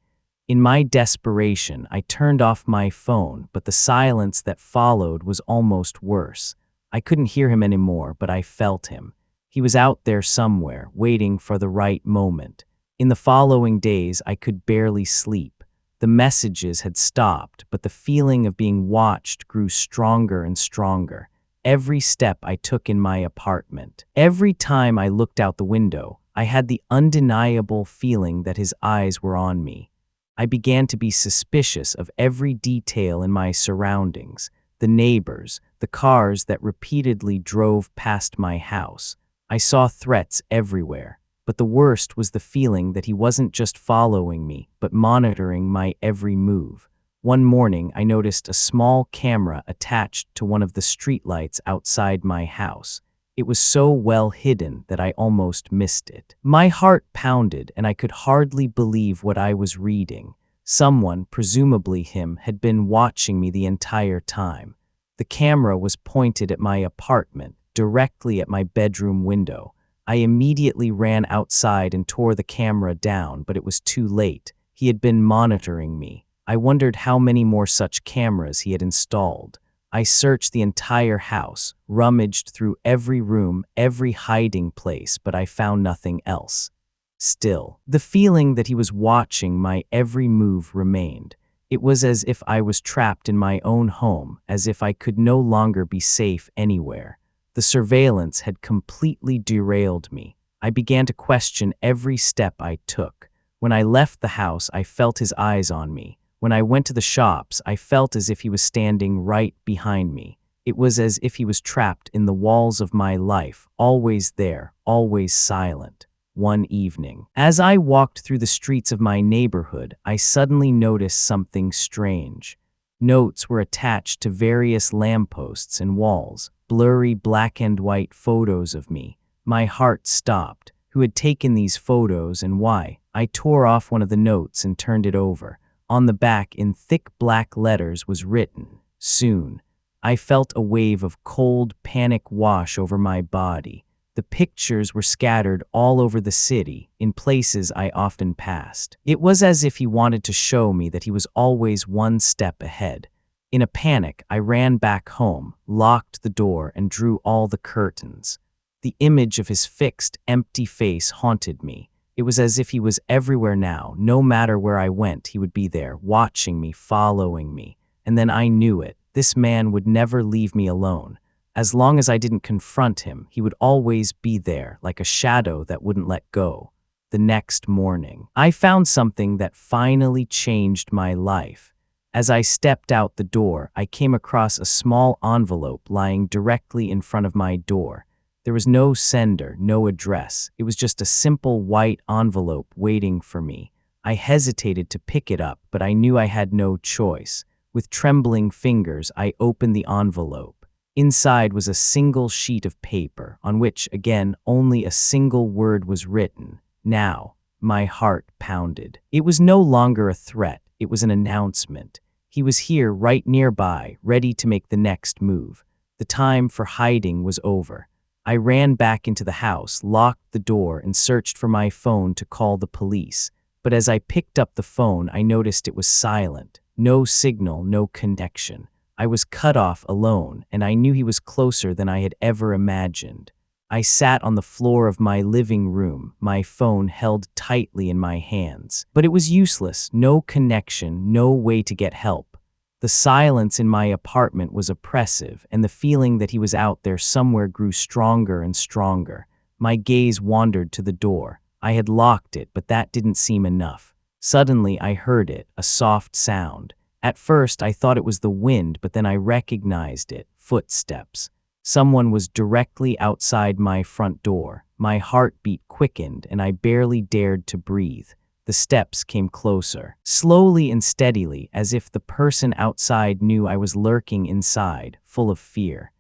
In my desperation, I turned off my phone, but the silence that followed was almost worse. I couldn't hear him anymore, but I felt him. He was out there somewhere, waiting for the right moment. In the following days, I could barely sleep. The messages had stopped, but the feeling of being watched grew stronger and stronger. Every step I took in my apartment, every time I looked out the window, I had the undeniable feeling that his eyes were on me. I began to be suspicious of every detail in my surroundings, the neighbors, the cars that repeatedly drove past my house. I saw threats everywhere, but the worst was the feeling that he wasn't just following me, but monitoring my every move. One morning, I noticed a small camera attached to one of the streetlights outside my house. It was so well hidden that I almost missed it. My heart pounded, and I could hardly believe what I was reading. Someone, presumably him, had been watching me the entire time. The camera was pointed at my apartment, directly at my bedroom window. I immediately ran outside and tore the camera down, but it was too late. He had been monitoring me. I wondered how many more such cameras he had installed. I searched the entire house, rummaged through every room, every hiding place, but I found nothing else. Still, the feeling that he was watching my every move remained. It was as if I was trapped in my own home, as if I could no longer be safe anywhere. The surveillance had completely derailed me. I began to question every step I took. When I left the house, I felt his eyes on me. When I went to the shops, I felt as if he was standing right behind me. It was as if he was trapped in the walls of my life, always there, always silent. One evening, as I walked through the streets of my neighborhood, I suddenly noticed something strange. Notes were attached to various lampposts and walls, blurry black and white photos of me. My heart stopped. Who had taken these photos and why? I tore off one of the notes and turned it over. On the back, in thick black letters, was written, "Soon." I felt a wave of cold panic wash over my body. The pictures were scattered all over the city, in places I often passed. It was as if he wanted to show me that he was always one step ahead. In a panic, I ran back home, locked the door, and drew all the curtains. The image of his fixed, empty face haunted me. It was as if he was everywhere now. No matter where I went, he would be there, watching me, following me. And then I knew it. This man would never leave me alone. As long as I didn't confront him, he would always be there, like a shadow that wouldn't let go. The next morning, I found something that finally changed my life. As I stepped out the door, I came across a small envelope lying directly in front of my door. There was no sender, no address. It was just a simple white envelope waiting for me. I hesitated to pick it up, but I knew I had no choice. With trembling fingers, I opened the envelope. Inside was a single sheet of paper, on which, again, only a single word was written. Now, my heart pounded. It was no longer a threat. It was an announcement. He was here right nearby, ready to make the next move. The time for hiding was over. I ran back into the house, locked the door, and searched for my phone to call the police. But as I picked up the phone, I noticed it was silent. No signal, no connection. I was cut off, alone, and I knew he was closer than I had ever imagined. I sat on the floor of my living room, my phone held tightly in my hands. But it was useless, no connection, no way to get help. The silence in my apartment was oppressive, and the feeling that he was out there somewhere grew stronger and stronger. My gaze wandered to the door. I had locked it, but that didn't seem enough. Suddenly, I heard it, a soft sound. At first, I thought it was the wind, but then I recognized it, footsteps. Someone was directly outside my front door. My heartbeat quickened, and I barely dared to breathe. The steps came closer, slowly and steadily, as if the person outside knew I was lurking inside, full of fear.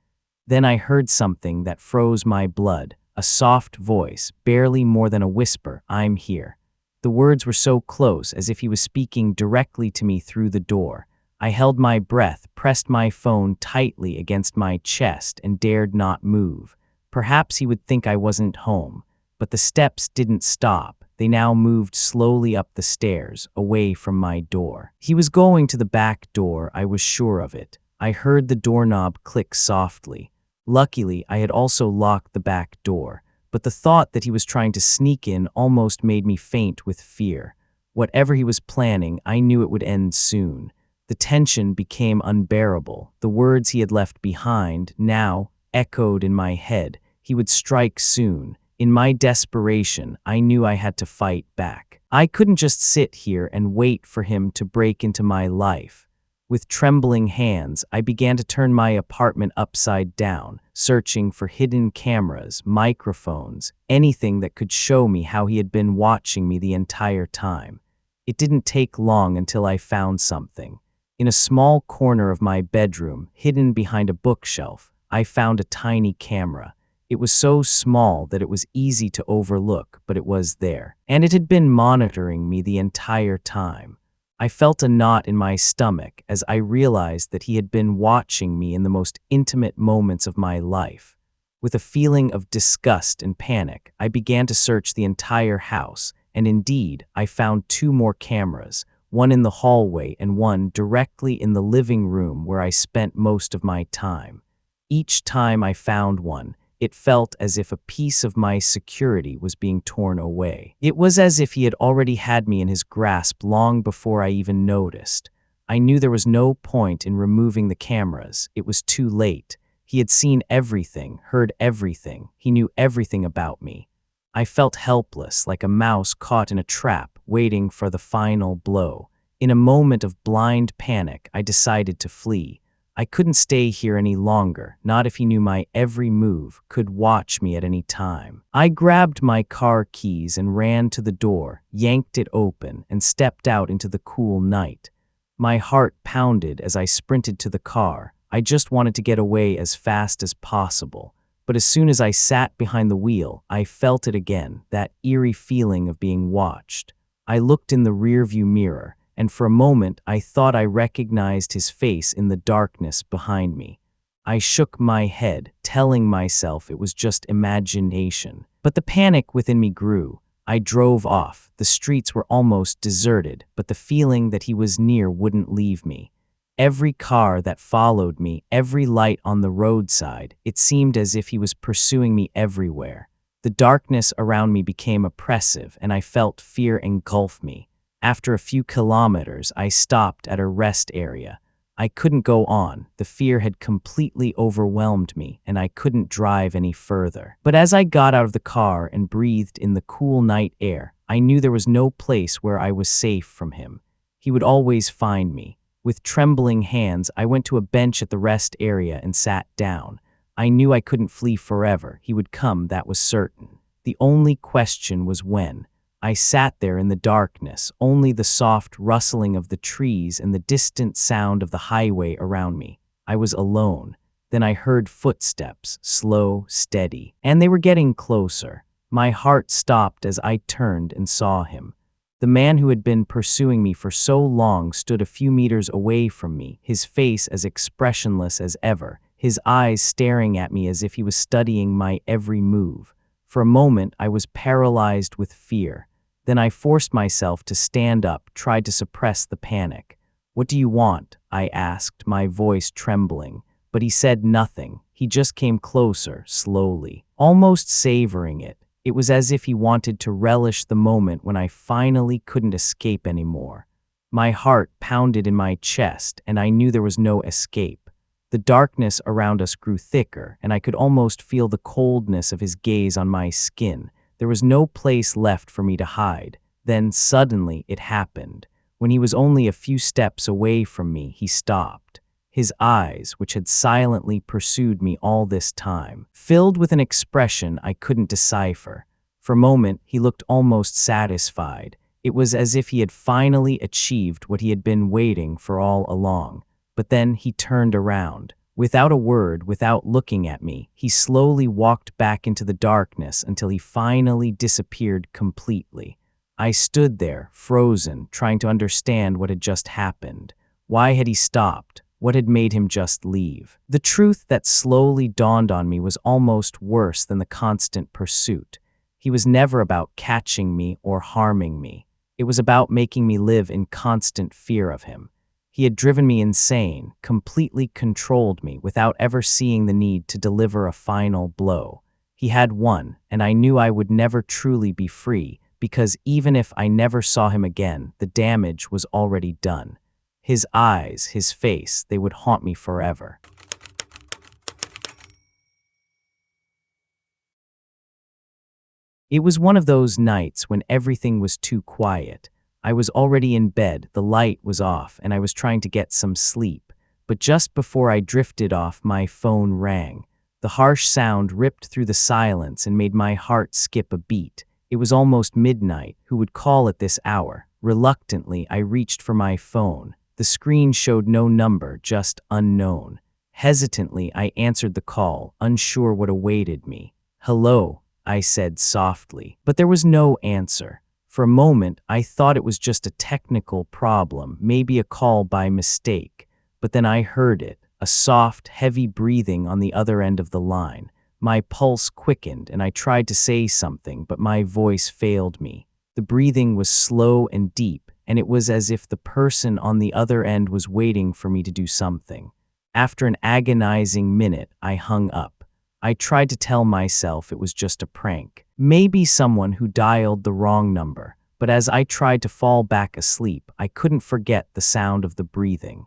Then I heard something that froze my blood, a soft voice, barely more than a whisper, "I'm here." The words were so close, as if he was speaking directly to me through the door. I held my breath, pressed my phone tightly against my chest, and dared not move. Perhaps he would think I wasn't home. But the steps didn't stop. They now moved slowly up the stairs, away from my door. He was going to the back door, I was sure of it. I heard the doorknob click softly. Luckily, I had also locked the back door, but the thought that he was trying to sneak in almost made me faint with fear. Whatever he was planning, I knew it would end soon. The tension became unbearable. The words he had left behind now echoed in my head. He would strike soon. In my desperation, I knew I had to fight back. I couldn't just sit here and wait for him to break into my life. With trembling hands, I began to turn my apartment upside down, searching for hidden cameras, microphones, anything that could show me how he had been watching me the entire time. It didn't take long until I found something. In a small corner of my bedroom, hidden behind a bookshelf, I found a tiny camera. It was so small that it was easy to overlook, but it was there. And it had been monitoring me the entire time. I felt a knot in my stomach as I realized that he had been watching me in the most intimate moments of my life. With a feeling of disgust and panic, I began to search the entire house, and indeed, I found 2 more cameras, one in the hallway and one directly in the living room where I spent most of my time. Each time I found one, it felt as if a piece of my security was being torn away. It was as if he had already had me in his grasp long before I even noticed. I knew there was no point in removing the cameras. It was too late. He had seen everything, heard everything. He knew everything about me. I felt helpless, like a mouse caught in a trap, waiting for the final blow. In a moment of blind panic, I decided to flee. I couldn't stay here any longer, not if he knew my every move, could watch me at any time. I grabbed my car keys and ran to the door, yanked it open, and stepped out into the cool night. My heart pounded as I sprinted to the car. I just wanted to get away as fast as possible. But as soon as I sat behind the wheel, I felt it again, that eerie feeling of being watched. I looked in the rearview mirror, and for a moment I thought I recognized his face in the darkness behind me. I shook my head, telling myself it was just imagination. But the panic within me grew. I drove off. The streets were almost deserted, but the feeling that he was near wouldn't leave me. Every car that followed me, every light on the roadside, it seemed as if he was pursuing me everywhere. The darkness around me became oppressive, and I felt fear engulf me. After a few kilometers, I stopped at a rest area. I couldn't go on. The fear had completely overwhelmed me, and I couldn't drive any further. But as I got out of the car and breathed in the cool night air, I knew there was no place where I was safe from him. He would always find me. With trembling hands, I went to a bench at the rest area and sat down. I knew I couldn't flee forever. He would come, that was certain. The only question was when. I sat there in the darkness, only the soft rustling of the trees and the distant sound of the highway around me. I was alone. Then I heard footsteps, slow, steady, and they were getting closer. My heart stopped as I turned and saw him. The man who had been pursuing me for so long stood a few meters away from me, his face as expressionless as ever, his eyes staring at me as if he was studying my every move. For a moment, I was paralyzed with fear. Then I forced myself to stand up, tried to suppress the panic. "What do you want?" I asked, my voice trembling. But he said nothing. He just came closer, slowly, almost savoring it. It was as if he wanted to relish the moment when I finally couldn't escape anymore. My heart pounded in my chest, and I knew there was no escape. The darkness around us grew thicker, and I could almost feel the coldness of his gaze on my skin. There was no place left for me to hide. Then suddenly it happened. When he was only a few steps away from me, he stopped. His eyes, which had silently pursued me all this time, filled with an expression I couldn't decipher. For a moment, he looked almost satisfied. It was as if he had finally achieved what he had been waiting for all along. But then he turned around. Without a word, without looking at me, he slowly walked back into the darkness until he finally disappeared completely. I stood there, frozen, trying to understand what had just happened. Why had he stopped? What had made him just leave? The truth that slowly dawned on me was almost worse than the constant pursuit. He was never about catching me or harming me. It was about making me live in constant fear of him. He had driven me insane, completely controlled me without ever seeing the need to deliver a final blow. He had won, and I knew I would never truly be free, because even if I never saw him again, the damage was already done. His eyes, his face, they would haunt me forever. It was one of those nights when everything was too quiet. I was already in bed, the light was off, and I was trying to get some sleep. But just before I drifted off, my phone rang. The harsh sound ripped through the silence and made my heart skip a beat. It was almost midnight. Who would call at this hour? Reluctantly, I reached for my phone. The screen showed no number, just unknown. Hesitantly, I answered the call, unsure what awaited me. "Hello," I said softly, but there was no answer. For a moment, I thought it was just a technical problem, maybe a call by mistake. But then I heard it, a soft, heavy breathing on the other end of the line. My pulse quickened, and I tried to say something, but my voice failed me. The breathing was slow and deep, and it was as if the person on the other end was waiting for me to do something. After an agonizing minute, I hung up. I tried to tell myself it was just a prank, maybe someone who dialed the wrong number, but as I tried to fall back asleep, I couldn't forget the sound of the breathing.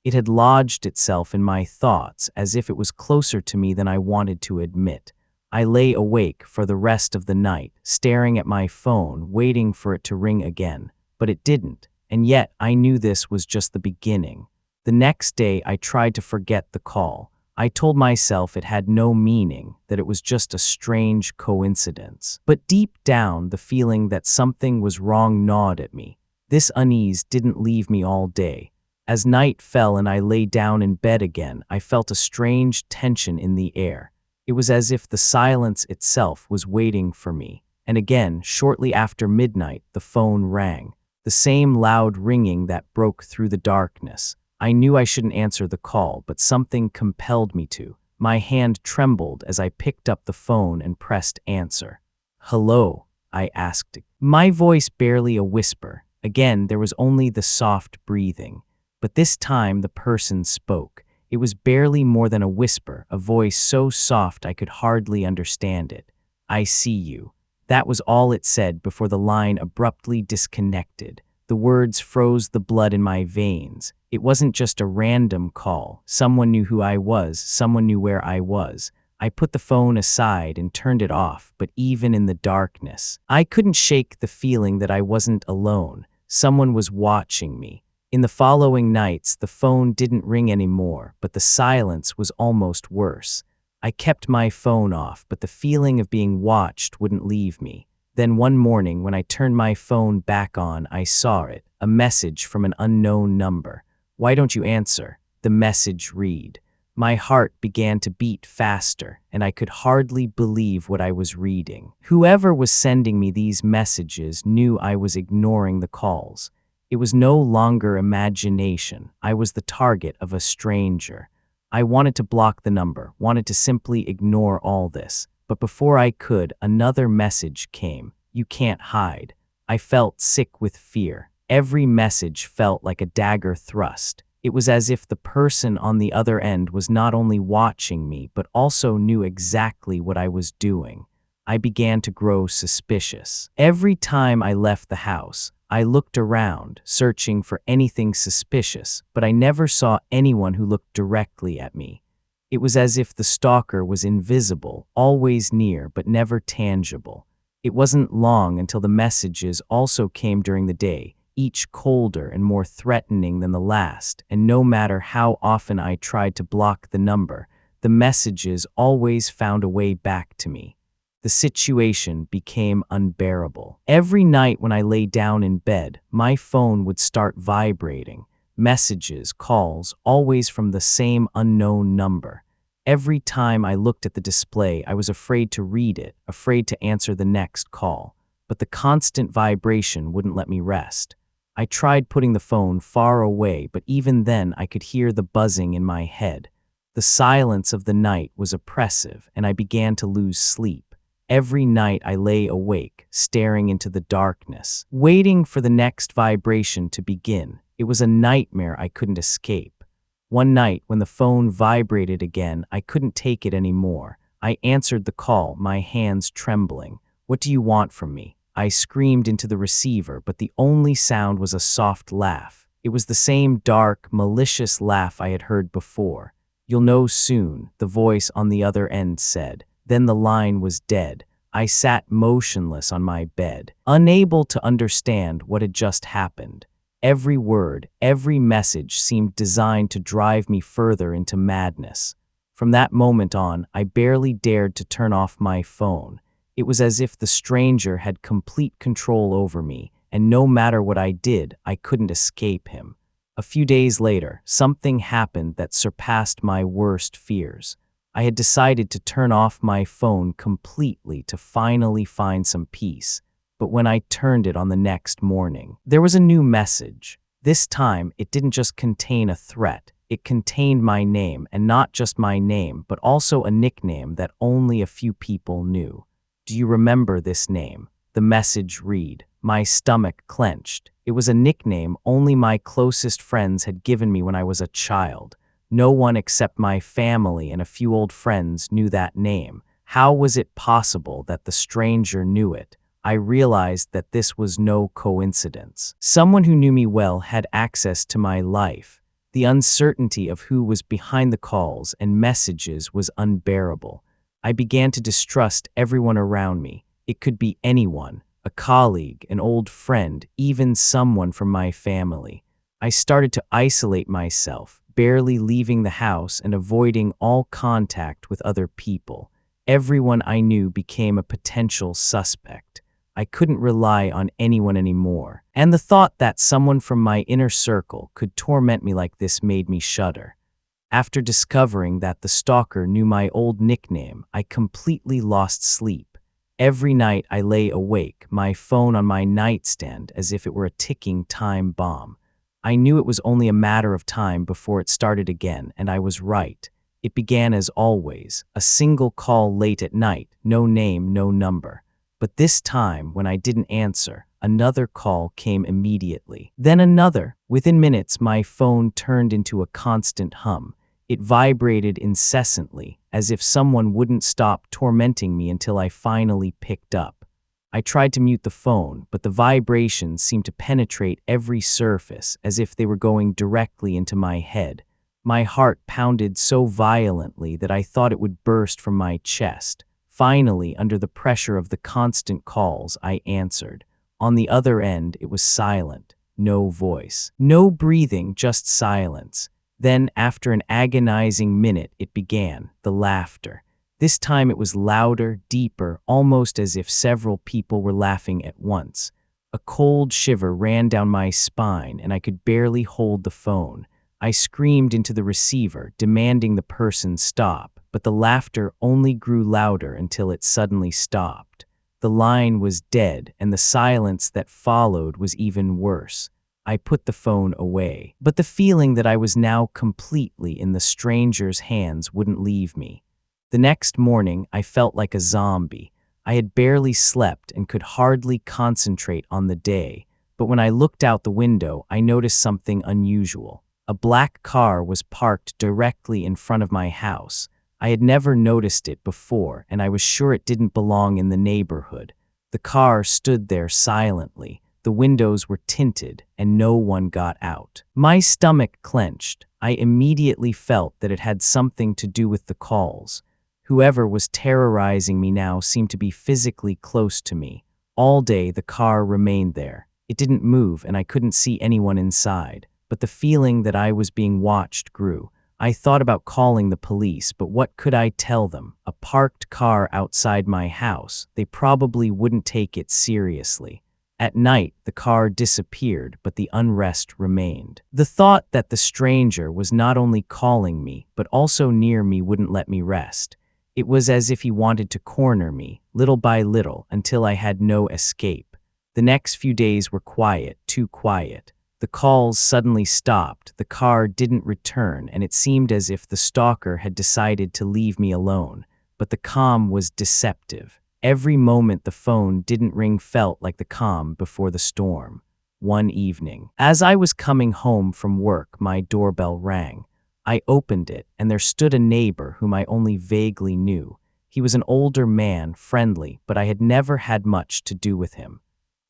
It had lodged itself in my thoughts as if it was closer to me than I wanted to admit. I lay awake for the rest of the night, staring at my phone, waiting for it to ring again. But it didn't, and yet I knew this was just the beginning. The next day, I tried to forget the call. I told myself it had no meaning, that it was just a strange coincidence. But deep down, the feeling that something was wrong gnawed at me. This unease didn't leave me all day. As night fell and I lay down in bed again, I felt a strange tension in the air. It was as if the silence itself was waiting for me. And again, shortly after midnight, the phone rang. The same loud ringing that broke through the darkness. I knew I shouldn't answer the call, but something compelled me to. My hand trembled as I picked up the phone and pressed answer. "Hello," I asked. My voice barely a whisper. Again, there was only the soft breathing. But this time the person spoke. It was barely more than a whisper, a voice so soft I could hardly understand it. "I see you." That was all it said before the line abruptly disconnected. The words froze the blood in my veins. It wasn't just a random call. Someone knew who I was. Someone knew where I was. I put the phone aside and turned it off, but even in the darkness, I couldn't shake the feeling that I wasn't alone. Someone was watching me. In the following nights, the phone didn't ring anymore, but the silence was almost worse. I kept my phone off, but the feeling of being watched wouldn't leave me. Then one morning, when I turned my phone back on, I saw it, a message from an unknown number. "Why don't you answer?" The message read. My heart began to beat faster, and I could hardly believe what I was reading. Whoever was sending me these messages knew I was ignoring the calls. It was no longer imagination. I was the target of a stranger. I wanted to block the number, wanted to simply ignore all this. But before I could, another message came. You can't hide. I felt sick with fear. Every message felt like a dagger thrust. It was as if the person on the other end was not only watching me, but also knew exactly what I was doing. I began to grow suspicious. Every time I left the house, I looked around, searching for anything suspicious, but I never saw anyone who looked directly at me. It was as if the stalker was invisible, always near, but never tangible. It wasn't long until the messages also came during the day, each colder and more threatening than the last, and no matter how often I tried to block the number, the messages always found a way back to me. The situation became unbearable. Every night when I lay down in bed, my phone would start vibrating. Messages, calls, always from the same unknown number. Every time I looked at the display, I was afraid to read it, afraid to answer the next call. But the constant vibration wouldn't let me rest. I tried putting the phone far away, but even then I could hear the buzzing in my head. The silence of the night was oppressive, and I began to lose sleep. Every night I lay awake, staring into the darkness, waiting for the next vibration to begin. It was a nightmare I couldn't escape. One night, when the phone vibrated again, I couldn't take it anymore. I answered the call, my hands trembling. "What do you want from me?" I screamed into the receiver, but the only sound was a soft laugh. It was the same dark, malicious laugh I had heard before. "You'll know soon," the voice on the other end said. Then the line was dead. I sat motionless on my bed, unable to understand what had just happened. Every word, every message seemed designed to drive me further into madness. From that moment on, I barely dared to turn off my phone. It was as if the stranger had complete control over me, and no matter what I did, I couldn't escape him. A few days later, something happened that surpassed my worst fears. I had decided to turn off my phone completely to finally find some peace. But when I turned it on the next morning, there was a new message. This time, it didn't just contain a threat. It contained my name, and not just my name, but also a nickname that only a few people knew. "Do you remember this name?" the message read. My stomach clenched. It was a nickname only my closest friends had given me when I was a child. No one except my family and a few old friends knew that name. How was it possible that the stranger knew it? I realized that this was no coincidence. Someone who knew me well had access to my life. The uncertainty of who was behind the calls and messages was unbearable. I began to distrust everyone around me. It could be anyone, a colleague, an old friend, even someone from my family. I started to isolate myself, barely leaving the house and avoiding all contact with other people. Everyone I knew became a potential suspect. I couldn't rely on anyone anymore, and the thought that someone from my inner circle could torment me like this made me shudder. After discovering that the stalker knew my old nickname, I completely lost sleep. Every night I lay awake, my phone on my nightstand as if it were a ticking time bomb. I knew it was only a matter of time before it started again, and I was right. It began as always, a single call late at night, no name, no number. But this time, when I didn't answer, another call came immediately. Then another. Within minutes, my phone turned into a constant hum. It vibrated incessantly, as if someone wouldn't stop tormenting me until I finally picked up. I tried to mute the phone, but the vibrations seemed to penetrate every surface, as if they were going directly into my head. My heart pounded so violently that I thought it would burst from my chest. Finally, under the pressure of the constant calls, I answered. On the other end, it was silent. No voice. No breathing, just silence. Then, after an agonizing minute, it began, the laughter. This time it was louder, deeper, almost as if several people were laughing at once. A cold shiver ran down my spine, and I could barely hold the phone. I screamed into the receiver, demanding the person stop, but the laughter only grew louder until it suddenly stopped. The line was dead, and the silence that followed was even worse. I put the phone away, but the feeling that I was now completely in the stranger's hands wouldn't leave me. The next morning, I felt like a zombie. I had barely slept and could hardly concentrate on the day, but when I looked out the window, I noticed something unusual. A black car was parked directly in front of my house. I had never noticed it before, and I was sure it didn't belong in the neighborhood. The car stood there silently. The windows were tinted, and no one got out. My stomach clenched. I immediately felt that it had something to do with the calls. Whoever was terrorizing me now seemed to be physically close to me. All day, the car remained there. It didn't move, and I couldn't see anyone inside. But the feeling that I was being watched grew. I thought about calling the police, but what could I tell them? A parked car outside my house. They probably wouldn't take it seriously. At night, the car disappeared, but the unrest remained. The thought that the stranger was not only calling me, but also near me wouldn't let me rest. It was as if he wanted to corner me, little by little, until I had no escape. The next few days were quiet, too quiet. The calls suddenly stopped, the car didn't return, and it seemed as if the stalker had decided to leave me alone. But the calm was deceptive. Every moment the phone didn't ring felt like the calm before the storm. One evening, as I was coming home from work, my doorbell rang. I opened it, and there stood a neighbor whom I only vaguely knew. He was an older man, friendly, but I had never had much to do with him.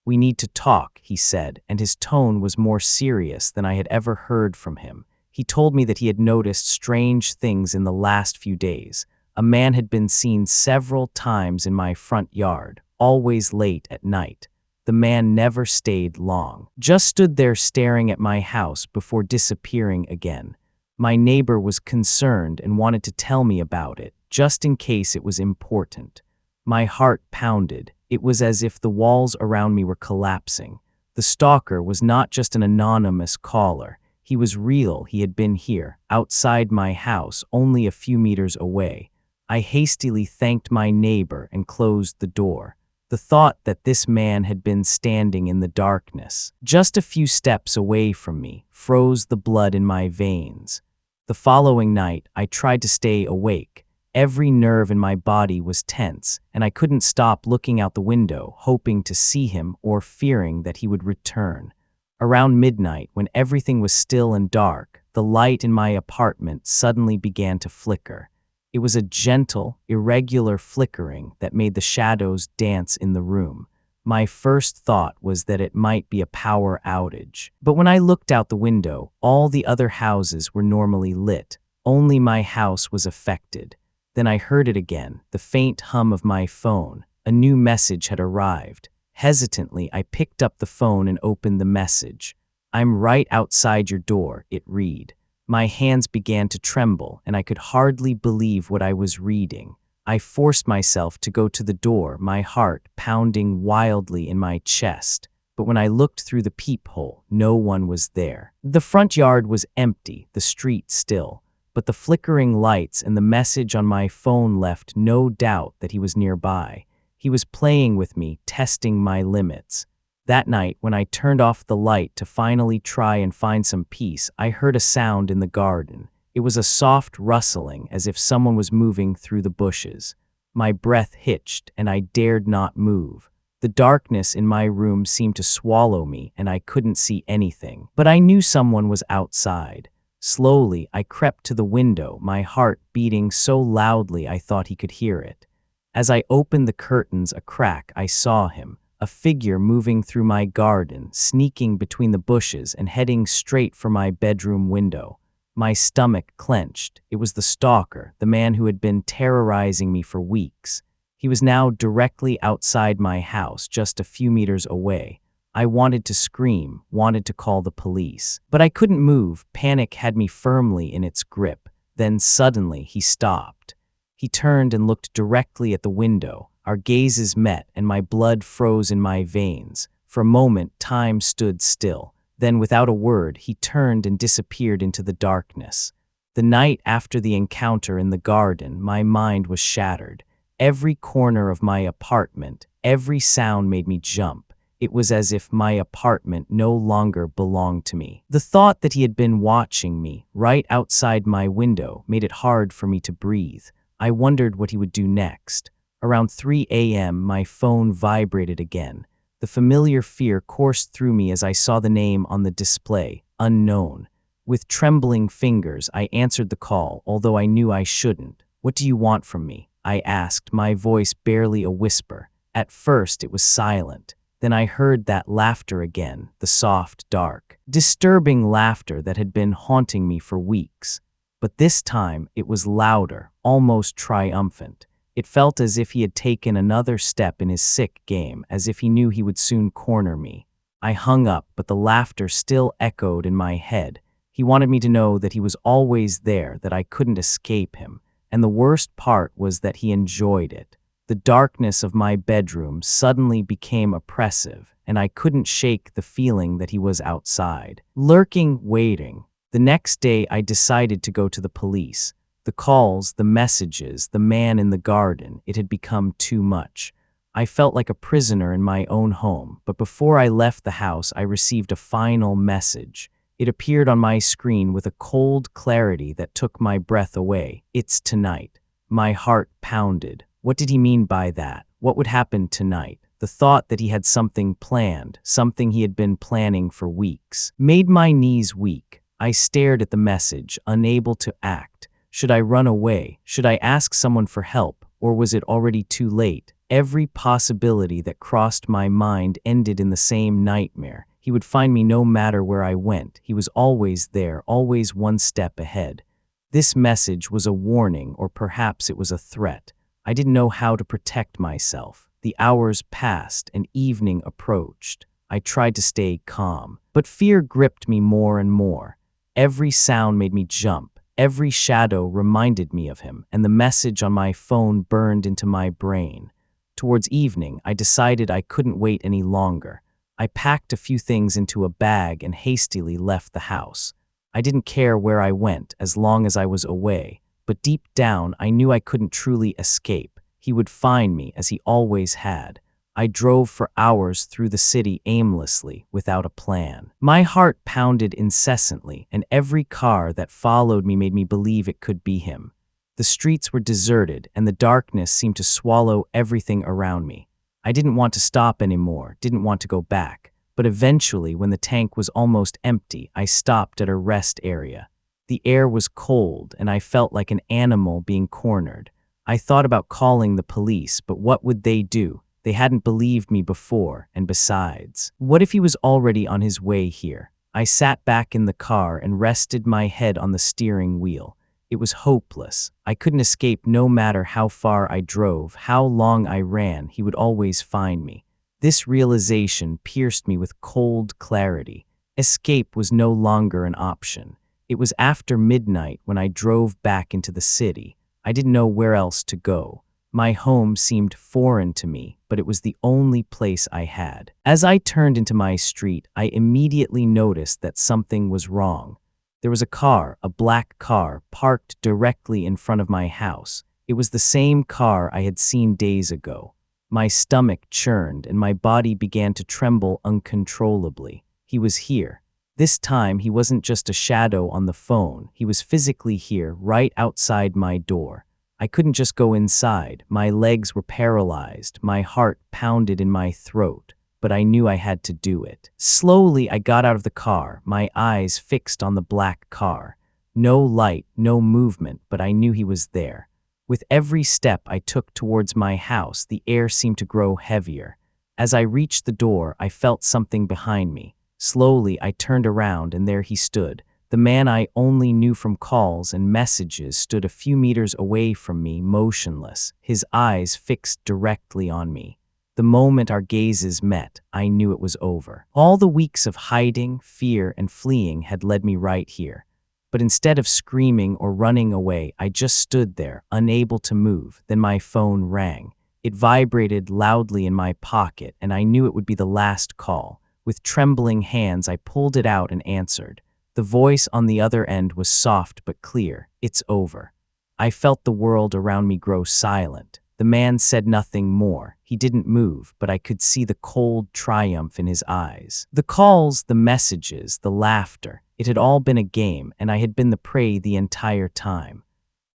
"We need to talk," he said, and his tone was more serious than I had ever heard from him. He told me that he had noticed strange things in the last few days. A man had been seen several times in my front yard, always late at night. The man never stayed long, just stood there staring at my house before disappearing again. My neighbor was concerned and wanted to tell me about it, just in case it was important. My heart pounded. It was as if the walls around me were collapsing. The stalker was not just an anonymous caller. He was real. He had been here, outside my house, only a few meters away. I hastily thanked my neighbor and closed the door. The thought that this man had been standing in the darkness, just a few steps away from me, froze the blood in my veins. The following night, I tried to stay awake. Every nerve in my body was tense, and I couldn't stop looking out the window, hoping to see him or fearing that he would return. Around midnight, when everything was still and dark, the light in my apartment suddenly began to flicker. It was a gentle, irregular flickering that made the shadows dance in the room. My first thought was that it might be a power outage. But when I looked out the window, all the other houses were normally lit. Only my house was affected. Then I heard it again, the faint hum of my phone. A new message had arrived. Hesitantly, I picked up the phone and opened the message. "I'm right outside your door," it read. My hands began to tremble, and I could hardly believe what I was reading. I forced myself to go to the door, my heart pounding wildly in my chest. But when I looked through the peephole, no one was there. The front yard was empty, the street still. But the flickering lights and the message on my phone left no doubt that he was nearby. He was playing with me, testing my limits. That night, when I turned off the light to finally try and find some peace, I heard a sound in the garden. It was a soft rustling, as if someone was moving through the bushes. My breath hitched, and I dared not move. The darkness in my room seemed to swallow me, and I couldn't see anything. But I knew someone was outside. Slowly, I crept to the window, my heart beating so loudly I thought he could hear it. As I opened the curtains a crack, I saw him, a figure moving through my garden, sneaking between the bushes and heading straight for my bedroom window. My stomach clenched. It was the stalker, the man who had been terrorizing me for weeks. He was now directly outside my house, just a few meters away. I wanted to scream, wanted to call the police. But I couldn't move. Panic had me firmly in its grip. Then suddenly he stopped. He turned and looked directly at the window. Our gazes met, and my blood froze in my veins. For a moment, time stood still. Then, without a word, he turned and disappeared into the darkness. The night after the encounter in the garden, my mind was shattered. Every corner of my apartment, every sound made me jump. It was as if my apartment no longer belonged to me. The thought that he had been watching me right outside my window made it hard for me to breathe. I wondered what he would do next. Around 3 a.m., my phone vibrated again. The familiar fear coursed through me as I saw the name on the display, unknown. With trembling fingers, I answered the call, although I knew I shouldn't. "What do you want from me?" I asked, my voice barely a whisper. At first, it was silent. Then I heard that laughter again, the soft, dark, disturbing laughter that had been haunting me for weeks. But this time, it was louder, almost triumphant. It felt as if he had taken another step in his sick game, as if he knew he would soon corner me. I hung up, but the laughter still echoed in my head. He wanted me to know that he was always there, that I couldn't escape him. And the worst part was that he enjoyed it. The darkness of my bedroom suddenly became oppressive, and I couldn't shake the feeling that he was outside, lurking, waiting. The next day, I decided to go to the police. The calls, the messages, the man in the garden, it had become too much. I felt like a prisoner in my own home, but before I left the house, I received a final message. It appeared on my screen with a cold clarity that took my breath away. "It's tonight." My heart pounded. What did he mean by that? What would happen tonight? The thought that he had something planned, something he had been planning for weeks, made my knees weak. I stared at the message, unable to act. Should I run away? Should I ask someone for help? Or was it already too late? Every possibility that crossed my mind ended in the same nightmare. He would find me no matter where I went. He was always there, always one step ahead. This message was a warning, or perhaps it was a threat. I didn't know how to protect myself. The hours passed and evening approached. I tried to stay calm, but fear gripped me more and more. Every sound made me jump. Every shadow reminded me of him, and the message on my phone burned into my brain. Towards evening, I decided I couldn't wait any longer. I packed a few things into a bag and hastily left the house. I didn't care where I went as long as I was away. But deep down, I knew I couldn't truly escape. He would find me, as he always had. I drove for hours through the city aimlessly, without a plan. My heart pounded incessantly, and every car that followed me made me believe it could be him. The streets were deserted, and the darkness seemed to swallow everything around me. I didn't want to stop anymore, didn't want to go back. But eventually, when the tank was almost empty, I stopped at a rest area. The air was cold, and I felt like an animal being cornered. I thought about calling the police, but what would they do? They hadn't believed me before, and besides, what if he was already on his way here? I sat back in the car and rested my head on the steering wheel. It was hopeless. I couldn't escape no matter how far I drove, how long I ran, he would always find me. This realization pierced me with cold clarity. Escape was no longer an option. It was after midnight when I drove back into the city. I didn't know where else to go. My home seemed foreign to me, but it was the only place I had. As I turned into my street, I immediately noticed that something was wrong. There was a car, a black car, parked directly in front of my house. It was the same car I had seen days ago. My stomach churned and my body began to tremble uncontrollably. He was here. This time, he wasn't just a shadow on the phone. He was physically here, right outside my door. I couldn't just go inside. My legs were paralyzed. My heart pounded in my throat, but I knew I had to do it. Slowly, I got out of the car, my eyes fixed on the black car. No light, no movement, but I knew he was there. With every step I took towards my house, the air seemed to grow heavier. As I reached the door, I felt something behind me. Slowly, I turned around, and there he stood. The man I only knew from calls and messages stood a few meters away from me, motionless, his eyes fixed directly on me. The moment our gazes met, I knew it was over. All the weeks of hiding, fear, and fleeing had led me right here. But instead of screaming or running away, I just stood there, unable to move. Then my phone rang. It vibrated loudly in my pocket, and I knew it would be the last call. With trembling hands, I pulled it out and answered. The voice on the other end was soft but clear. "It's over." I felt the world around me grow silent. The man said nothing more. He didn't move, but I could see the cold triumph in his eyes. The calls, the messages, the laughter, it had all been a game, and I had been the prey the entire time.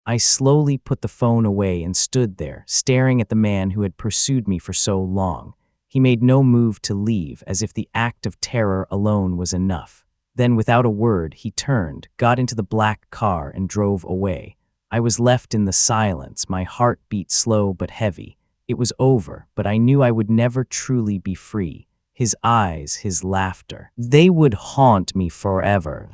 I slowly put the phone away and stood there, staring at the man who had pursued me for so long. He made no move to leave, as if the act of terror alone was enough. Then, without a word, he turned, got into the black car, and drove away. I was left in the silence, my heart beat slow but heavy. It was over, but I knew I would never truly be free. His eyes, his laughter, they would haunt me forever.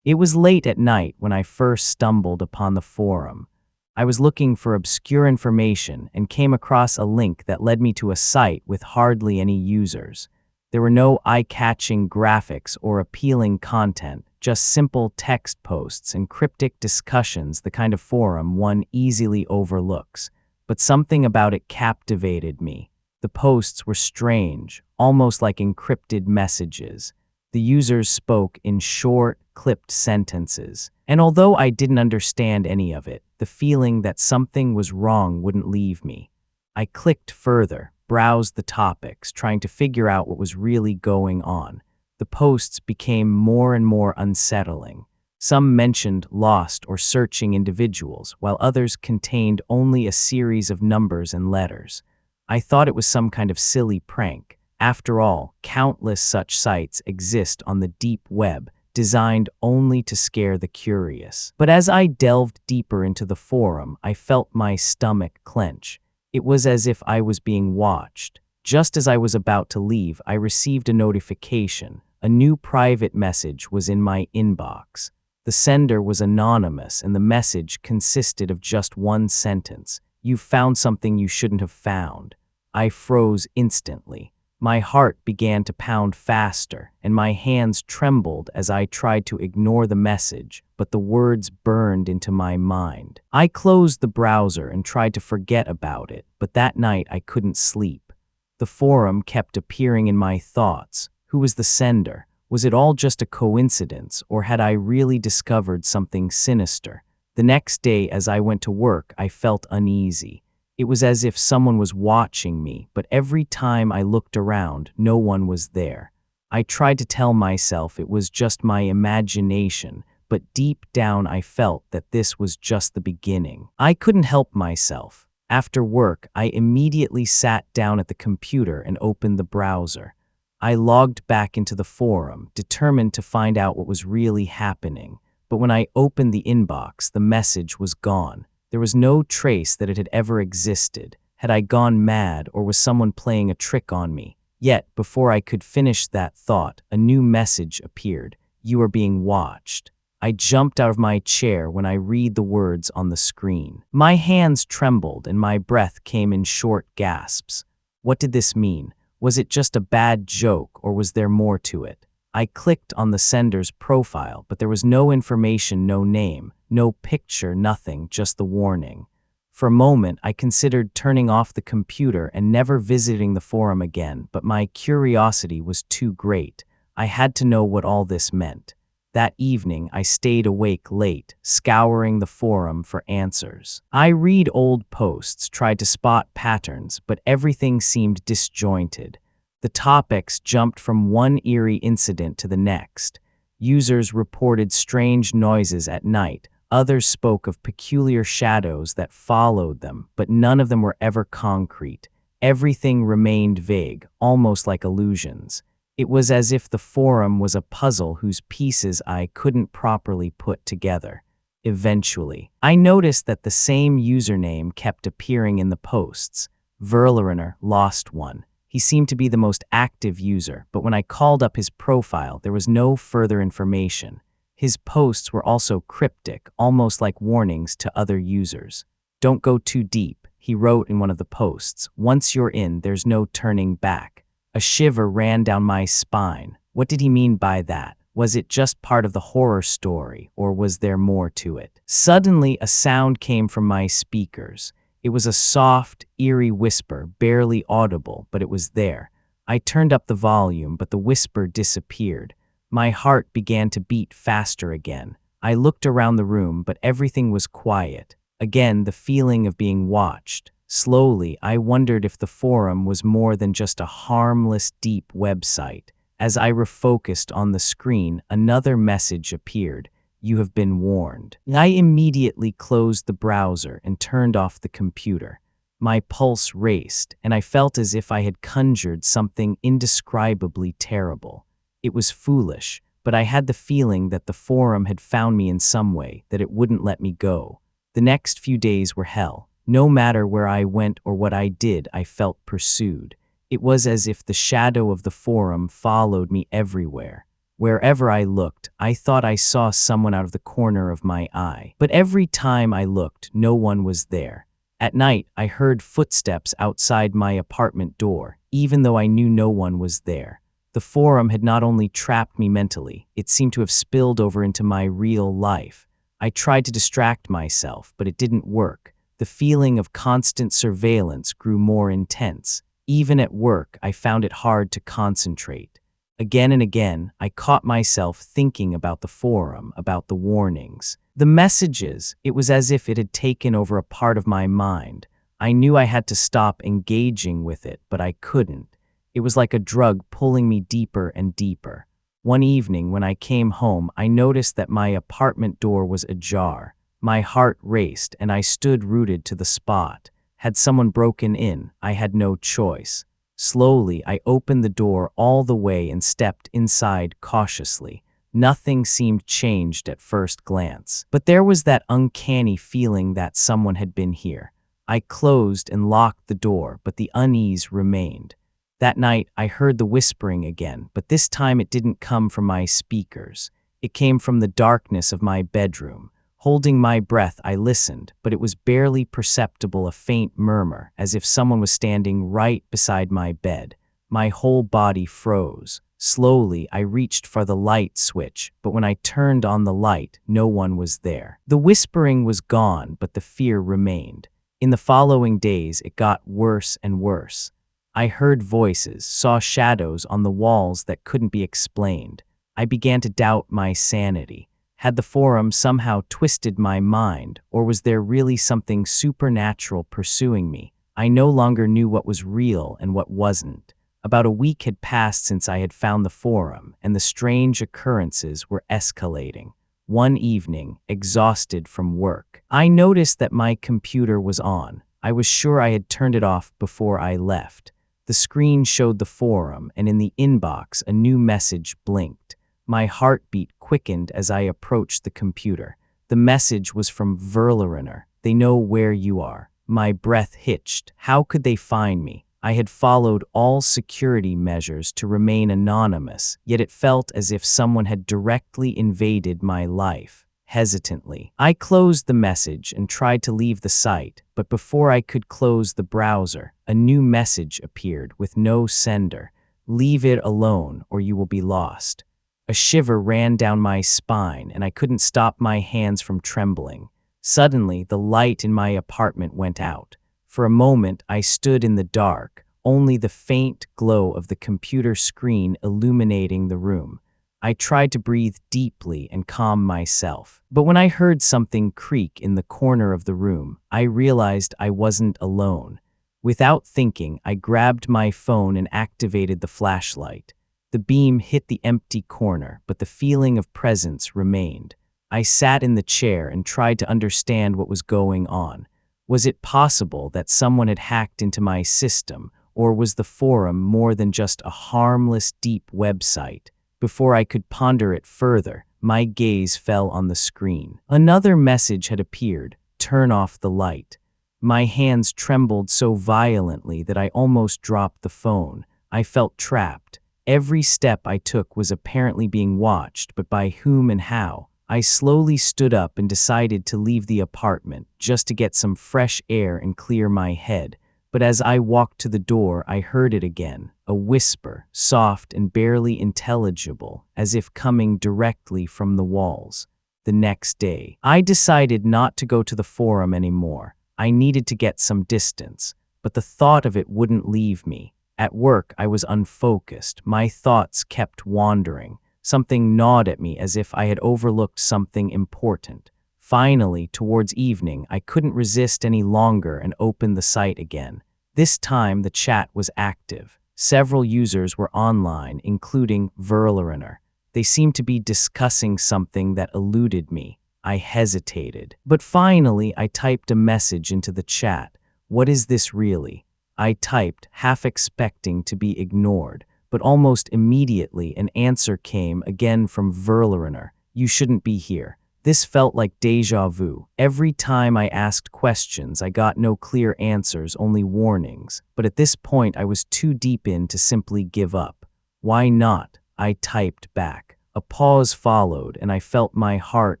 It was late at night when I first stumbled upon the forum. I was looking for obscure information and came across a link that led me to a site with hardly any users. There were no eye-catching graphics or appealing content, just simple text posts and cryptic discussions, the kind of forum one easily overlooks. But something about it captivated me. The posts were strange, almost like encrypted messages. The users spoke in short, clipped sentences, and although I didn't understand any of it, the feeling that something was wrong wouldn't leave me. I clicked further, browsed the topics, trying to figure out what was really going on. The posts became more and more unsettling. Some mentioned lost or searching individuals, while others contained only a series of numbers and letters. I thought it was some kind of silly prank. After all, countless such sites exist on the deep web, designed only to scare the curious. But as I delved deeper into the forum, I felt my stomach clench. It was as if I was being watched. Just as I was about to leave, I received a notification. A new private message was in my inbox. The sender was anonymous, and the message consisted of just one sentence. "You've found something you shouldn't have found." I froze instantly. My heart began to pound faster, and my hands trembled as I tried to ignore the message, but the words burned into my mind. I closed the browser and tried to forget about it, but that night I couldn't sleep. The forum kept appearing in my thoughts. Who was the sender? Was it all just a coincidence, or had I really discovered something sinister? The next day, as I went to work, I felt uneasy. It was as if someone was watching me, but every time I looked around, no one was there. I tried to tell myself it was just my imagination, but deep down I felt that this was just the beginning. I couldn't help myself. After work, I immediately sat down at the computer and opened the browser. I logged back into the forum, determined to find out what was really happening. But when I opened the inbox, the message was gone. There was no trace that it had ever existed. Had I gone mad, or was someone playing a trick on me? Yet, before I could finish that thought, a new message appeared. "You are being watched." I jumped out of my chair when I read the words on the screen. My hands trembled and my breath came in short gasps. What did this mean? Was it just a bad joke, or was there more to it? I clicked on the sender's profile, but there was no information, no name, no picture, nothing, just the warning. For a moment, I considered turning off the computer and never visiting the forum again, but my curiosity was too great. I had to know what all this meant. That evening, I stayed awake late, scouring the forum for answers. I read old posts, tried to spot patterns, but everything seemed disjointed. The topics jumped from one eerie incident to the next. Users reported strange noises at night. Others spoke of peculiar shadows that followed them, but none of them were ever concrete. Everything remained vague, almost like illusions. It was as if the forum was a puzzle whose pieces I couldn't properly put together. Eventually, I noticed that the same username kept appearing in the posts. Verleriner Lost One. He seemed to be the most active user, but when I called up his profile, there was no further information. His posts were also cryptic, almost like warnings to other users. "Don't go too deep," he wrote in one of the posts. "Once you're in, there's no turning back." A shiver ran down my spine. What did he mean by that? Was it just part of the horror story, or was there more to it? Suddenly, a sound came from my speakers. It was a soft, eerie whisper, barely audible, but it was there. I turned up the volume, but the whisper disappeared. My heart began to beat faster again. I looked around the room, but everything was quiet. Again, the feeling of being watched. Slowly, I wondered if the forum was more than just a harmless, deep website. As I refocused on the screen, another message appeared. You have been warned. I immediately closed the browser and turned off the computer. My pulse raced, and I felt as if I had conjured something indescribably terrible. It was foolish, but I had the feeling that the forum had found me in some way, that it wouldn't let me go. The next few days were hell. No matter where I went or what I did, I felt pursued. It was as if the shadow of the forum followed me everywhere. Wherever I looked, I thought I saw someone out of the corner of my eye. But every time I looked, no one was there. At night, I heard footsteps outside my apartment door, even though I knew no one was there. The forum had not only trapped me mentally, it seemed to have spilled over into my real life. I tried to distract myself, but it didn't work. The feeling of constant surveillance grew more intense. Even at work, I found it hard to concentrate. Again and again, I caught myself thinking about the forum, about the warnings. The messages, it was as if it had taken over a part of my mind. I knew I had to stop engaging with it, but I couldn't. It was like a drug pulling me deeper and deeper. One evening, when I came home, I noticed that my apartment door was ajar. My heart raced, and I stood rooted to the spot. Had someone broken in, I had no choice. Slowly, I opened the door all the way and stepped inside cautiously. Nothing seemed changed at first glance, but there was that uncanny feeling that someone had been here. I closed and locked the door, but the unease remained. That night, I heard the whispering again, but this time it didn't come from my speakers. It came from the darkness of my bedroom. Holding my breath, I listened, but it was barely perceptible, a faint murmur, as if someone was standing right beside my bed. My whole body froze. Slowly, I reached for the light switch, but when I turned on the light, no one was there. The whispering was gone, but the fear remained. In the following days, it got worse and worse. I heard voices, saw shadows on the walls that couldn't be explained. I began to doubt my sanity. Had the forum somehow twisted my mind, or was there really something supernatural pursuing me? I no longer knew what was real and what wasn't. About a week had passed since I had found the forum, and the strange occurrences were escalating. One evening, exhausted from work, I noticed that my computer was on. I was sure I had turned it off before I left. The screen showed the forum, and in the inbox, a new message blinked. My heartbeat quickened as I approached the computer. The message was from Verleriner. They know where you are. My breath hitched. How could they find me? I had followed all security measures to remain anonymous, yet it felt as if someone had directly invaded my life. Hesitantly, I closed the message and tried to leave the site, but before I could close the browser, a new message appeared with no sender. Leave it alone or you will be lost. A shiver ran down my spine, and I couldn't stop my hands from trembling. Suddenly, the light in my apartment went out. For a moment, I stood in the dark, only the faint glow of the computer screen illuminating the room. I tried to breathe deeply and calm myself. But when I heard something creak in the corner of the room, I realized I wasn't alone. Without thinking, I grabbed my phone and activated the flashlight. The beam hit the empty corner, but the feeling of presence remained. I sat in the chair and tried to understand what was going on. Was it possible that someone had hacked into my system, or was the forum more than just a harmless, deep website? Before I could ponder it further, my gaze fell on the screen. Another message had appeared: turn off the light. My hands trembled so violently that I almost dropped the phone. I felt trapped. Every step I took was apparently being watched, but by whom and how? I slowly stood up and decided to leave the apartment, just to get some fresh air and clear my head. But as I walked to the door, I heard it again, a whisper, soft and barely intelligible, as if coming directly from the walls. The next day, I decided not to go to the forum anymore. I needed to get some distance, but the thought of it wouldn't leave me. At work, I was unfocused. My thoughts kept wandering. Something gnawed at me as if I had overlooked something important. Finally, towards evening, I couldn't resist any longer and opened the site again. This time, the chat was active. Several users were online, including Verleriner. They seemed to be discussing something that eluded me. I hesitated. But finally, I typed a message into the chat. "What is this really?" I typed, half expecting to be ignored, but almost immediately an answer came again from Verleriner. "You shouldn't be here." This felt like déjà vu. Every time I asked questions, I got no clear answers, only warnings. But at this point, I was too deep in to simply give up. "Why not?" I typed back. A pause followed, and I felt my heart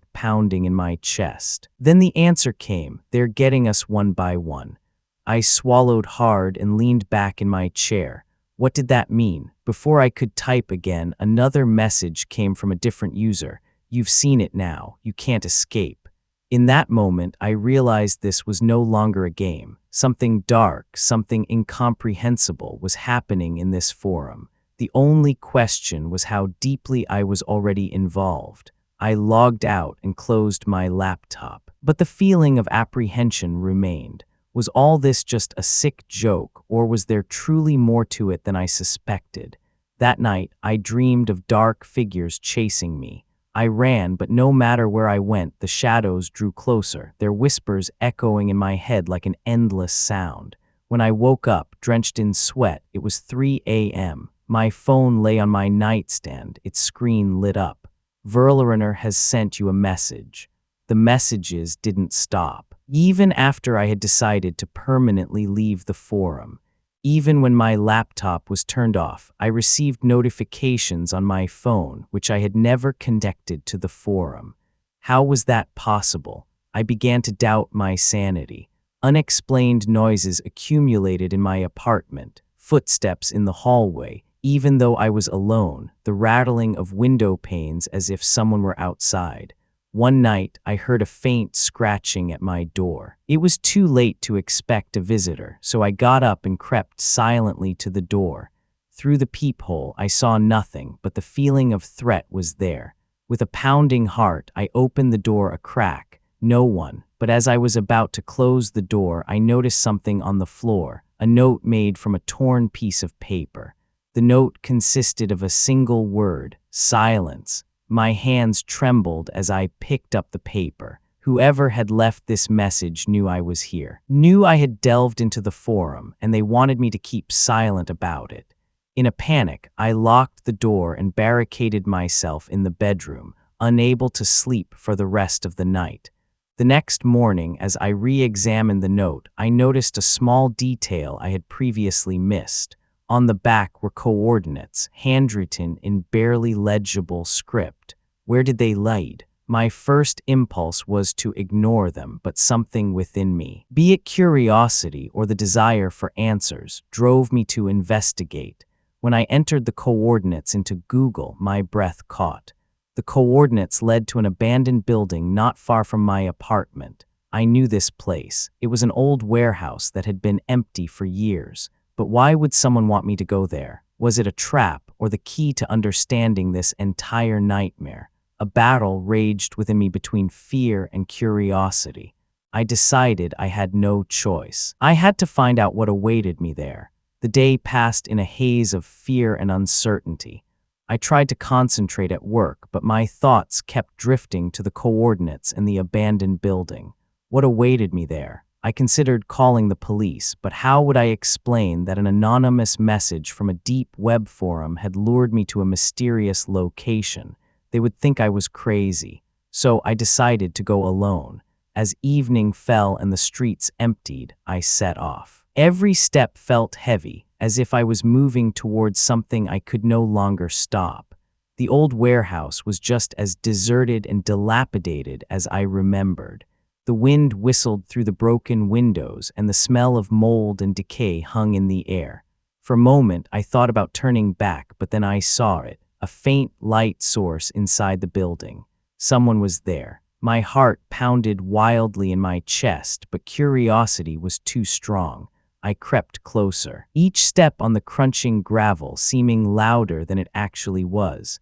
pounding in my chest. Then the answer came. "They're getting us one by one." I swallowed hard and leaned back in my chair. What did that mean? Before I could type again, another message came from a different user. "You've seen it now. You can't escape." In that moment, I realized this was no longer a game. Something dark, something incomprehensible was happening in this forum. The only question was how deeply I was already involved. I logged out and closed my laptop. But the feeling of apprehension remained. Was all this just a sick joke, or was there truly more to it than I suspected? That night, I dreamed of dark figures chasing me. I ran, but no matter where I went, the shadows drew closer, their whispers echoing in my head like an endless sound. When I woke up, drenched in sweat, it was 3 a.m. My phone lay on my nightstand, its screen lit up. "Verleriner has sent you a message." The messages didn't stop. Even after I had decided to permanently leave the forum, even when my laptop was turned off, I received notifications on my phone, which I had never connected to the forum. How was that possible? I began to doubt my sanity. Unexplained noises accumulated in my apartment, footsteps in the hallway, even though I was alone, the rattling of window panes as if someone were outside. One night, I heard a faint scratching at my door. It was too late to expect a visitor, so I got up and crept silently to the door. Through the peephole, I saw nothing, but the feeling of threat was there. With a pounding heart, I opened the door a crack. No one, but as I was about to close the door, I noticed something on the floor, a note made from a torn piece of paper. The note consisted of a single word: silence. My hands trembled as I picked up the paper. Whoever had left this message knew I was here, knew I had delved into the forum, and they wanted me to keep silent about it. In a panic, I locked the door and barricaded myself in the bedroom, unable to sleep for the rest of the night. The next morning, as I re-examined the note, I noticed a small detail I had previously missed. On the back were coordinates, handwritten in barely legible script. Where did they lead? My first impulse was to ignore them, but something within me, be it curiosity or the desire for answers, drove me to investigate. When I entered the coordinates into Google, my breath caught. The coordinates led to an abandoned building not far from my apartment. I knew this place. It was an old warehouse that had been empty for years. But why would someone want me to go there? Was it a trap or the key to understanding this entire nightmare? A battle raged within me between fear and curiosity. I decided I had no choice. I had to find out what awaited me there. The day passed in a haze of fear and uncertainty. I tried to concentrate at work, but my thoughts kept drifting to the coordinates and the abandoned building. What awaited me there? I considered calling the police, but how would I explain that an anonymous message from a deep web forum had lured me to a mysterious location? They would think I was crazy. So I decided to go alone. As evening fell and the streets emptied, I set off. Every step felt heavy, as if I was moving towards something I could no longer stop. The old warehouse was just as deserted and dilapidated as I remembered. The wind whistled through the broken windows, and the smell of mold and decay hung in the air. For a moment, I thought about turning back, but then I saw it, a faint light source inside the building. Someone was there. My heart pounded wildly in my chest, but curiosity was too strong. I crept closer, each step on the crunching gravel seeming louder than it actually was.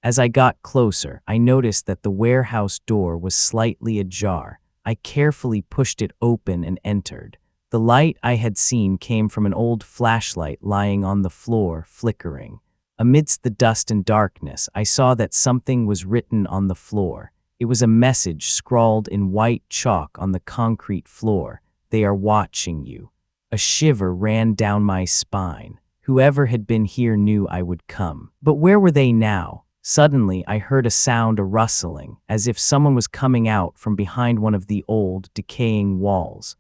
As I got closer, I noticed that the warehouse door was slightly ajar. I carefully pushed it open and entered. The light I had seen came from an old flashlight lying on the floor, flickering. Amidst the dust and darkness, I saw that something was written on the floor. It was a message scrawled in white chalk on the concrete floor. "They are watching you." A shiver ran down my spine. Whoever had been here knew I would come. But where were they now? Suddenly, I heard a rustling, as if someone was coming out from behind one of the old, decaying walls.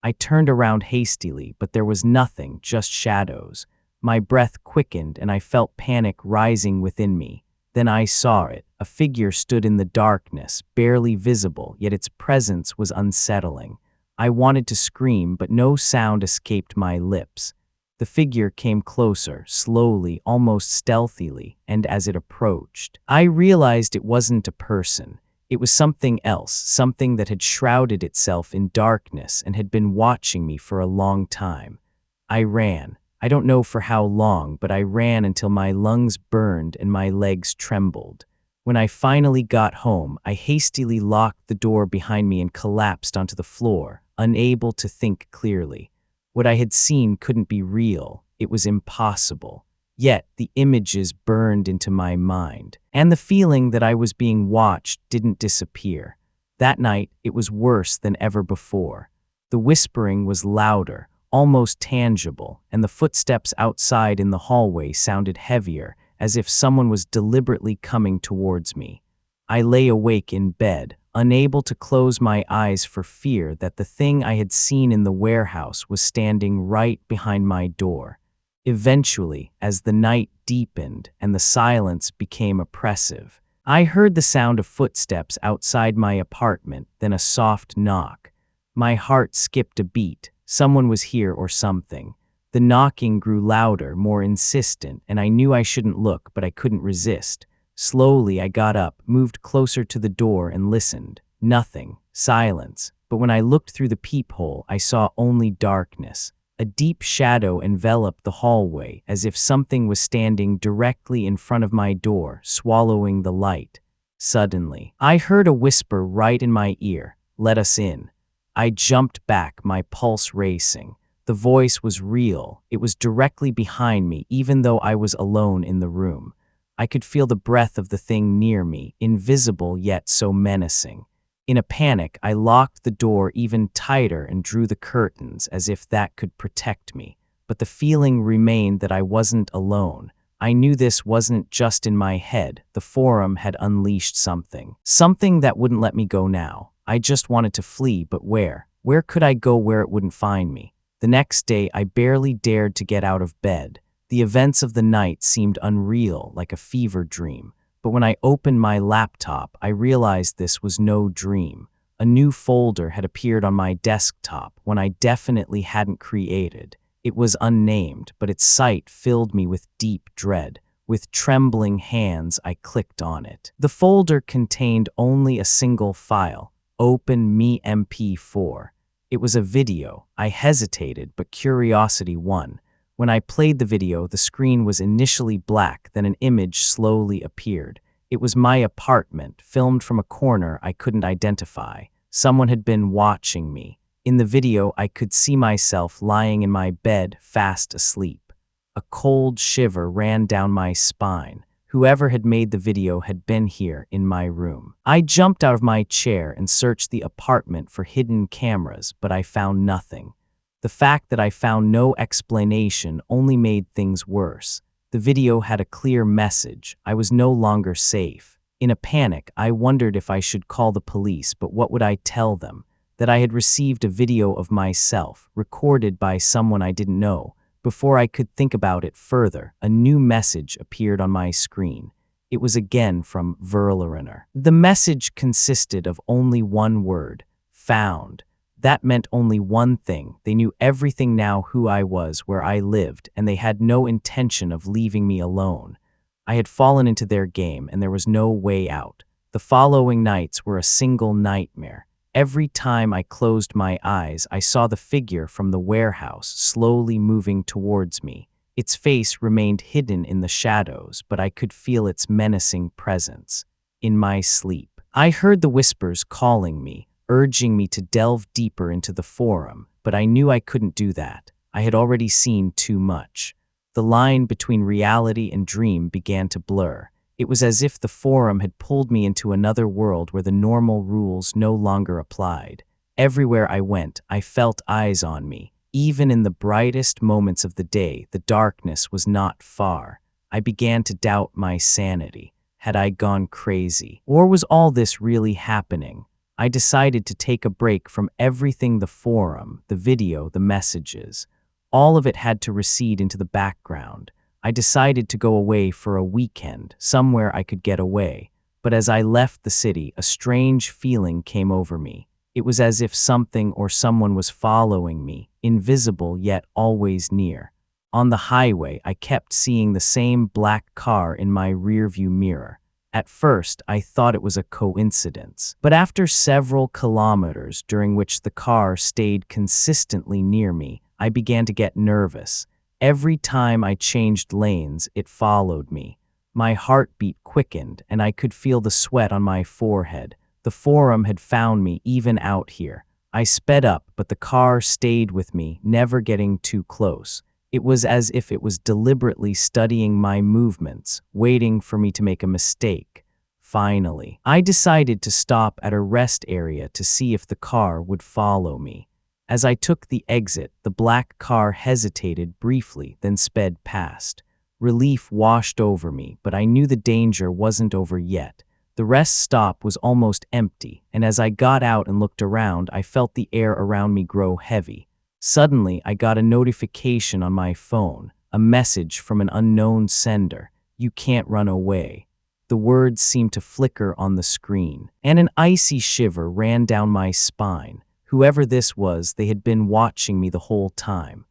I turned around hastily, but there was nothing, just shadows. My breath quickened and I felt panic rising within me. Then I saw it. A figure stood in the darkness, barely visible, yet its presence was unsettling. I wanted to scream, but no sound escaped my lips. The figure came closer, slowly, almost stealthily, and as it approached, I realized it wasn't a person. It was something else, something that had shrouded itself in darkness and had been watching me for a long time. I ran. I don't know for how long, but I ran until my lungs burned and my legs trembled. When I finally got home, I hastily locked the door behind me and collapsed onto the floor, unable to think clearly. What I had seen couldn't be real. It was impossible. Yet the images burned into my mind, and the feeling that I was being watched didn't disappear. That night, it was worse than ever before. The whispering was louder, almost tangible, and the footsteps outside in the hallway sounded heavier, as if someone was deliberately coming towards me. I lay awake in bed, unable to close my eyes for fear that the thing I had seen in the warehouse was standing right behind my door. Eventually, as the night deepened and the silence became oppressive, I heard the sound of footsteps outside my apartment, then a soft knock. My heart skipped a beat. Someone was here or something. The knocking grew louder, more insistent, and I knew I shouldn't look, but I couldn't resist. Slowly, I got up, moved closer to the door, and listened. Nothing. Silence. But when I looked through the peephole, I saw only darkness. A deep shadow enveloped the hallway, as if something was standing directly in front of my door, swallowing the light. Suddenly, I heard a whisper right in my ear, "Let us in." I jumped back, my pulse racing. The voice was real. It was directly behind me, even though I was alone in the room. I could feel the breath of the thing near me, invisible yet so menacing. In a panic, I locked the door even tighter and drew the curtains as if that could protect me. But the feeling remained that I wasn't alone. I knew this wasn't just in my head. The forum had unleashed something. Something that wouldn't let me go now. I just wanted to flee, but where? Where could I go where it wouldn't find me? The next day, I barely dared to get out of bed. The events of the night seemed unreal, like a fever dream. But when I opened my laptop, I realized this was no dream. A new folder had appeared on my desktop, one I definitely hadn't created. It was unnamed, but its sight filled me with deep dread. With trembling hands, I clicked on it. The folder contained only a single file, Open Me MP4. It was a video. I hesitated, but curiosity won. When I played the video, the screen was initially black, then an image slowly appeared. It was my apartment, filmed from a corner I couldn't identify. Someone had been watching me. In the video, I could see myself lying in my bed, fast asleep. A cold shiver ran down my spine. Whoever had made the video had been here in my room. I jumped out of my chair and searched the apartment for hidden cameras, but I found nothing. The fact that I found no explanation only made things worse. The video had a clear message. I was no longer safe. In a panic, I wondered if I should call the police, but what would I tell them? That I had received a video of myself, recorded by someone I didn't know. Before I could think about it further, a new message appeared on my screen. It was again from Verleriner. The message consisted of only one word, found. That meant only one thing. They knew everything now, who I was, where I lived, and they had no intention of leaving me alone. I had fallen into their game, and there was no way out. The following nights were a single nightmare. Every time I closed my eyes, I saw the figure from the warehouse slowly moving towards me. Its face remained hidden in the shadows, but I could feel its menacing presence. In my sleep, I heard the whispers calling me, urging me to delve deeper into the forum, but I knew I couldn't do that. I had already seen too much. The line between reality and dream began to blur. It was as if the forum had pulled me into another world where the normal rules no longer applied. Everywhere I went, I felt eyes on me. Even in the brightest moments of the day, the darkness was not far. I began to doubt my sanity. Had I gone crazy? Or was all this really happening? I decided to take a break from everything: the forum, the video, the messages. All of it had to recede into the background. I decided to go away for a weekend, somewhere I could get away. But as I left the city, a strange feeling came over me. It was as if something or someone was following me, invisible yet always near. On the highway, I kept seeing the same black car in my rearview mirror. At first, I thought it was a coincidence. But after several kilometers during which the car stayed consistently near me, I began to get nervous. Every time I changed lanes, it followed me. My heartbeat quickened, and I could feel the sweat on my forehead. The forum had found me even out here. I sped up, but the car stayed with me, never getting too close. It was as if it was deliberately studying my movements, waiting for me to make a mistake. Finally, I decided to stop at a rest area to see if the car would follow me. As I took the exit, the black car hesitated briefly, then sped past. Relief washed over me, but I knew the danger wasn't over yet. The rest stop was almost empty, and as I got out and looked around, I felt the air around me grow heavy. Suddenly, I got a notification on my phone, a message from an unknown sender. "You can't run away." The words seemed to flicker on the screen, and an icy shiver ran down my spine. Whoever this was, they had been watching me the whole time.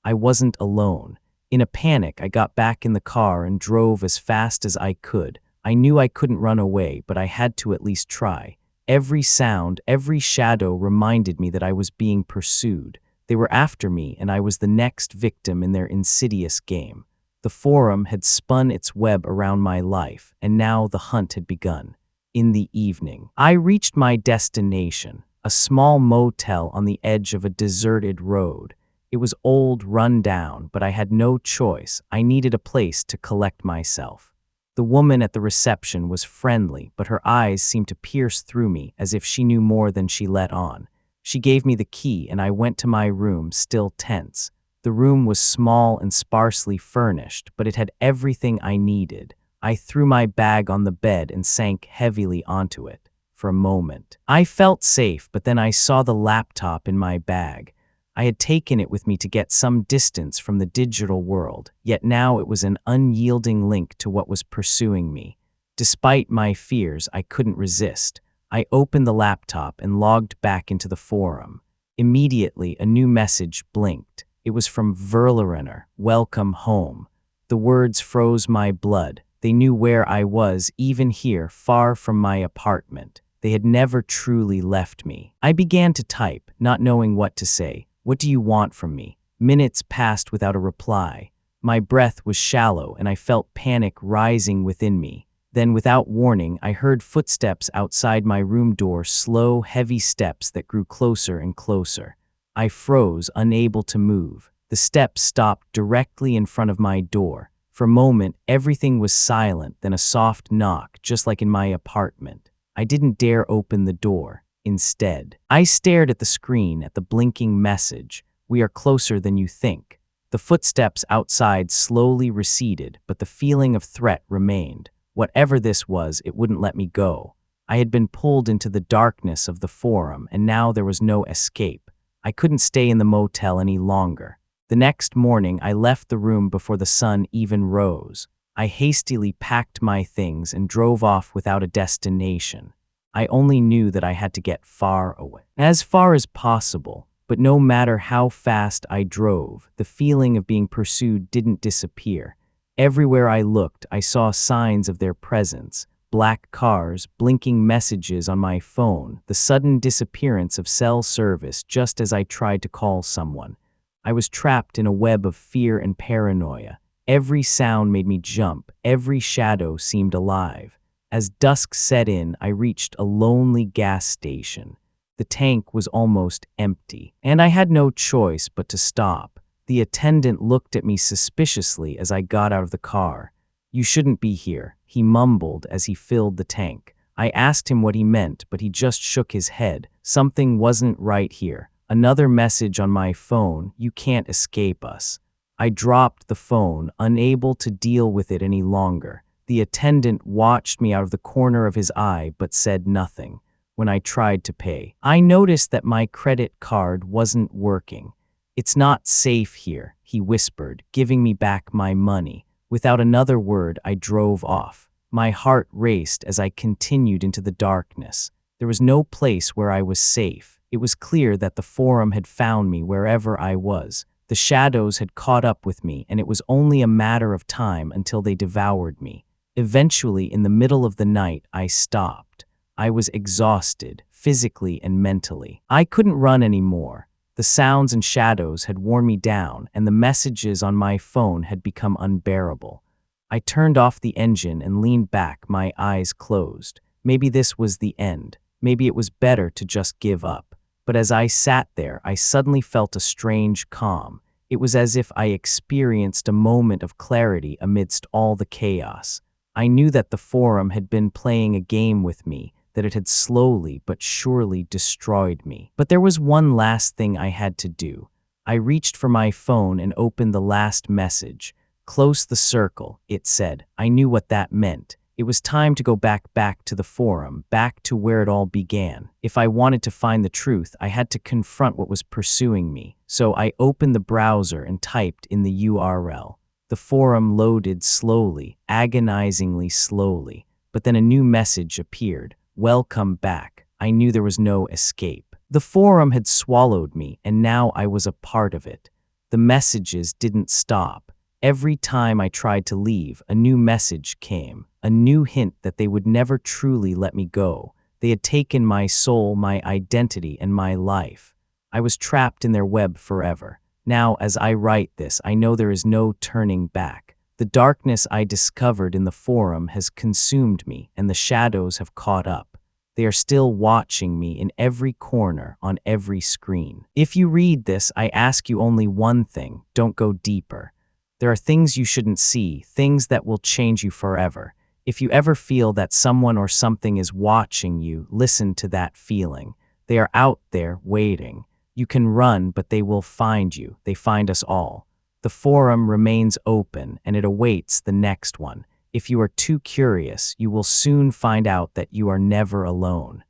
I wasn't alone. In a panic, I got back in the car and drove as fast as I could. I knew I couldn't run away, but I had to at least try. Every sound, every shadow reminded me that I was being pursued. They were after me, and I was the next victim in their insidious game. The forum had spun its web around my life, and now the hunt had begun. In the evening, I reached my destination, a small motel on the edge of a deserted road. It was old, run down, but I had no choice. I needed a place to collect myself. The woman at the reception was friendly, but her eyes seemed to pierce through me as if she knew more than she let on. She gave me the key, and I went to my room, still tense. The room was small and sparsely furnished, but it had everything I needed. I threw my bag on the bed and sank heavily onto it. For a moment, I felt safe, but then I saw the laptop in my bag. I had taken it with me to get some distance from the digital world, yet now it was an unyielding link to what was pursuing me. Despite my fears, I couldn't resist. I opened the laptop and logged back into the forum. Immediately, a new message blinked. It was from Verlarener, "Welcome home." The words froze my blood. They knew where I was, even here, far from my apartment. They had never truly left me. I began to type, not knowing what to say. "What do you want from me?" Minutes passed without a reply. My breath was shallow, and I felt panic rising within me. Then, without warning, I heard footsteps outside my room door, slow, heavy steps that grew closer and closer. I froze, unable to move. The steps stopped directly in front of my door. For a moment, everything was silent, then a soft knock, just like in my apartment. I didn't dare open the door. Instead, I stared at the screen, at the blinking message. "We are closer than you think." The footsteps outside slowly receded, but the feeling of threat remained. Whatever this was, it wouldn't let me go. I had been pulled into the darkness of the forum, and now there was no escape. I couldn't stay in the motel any longer. The next morning, I left the room before the sun even rose. I hastily packed my things and drove off without a destination. I only knew that I had to get far away, as far as possible. But no matter how fast I drove, the feeling of being pursued didn't disappear. Everywhere I looked, I saw signs of their presence: black cars, blinking messages on my phone, the sudden disappearance of cell service just as I tried to call someone. I was trapped in a web of fear and paranoia. Every sound made me jump, every shadow seemed alive. As dusk set in, I reached a lonely gas station. The tank was almost empty, and I had no choice but to stop. The attendant looked at me suspiciously as I got out of the car. "You shouldn't be here," he mumbled as he filled the tank. I asked him what he meant, but he just shook his head. Something wasn't right here. Another message on my phone: "You can't escape us." I dropped the phone, unable to deal with it any longer. The attendant watched me out of the corner of his eye but said nothing. When I tried to pay, I noticed that my credit card wasn't working. "It's not safe here," he whispered, giving me back my money. Without another word, I drove off. My heart raced as I continued into the darkness. There was no place where I was safe. It was clear that the Forum had found me wherever I was. The shadows had caught up with me, and it was only a matter of time until they devoured me. Eventually, in the middle of the night, I stopped. I was exhausted, physically and mentally. I couldn't run anymore. The sounds and shadows had worn me down, and the messages on my phone had become unbearable. I turned off the engine and leaned back, my eyes closed. Maybe this was the end. Maybe it was better to just give up. But as I sat there, I suddenly felt a strange calm. It was as if I experienced a moment of clarity amidst all the chaos. I knew that the Forum had been playing a game with me, that it had slowly but surely destroyed me. But there was one last thing I had to do. I reached for my phone and opened the last message. "Close the circle," it said. I knew what that meant. It was time to go back to the Forum, back to where it all began. If I wanted to find the truth, I had to confront what was pursuing me. So I opened the browser and typed in the URL. The Forum loaded slowly, agonizingly slowly. But then a new message appeared. "Welcome back." I knew there was no escape. The Forum had swallowed me, and now I was a part of it. The messages didn't stop. Every time I tried to leave, a new message came, a new hint that they would never truly let me go. They had taken my soul, my identity, and my life. I was trapped in their web forever. Now, as I write this, I know there is no turning back. The darkness I discovered in the Forum has consumed me, and the shadows have caught up. They are still watching me in every corner, on every screen. If you read this, I ask you only one thing: don't go deeper. There are things you shouldn't see, things that will change you forever. If you ever feel that someone or something is watching you, listen to that feeling. They are out there waiting. You can run, but they will find you. They find us all. The Forum remains open, and it awaits the next one. If you are too curious, you will soon find out that you are never alone.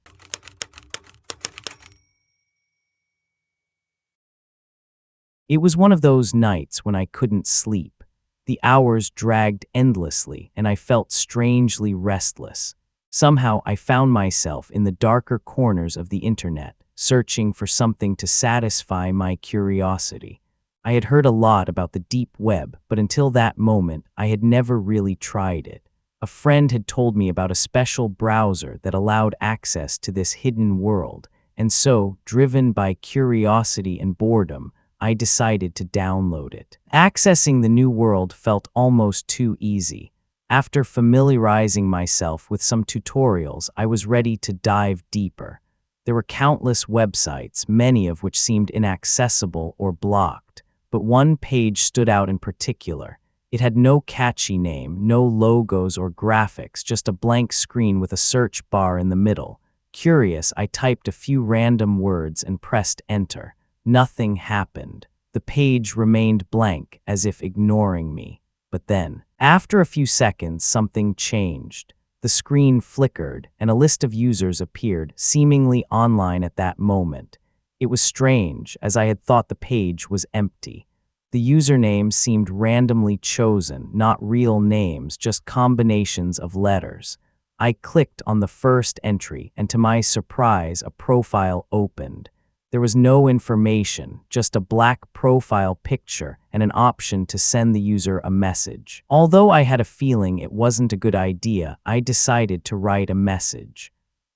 It was one of those nights when I couldn't sleep. The hours dragged endlessly, and I felt strangely restless. Somehow, I found myself in the darker corners of the internet, searching for something to satisfy my curiosity. I had heard a lot about the deep web, but until that moment, I had never really tried it. A friend had told me about a special browser that allowed access to this hidden world, and so, driven by curiosity and boredom, I decided to download it. Accessing the new world felt almost too easy. After familiarizing myself with some tutorials, I was ready to dive deeper. There were countless websites, many of which seemed inaccessible or blocked. But one page stood out in particular. It had no catchy name, no logos or graphics, just a blank screen with a search bar in the middle. Curious, I typed a few random words and pressed enter. Nothing happened. The page remained blank, as if ignoring me. But then, after a few seconds, something changed. The screen flickered, and a list of users appeared, seemingly online at that moment. It was strange, as I had thought the page was empty. The usernames seemed randomly chosen, not real names, just combinations of letters. I clicked on the first entry, and to my surprise, a profile opened. There was no information, just a black profile picture and an option to send the user a message. Although I had a feeling it wasn't a good idea, I decided to write a message.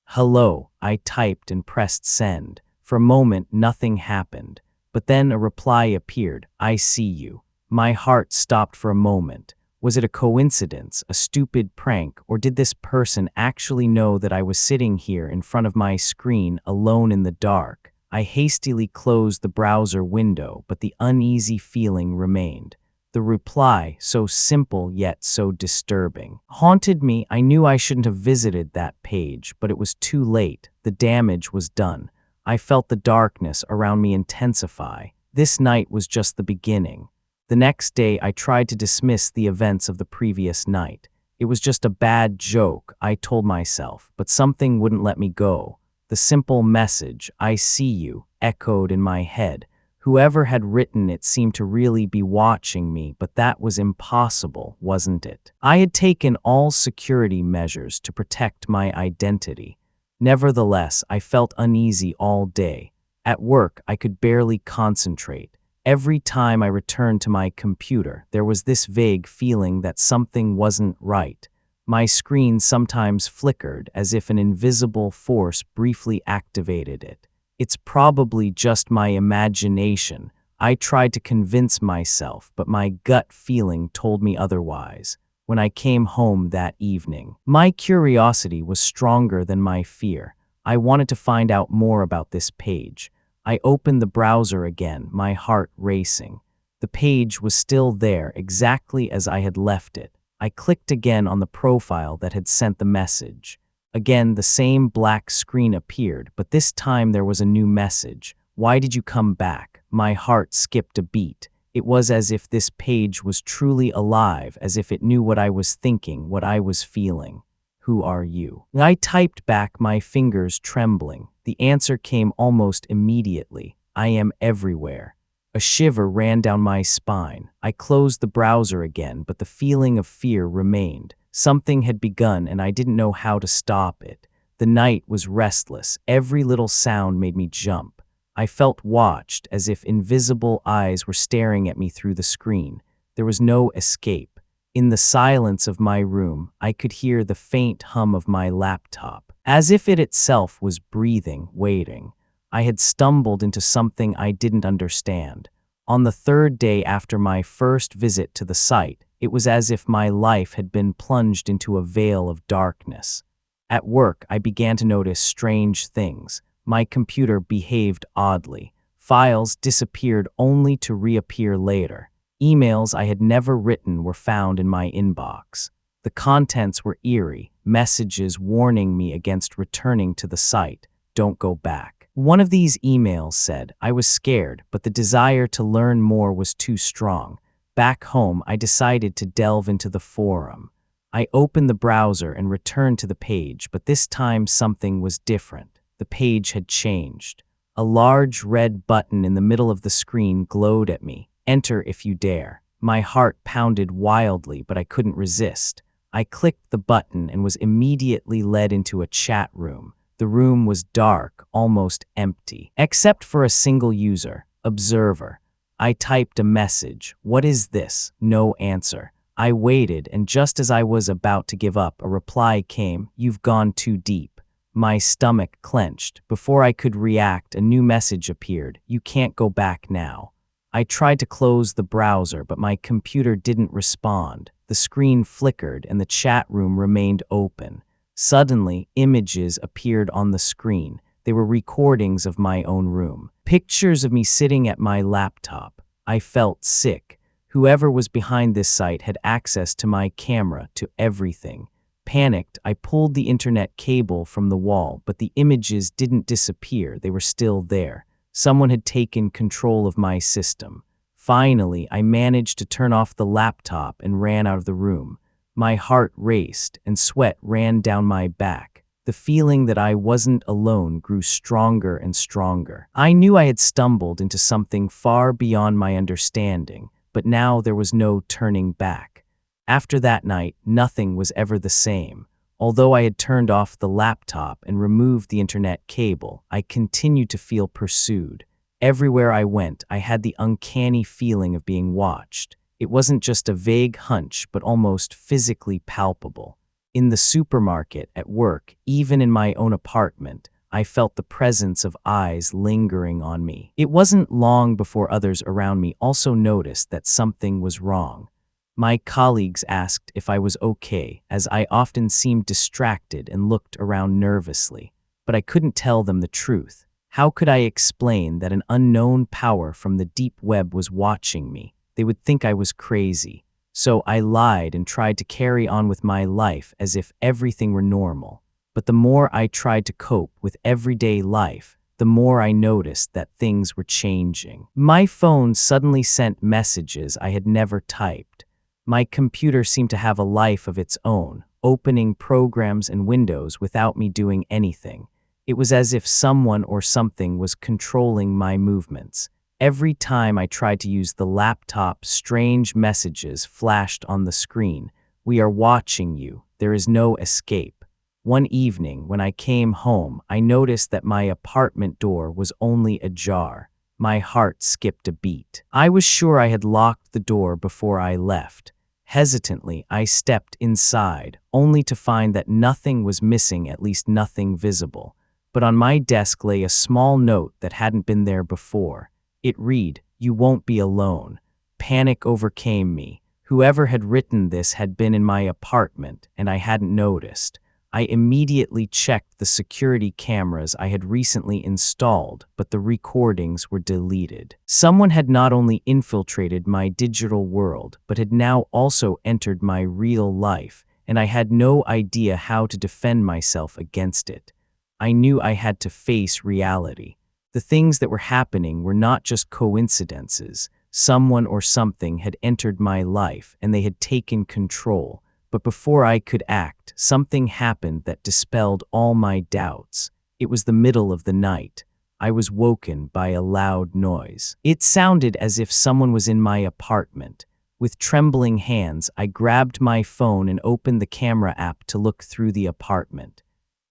"Hello," I typed and pressed send. For a moment, nothing happened. But then a reply appeared, "I see you." My heart stopped for a moment. Was it a coincidence, a stupid prank, or did this person actually know that I was sitting here in front of my screen alone in the dark? I hastily closed the browser window, but the uneasy feeling remained. The reply, so simple yet so disturbing, haunted me. I knew I shouldn't have visited that page, but it was too late. The damage was done. I felt the darkness around me intensify. This night was just the beginning. The next day, I tried to dismiss the events of the previous night. It was just a bad joke, I told myself, but something wouldn't let me go. The simple message, "I see you," echoed in my head. Whoever had written it seemed to really be watching me, but that was impossible, wasn't it? I had taken all security measures to protect my identity. Nevertheless, I felt uneasy all day. At work, I could barely concentrate. Every time I returned to my computer, there was this vague feeling that something wasn't right. My screen sometimes flickered as if an invisible force briefly activated it. It's probably just my imagination. I tried to convince myself, but my gut feeling told me otherwise. When I came home that evening, my curiosity was stronger than my fear. I wanted to find out more about this page. I opened the browser again, my heart racing. The page was still there, exactly as I had left it. I clicked again on the profile that had sent the message. Again, the same black screen appeared, but this time there was a new message. "Why did you come back?" My heart skipped a beat. It was as if this page was truly alive, as if it knew what I was thinking, what I was feeling. "Who are you?" I typed back, my fingers trembling. The answer came almost immediately. "I am everywhere." A shiver ran down my spine. I closed the browser again, but the feeling of fear remained. Something had begun, and I didn't know how to stop it. The night was restless. Every little sound made me jump. I felt watched, as if invisible eyes were staring at me through the screen. There was no escape. In the silence of my room, I could hear the faint hum of my laptop, as if it itself was breathing, waiting. I had stumbled into something I didn't understand. On the third day after my first visit to the site, it was as if my life had been plunged into a veil of darkness. At work, I began to notice strange things. My computer behaved oddly. Files disappeared only to reappear later. Emails I had never written were found in my inbox. The contents were eerie, messages warning me against returning to the site. "Don't go back." One of these emails said, "I was scared, but the desire to learn more was too strong." Back home, I decided to delve into the forum. I opened the browser and returned to the page, but this time something was different. The page had changed. A large red button in the middle of the screen glowed at me. "Enter if you dare." My heart pounded wildly, but I couldn't resist. I clicked the button and was immediately led into a chat room. The room was dark, almost empty, except for a single user, Observer. I typed a message. "What is this?" No answer. I waited, and just as I was about to give up, a reply came, "You've gone too deep." My stomach clenched. Before I could react, a new message appeared. "You can't go back now." I tried to close the browser, but my computer didn't respond. The screen flickered, and the chat room remained open. Suddenly, images appeared on the screen. They were recordings of my own room. Pictures of me sitting at my laptop. I felt sick. Whoever was behind this site had access to my camera, to everything. Panicked, I pulled the internet cable from the wall, but the images didn't disappear. They were still there. Someone had taken control of my system. Finally, I managed to turn off the laptop and ran out of the room. My heart raced and sweat ran down my back. The feeling that I wasn't alone grew stronger and stronger. I knew I had stumbled into something far beyond my understanding, but now there was no turning back. After that night, nothing was ever the same. Although I had turned off the laptop and removed the internet cable, I continued to feel pursued. Everywhere I went, I had the uncanny feeling of being watched. It wasn't just a vague hunch, but almost physically palpable. In the supermarket, at work, even in my own apartment, I felt the presence of eyes lingering on me. It wasn't long before others around me also noticed that something was wrong. My colleagues asked if I was okay, as I often seemed distracted and looked around nervously. But I couldn't tell them the truth. How could I explain that an unknown power from the deep web was watching me? They would think I was crazy. So I lied and tried to carry on with my life as if everything were normal. But the more I tried to cope with everyday life, the more I noticed that things were changing. My phone suddenly sent messages I had never typed. My computer seemed to have a life of its own, opening programs and windows without me doing anything. It was as if someone or something was controlling my movements. Every time I tried to use the laptop, strange messages flashed on the screen. "We are watching you. There is no escape." One evening, when I came home, I noticed that my apartment door was only ajar. My heart skipped a beat. I was sure I had locked the door before I left. Hesitantly, I stepped inside, only to find that nothing was missing, at least nothing visible. But on my desk lay a small note that hadn't been there before. It read, "You won't be alone." Panic overcame me. Whoever had written this had been in my apartment, and I hadn't noticed. I immediately checked the security cameras I had recently installed, but the recordings were deleted. Someone had not only infiltrated my digital world, but had now also entered my real life, and I had no idea how to defend myself against it. I knew I had to face reality. The things that were happening were not just coincidences. Someone or something had entered my life, and they had taken control. But before I could act, something happened that dispelled all my doubts. It was the middle of the night. I was woken by a loud noise. It sounded as if someone was in my apartment. With trembling hands, I grabbed my phone and opened the camera app to look through the apartment.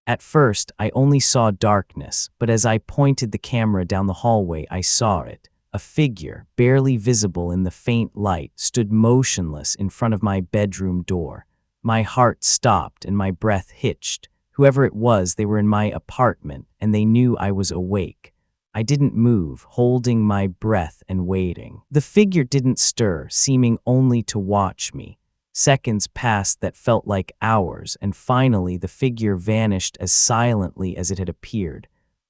At first, I only saw darkness, but as I pointed the camera down the hallway, I saw it. A figure, barely visible in the faint light, stood motionless in front of my bedroom door. My heart stopped and my breath hitched. Whoever it was, they were in my apartment, and they knew I was awake. I didn't move, holding my breath and waiting. The figure didn't stir, seeming only to watch me. Seconds passed that felt like hours, and finally the figure vanished as silently as it had appeared.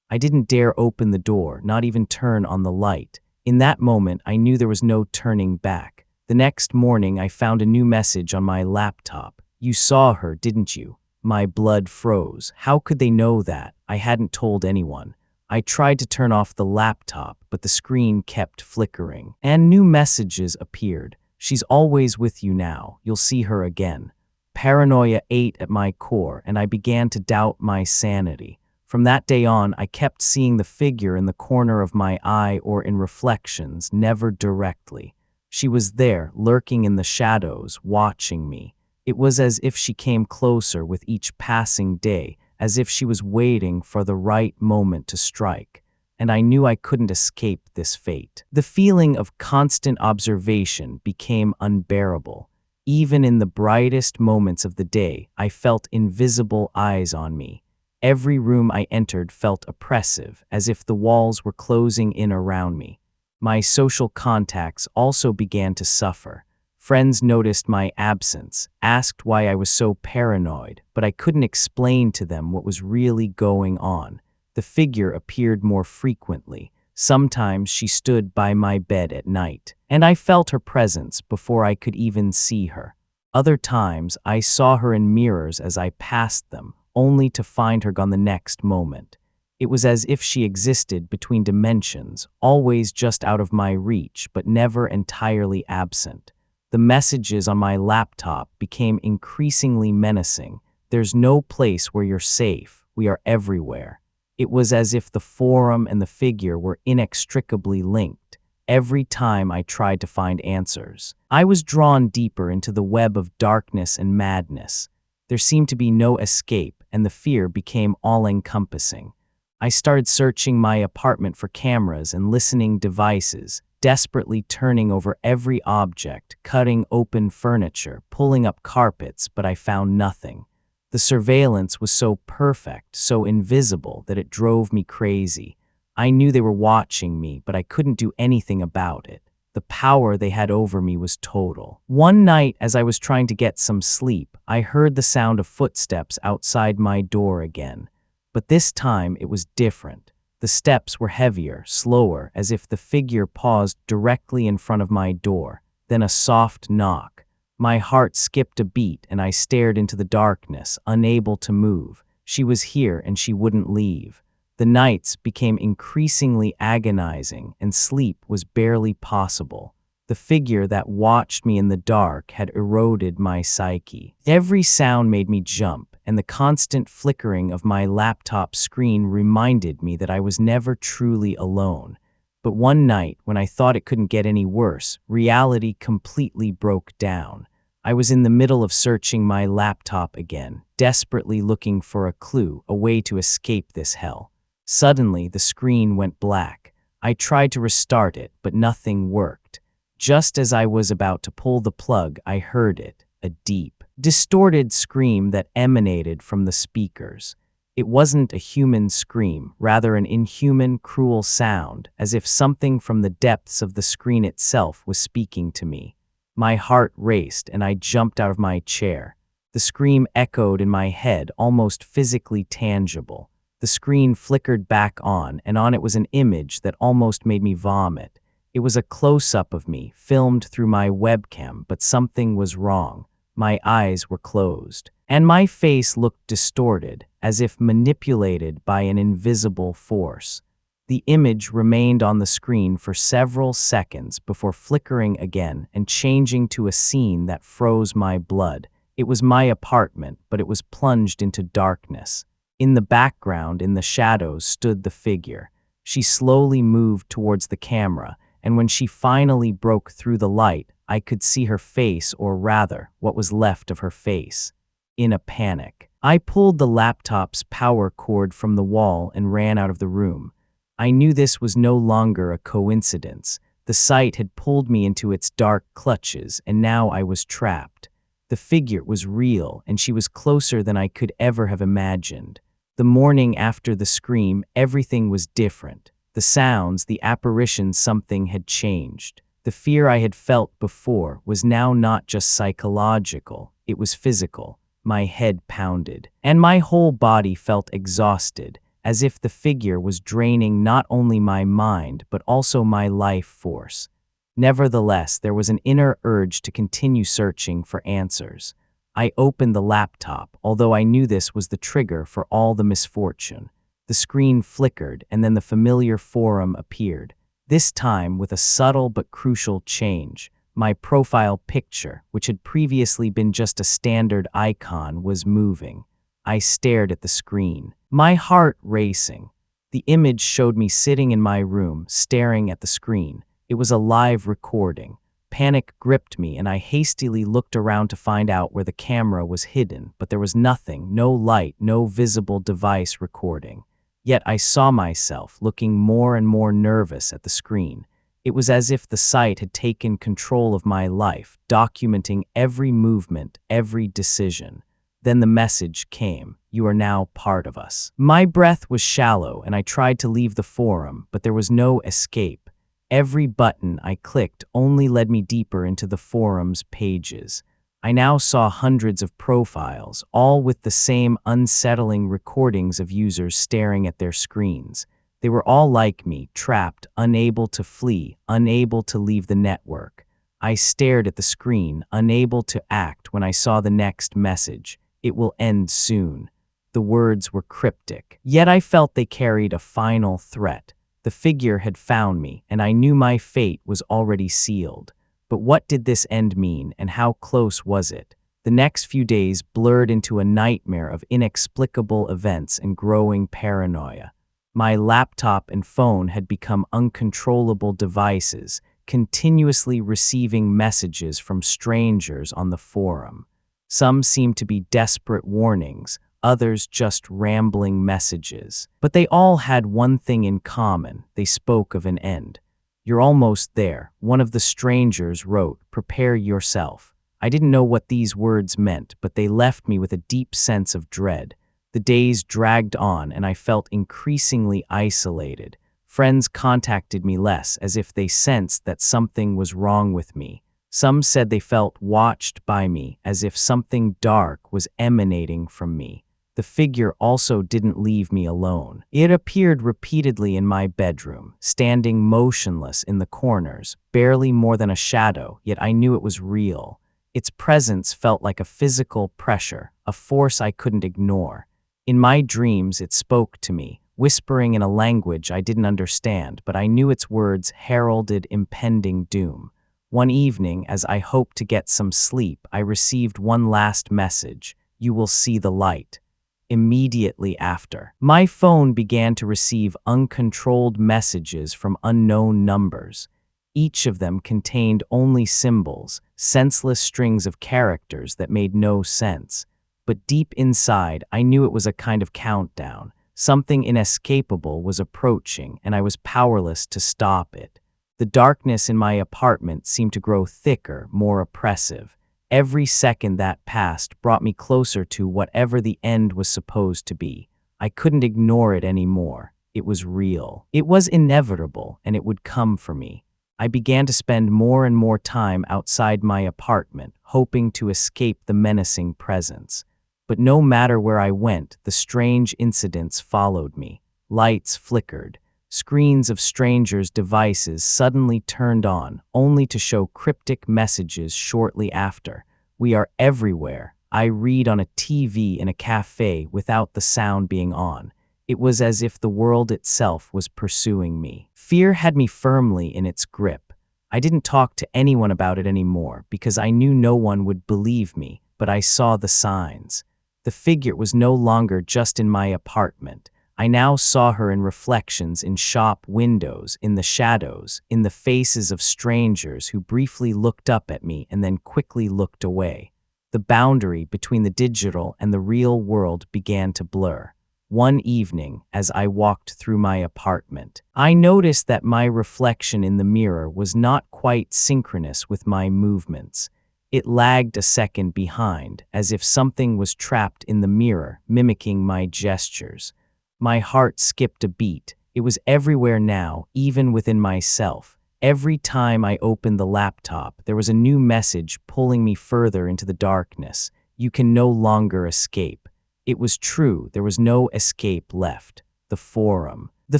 I didn't dare open the door, not even turn on the light. In that moment, I knew there was no turning back. The next morning, I found a new message on my laptop. "You saw her, didn't you?" My blood froze. How could they know that? I hadn't told anyone. I tried to turn off the laptop, but the screen kept flickering. And new messages appeared. "She's always with you now. You'll see her again." Paranoia ate at my core, and I began to doubt my sanity. From that day on, I kept seeing the figure in the corner of my eye or in reflections, never directly. She was there, lurking in the shadows, watching me. It was as if she came closer with each passing day, as if she was waiting for the right moment to strike. And I knew I couldn't escape this fate. The feeling of constant observation became unbearable. Even in the brightest moments of the day, I felt invisible eyes on me. Every room I entered felt oppressive, as if the walls were closing in around me. My social contacts also began to suffer. Friends noticed my absence, asked why I was so paranoid, but I couldn't explain to them what was really going on. The figure appeared more frequently. Sometimes she stood by my bed at night, and I felt her presence before I could even see her. Other times, I saw her in mirrors as I passed them, only to find her gone the next moment. It was as if she existed between dimensions, always just out of my reach, but never entirely absent. The messages on my laptop became increasingly menacing. "There's no place where you're safe. We are everywhere." It was as if the forum and the figure were inextricably linked. Every time I tried to find answers, I was drawn deeper into the web of darkness and madness. There seemed to be no escape, and the fear became all-encompassing. I started searching my apartment for cameras and listening devices, desperately turning over every object, cutting open furniture, pulling up carpets, but I found nothing. The surveillance was so perfect, so invisible, that it drove me crazy. I knew they were watching me, but I couldn't do anything about it. The power they had over me was total. One night, as I was trying to get some sleep, I heard the sound of footsteps outside my door again. But this time it was different. The steps were heavier, slower, as if the figure paused directly in front of my door. Then a soft knock. My heart skipped a beat and I stared into the darkness, unable to move. She was here and she wouldn't leave. The nights became increasingly agonizing and sleep was barely possible. The figure that watched me in the dark had eroded my psyche. Every sound made me jump, and the constant flickering of my laptop screen reminded me that I was never truly alone. But one night, when I thought it couldn't get any worse, reality completely broke down. I was in the middle of searching my laptop again, desperately looking for a clue, a way to escape this hell. Suddenly, the screen went black. I tried to restart it, but nothing worked. Just as I was about to pull the plug, I heard it, a deep, distorted scream that emanated from the speakers. It wasn't a human scream, rather an inhuman, cruel sound, as if something from the depths of the screen itself was speaking to me. My heart raced and I jumped out of my chair. The scream echoed in my head, almost physically tangible. The screen flickered back on, and on it was an image that almost made me vomit. It was a close-up of me, filmed through my webcam, but something was wrong. My eyes were closed, and my face looked distorted, as if manipulated by an invisible force. The image remained on the screen for several seconds before flickering again and changing to a scene that froze my blood. It was my apartment, but it was plunged into darkness. In the background, in the shadows, stood the figure. She slowly moved towards the camera, and when she finally broke through the light, I could see her face, or rather, what was left of her face. In a panic, I pulled the laptop's power cord from the wall and ran out of the room. I knew this was no longer a coincidence. The sight had pulled me into its dark clutches, and now I was trapped. The figure was real, and she was closer than I could ever have imagined. The morning after the scream, everything was different. The sounds, the apparition, something had changed. The fear I had felt before was now not just psychological, it was physical. My head pounded, and my whole body felt exhausted, as if the figure was draining not only my mind, but also my life force. Nevertheless, there was an inner urge to continue searching for answers. I opened the laptop, although I knew this was the trigger for all the misfortune. The screen flickered, and then the familiar forum appeared. This time with a subtle but crucial change. My profile picture, which had previously been just a standard icon, was moving. I stared at the screen, my heart racing. The image showed me sitting in my room, staring at the screen. It was a live recording. Panic gripped me, and I hastily looked around to find out where the camera was hidden, but there was nothing, no light, no visible device recording. Yet I saw myself looking more and more nervous at the screen. It was as if the sight had taken control of my life, documenting every movement, every decision. Then the message came, "You are now part of us." My breath was shallow, and I tried to leave the forum, but there was no escape. Every button I clicked only led me deeper into the forum's pages. I now saw hundreds of profiles, all with the same unsettling recordings of users staring at their screens. They were all like me, trapped, unable to flee, unable to leave the network. I stared at the screen, unable to act when I saw the next message. "It will end soon." The words were cryptic, yet I felt they carried a final threat. The figure had found me, and I knew my fate was already sealed. But what did this end mean, and how close was it? The next few days blurred into a nightmare of inexplicable events and growing paranoia. My laptop and phone had become uncontrollable devices, continuously receiving messages from strangers on the forum. Some seemed to be desperate warnings, others just rambling messages. But they all had one thing in common. They spoke of an end. "You're almost there," one of the strangers wrote. "Prepare yourself." I didn't know what these words meant, but they left me with a deep sense of dread. The days dragged on, and I felt increasingly isolated. Friends contacted me less, as if they sensed that something was wrong with me. Some said they felt watched by me, as if something dark was emanating from me. The figure also didn't leave me alone. It appeared repeatedly in my bedroom, standing motionless in the corners, barely more than a shadow, yet I knew it was real. Its presence felt like a physical pressure, a force I couldn't ignore. In my dreams, it spoke to me, whispering in a language I didn't understand, but I knew its words heralded impending doom. One evening, as I hoped to get some sleep, I received one last message: "You will see the light." Immediately after, my phone began to receive uncontrolled messages from unknown numbers. Each of them contained only symbols, senseless strings of characters that made no sense. But deep inside, I knew it was a kind of countdown. Something inescapable was approaching, and I was powerless to stop it. The darkness in my apartment seemed to grow thicker, more oppressive. Every second that passed brought me closer to whatever the end was supposed to be. I couldn't ignore it anymore. It was real. It was inevitable, and it would come for me. I began to spend more and more time outside my apartment, hoping to escape the menacing presence. But no matter where I went, the strange incidents followed me. Lights flickered. Screens of strangers' devices suddenly turned on, only to show cryptic messages shortly after. "We are everywhere." I read on a TV in a cafe without the sound being on. It was as if the world itself was pursuing me. Fear had me firmly in its grip. I didn't talk to anyone about it anymore because I knew no one would believe me, but I saw the signs. The figure was no longer just in my apartment. I now saw her in reflections in shop windows, in the shadows, in the faces of strangers who briefly looked up at me and then quickly looked away. The boundary between the digital and the real world began to blur. One evening, as I walked through my apartment, I noticed that my reflection in the mirror was not quite synchronous with my movements. It lagged a second behind, as if something was trapped in the mirror, mimicking my gestures. My heart skipped a beat. It was everywhere now, even within myself. Every time I opened the laptop, there was a new message pulling me further into the darkness. "You can no longer escape." It was true, there was no escape left. The forum. The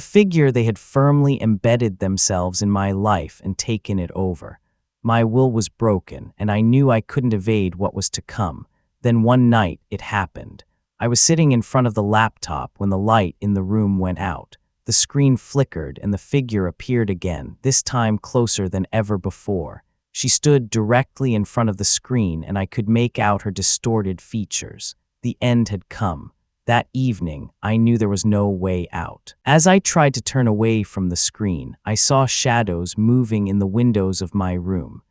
figure they had firmly embedded themselves in my life and taken it over. My will was broken, and I knew I couldn't evade what was to come. Then one night, it happened. I was sitting in front of the laptop when the light in the room went out. The screen flickered and the figure appeared again, this time closer than ever before. She stood directly in front of the screen and I could make out her distorted features. The end had come. That evening, I knew there was no way out. As I tried to turn away from the screen, I saw shadows moving in the windows of my room.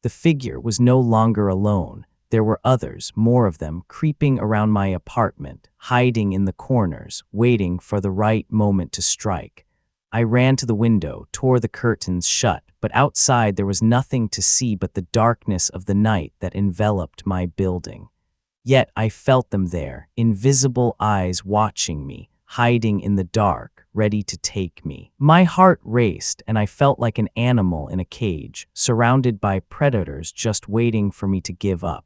The figure was no longer alone. There were others, more of them, creeping around my apartment, hiding in the corners, waiting for the right moment to strike. I ran to the window, tore the curtains shut, but outside there was nothing to see but the darkness of the night that enveloped my building. Yet I felt them there, invisible eyes watching me, hiding in the dark, ready to take me. My heart raced, and I felt like an animal in a cage, surrounded by predators just waiting for me to give up.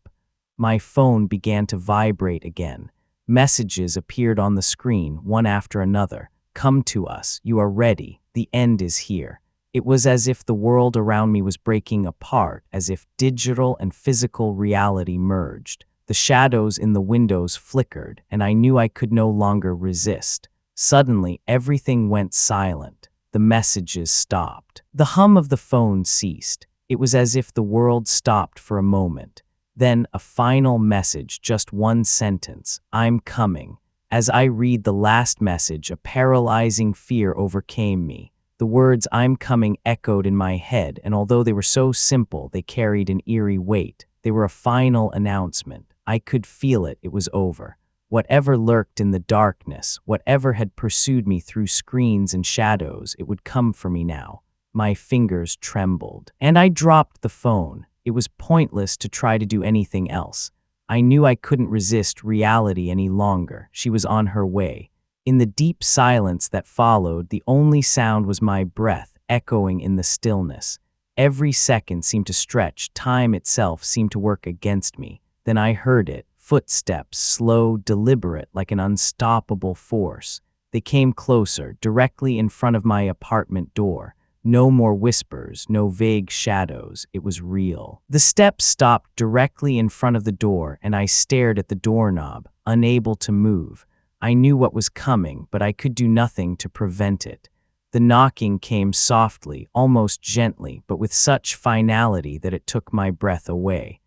My phone began to vibrate again. Messages appeared on the screen, one after another. "Come to us. You are ready. The end is here." It was as if the world around me was breaking apart, as if digital and physical reality merged. The shadows in the windows flickered, and I knew I could no longer resist. Suddenly, everything went silent. The messages stopped. The hum of the phone ceased. It was as if the world stopped for a moment. Then a final message, just one sentence: "I'm coming." As I read the last message, a paralyzing fear overcame me. The words "I'm coming" echoed in my head, and although they were so simple, they carried an eerie weight. They were a final announcement. I could feel it. It was over. Whatever lurked in the darkness, whatever had pursued me through screens and shadows, it would come for me now. My fingers trembled, and I dropped the phone. It was pointless to try to do anything else. I knew I couldn't resist reality any longer. She was on her way. In the deep silence that followed, the only sound was my breath echoing in the stillness. Every second seemed to stretch. Time itself seemed to work against me. Then I heard it. Footsteps, slow, deliberate, like an unstoppable force. They came closer, directly in front of my apartment door. No more whispers, no vague shadows. It was real. The steps stopped directly in front of the door, and I stared at the doorknob, unable to move. I knew what was coming, but I could do nothing to prevent it. The knocking came softly, almost gently, but with such finality that it took my breath away.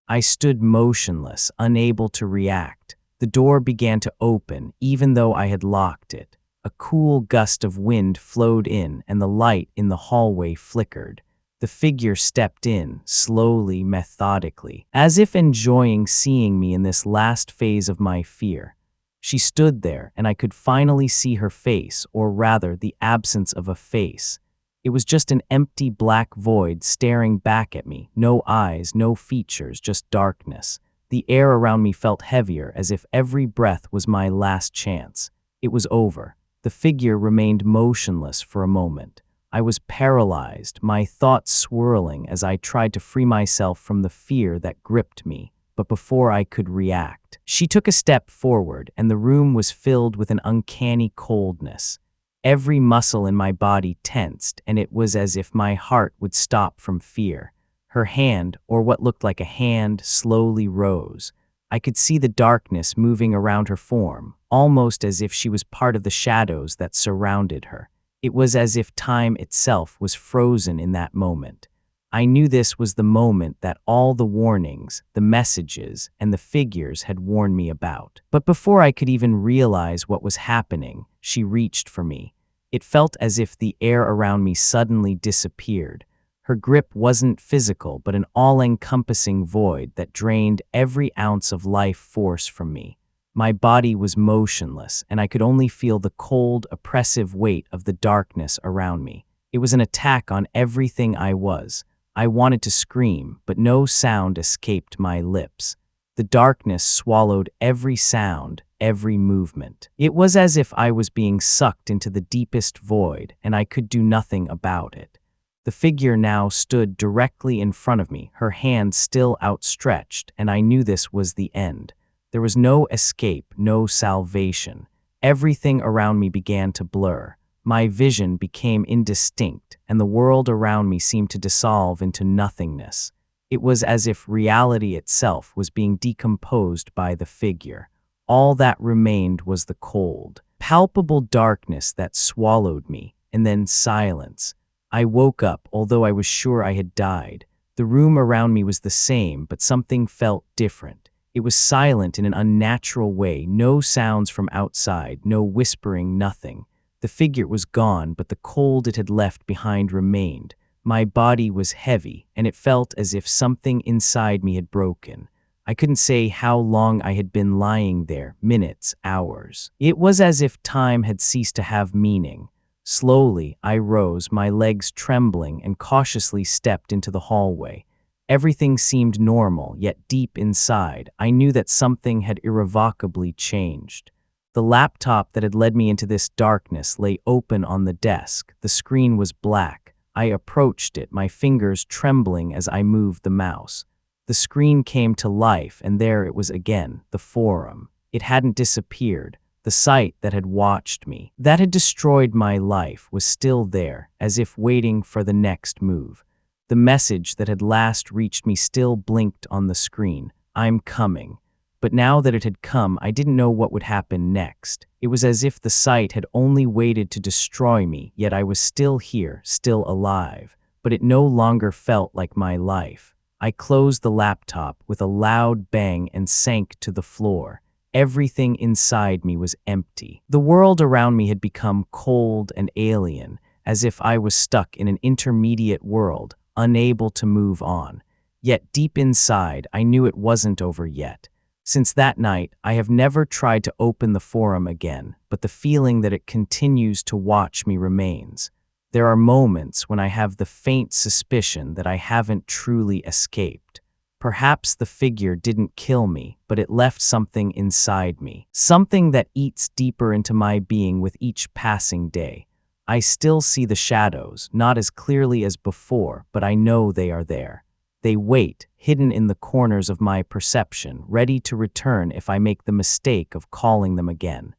I stood motionless, unable to react. The door began to open, even though I had locked it. A cool gust of wind flowed in, and the light in the hallway flickered. The figure stepped in, slowly, methodically, as if enjoying seeing me in this last phase of my fear. She stood there, and I could finally see her face, or rather, the absence of a face. It was just an empty black void staring back at me. No eyes, no features, just darkness. The air around me felt heavier, as if every breath was my last chance. It was over. The figure remained motionless for a moment. I was paralyzed, my thoughts swirling as I tried to free myself from the fear that gripped me. But before I could react, she took a step forward, and the room was filled with an uncanny coldness. Every muscle in my body tensed, and it was as if my heart would stop from fear. Her hand, or what looked like a hand, slowly rose. I could see the darkness moving around her form, almost as if she was part of the shadows that surrounded her. It was as if time itself was frozen in that moment. I knew this was the moment that all the warnings, the messages, and the figures had warned me about. But before I could even realize what was happening, she reached for me. It felt as if the air around me suddenly disappeared. Her grip wasn't physical, but an all-encompassing void that drained every ounce of life force from me. My body was motionless, and I could only feel the cold, oppressive weight of the darkness around me. It was an attack on everything I was. I wanted to scream, but no sound escaped my lips. The darkness swallowed every sound, every movement. It was as if I was being sucked into the deepest void, and I could do nothing about it. The figure now stood directly in front of me, her hand still outstretched, and I knew this was the end. There was no escape, no salvation. Everything around me began to blur. My vision became indistinct, and the world around me seemed to dissolve into nothingness. It was as if reality itself was being decomposed by the figure. All that remained was the cold, palpable darkness that swallowed me, and then silence. I woke up, although I was sure I had died. The room around me was the same, but something felt different. It was silent in an unnatural way, no sounds from outside, no whispering, nothing. The figure was gone, but the cold it had left behind remained. My body was heavy, and it felt as if something inside me had broken. I couldn't say how long I had been lying there, minutes, hours. It was as if time had ceased to have meaning. Slowly, I rose, my legs trembling, and cautiously stepped into the hallway. Everything seemed normal, yet deep inside, I knew that something had irrevocably changed. The laptop that had led me into this darkness lay open on the desk. The screen was black. I approached it, my fingers trembling as I moved the mouse. The screen came to life, and there it was again, the forum. It hadn't disappeared. The site that had watched me, that had destroyed my life, was still there, as if waiting for the next move. The message that had last reached me still blinked on the screen. I'm coming. But now that it had come, I didn't know what would happen next. It was as if the site had only waited to destroy me, yet I was still here, still alive. But it no longer felt like my life. I closed the laptop with a loud bang and sank to the floor. Everything inside me was empty. The world around me had become cold and alien, as if I was stuck in an intermediate world, unable to move on. Yet deep inside, I knew it wasn't over yet. Since that night, I have never tried to open the forum again, but the feeling that it continues to watch me remains. There are moments when I have the faint suspicion that I haven't truly escaped. Perhaps the figure didn't kill me, but it left something inside me, something that eats deeper into my being with each passing day. I still see the shadows, not as clearly as before, but I know they are there. They wait, hidden in the corners of my perception, ready to return if I make the mistake of calling them again.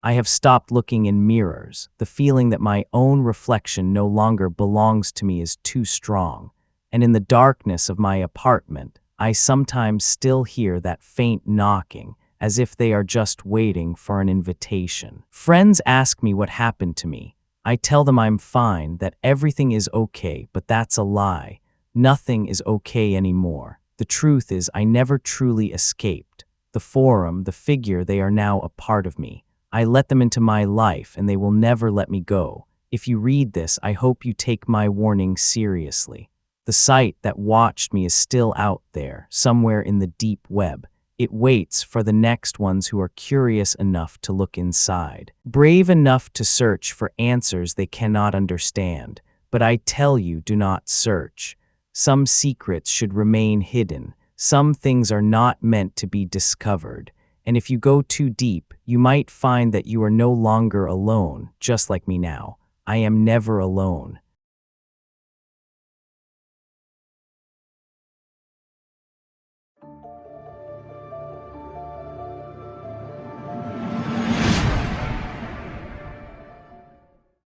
I have stopped looking in mirrors. The feeling that my own reflection no longer belongs to me is too strong. And in the darkness of my apartment, I sometimes still hear that faint knocking, as if they are just waiting for an invitation. Friends ask me what happened to me. I tell them I'm fine, that everything is okay, but that's a lie. Nothing is okay anymore. The truth is, I never truly escaped. The forum, the figure, they are now a part of me. I let them into my life, and they will never let me go. If you read this, I hope you take my warning seriously. The site that watched me is still out there, somewhere in the deep web. It waits for the next ones who are curious enough to look inside, brave enough to search for answers they cannot understand. But I tell you, do not search. Some secrets should remain hidden. Some things are not meant to be discovered. And if you go too deep, you might find that you are no longer alone, just like me now. I am never alone.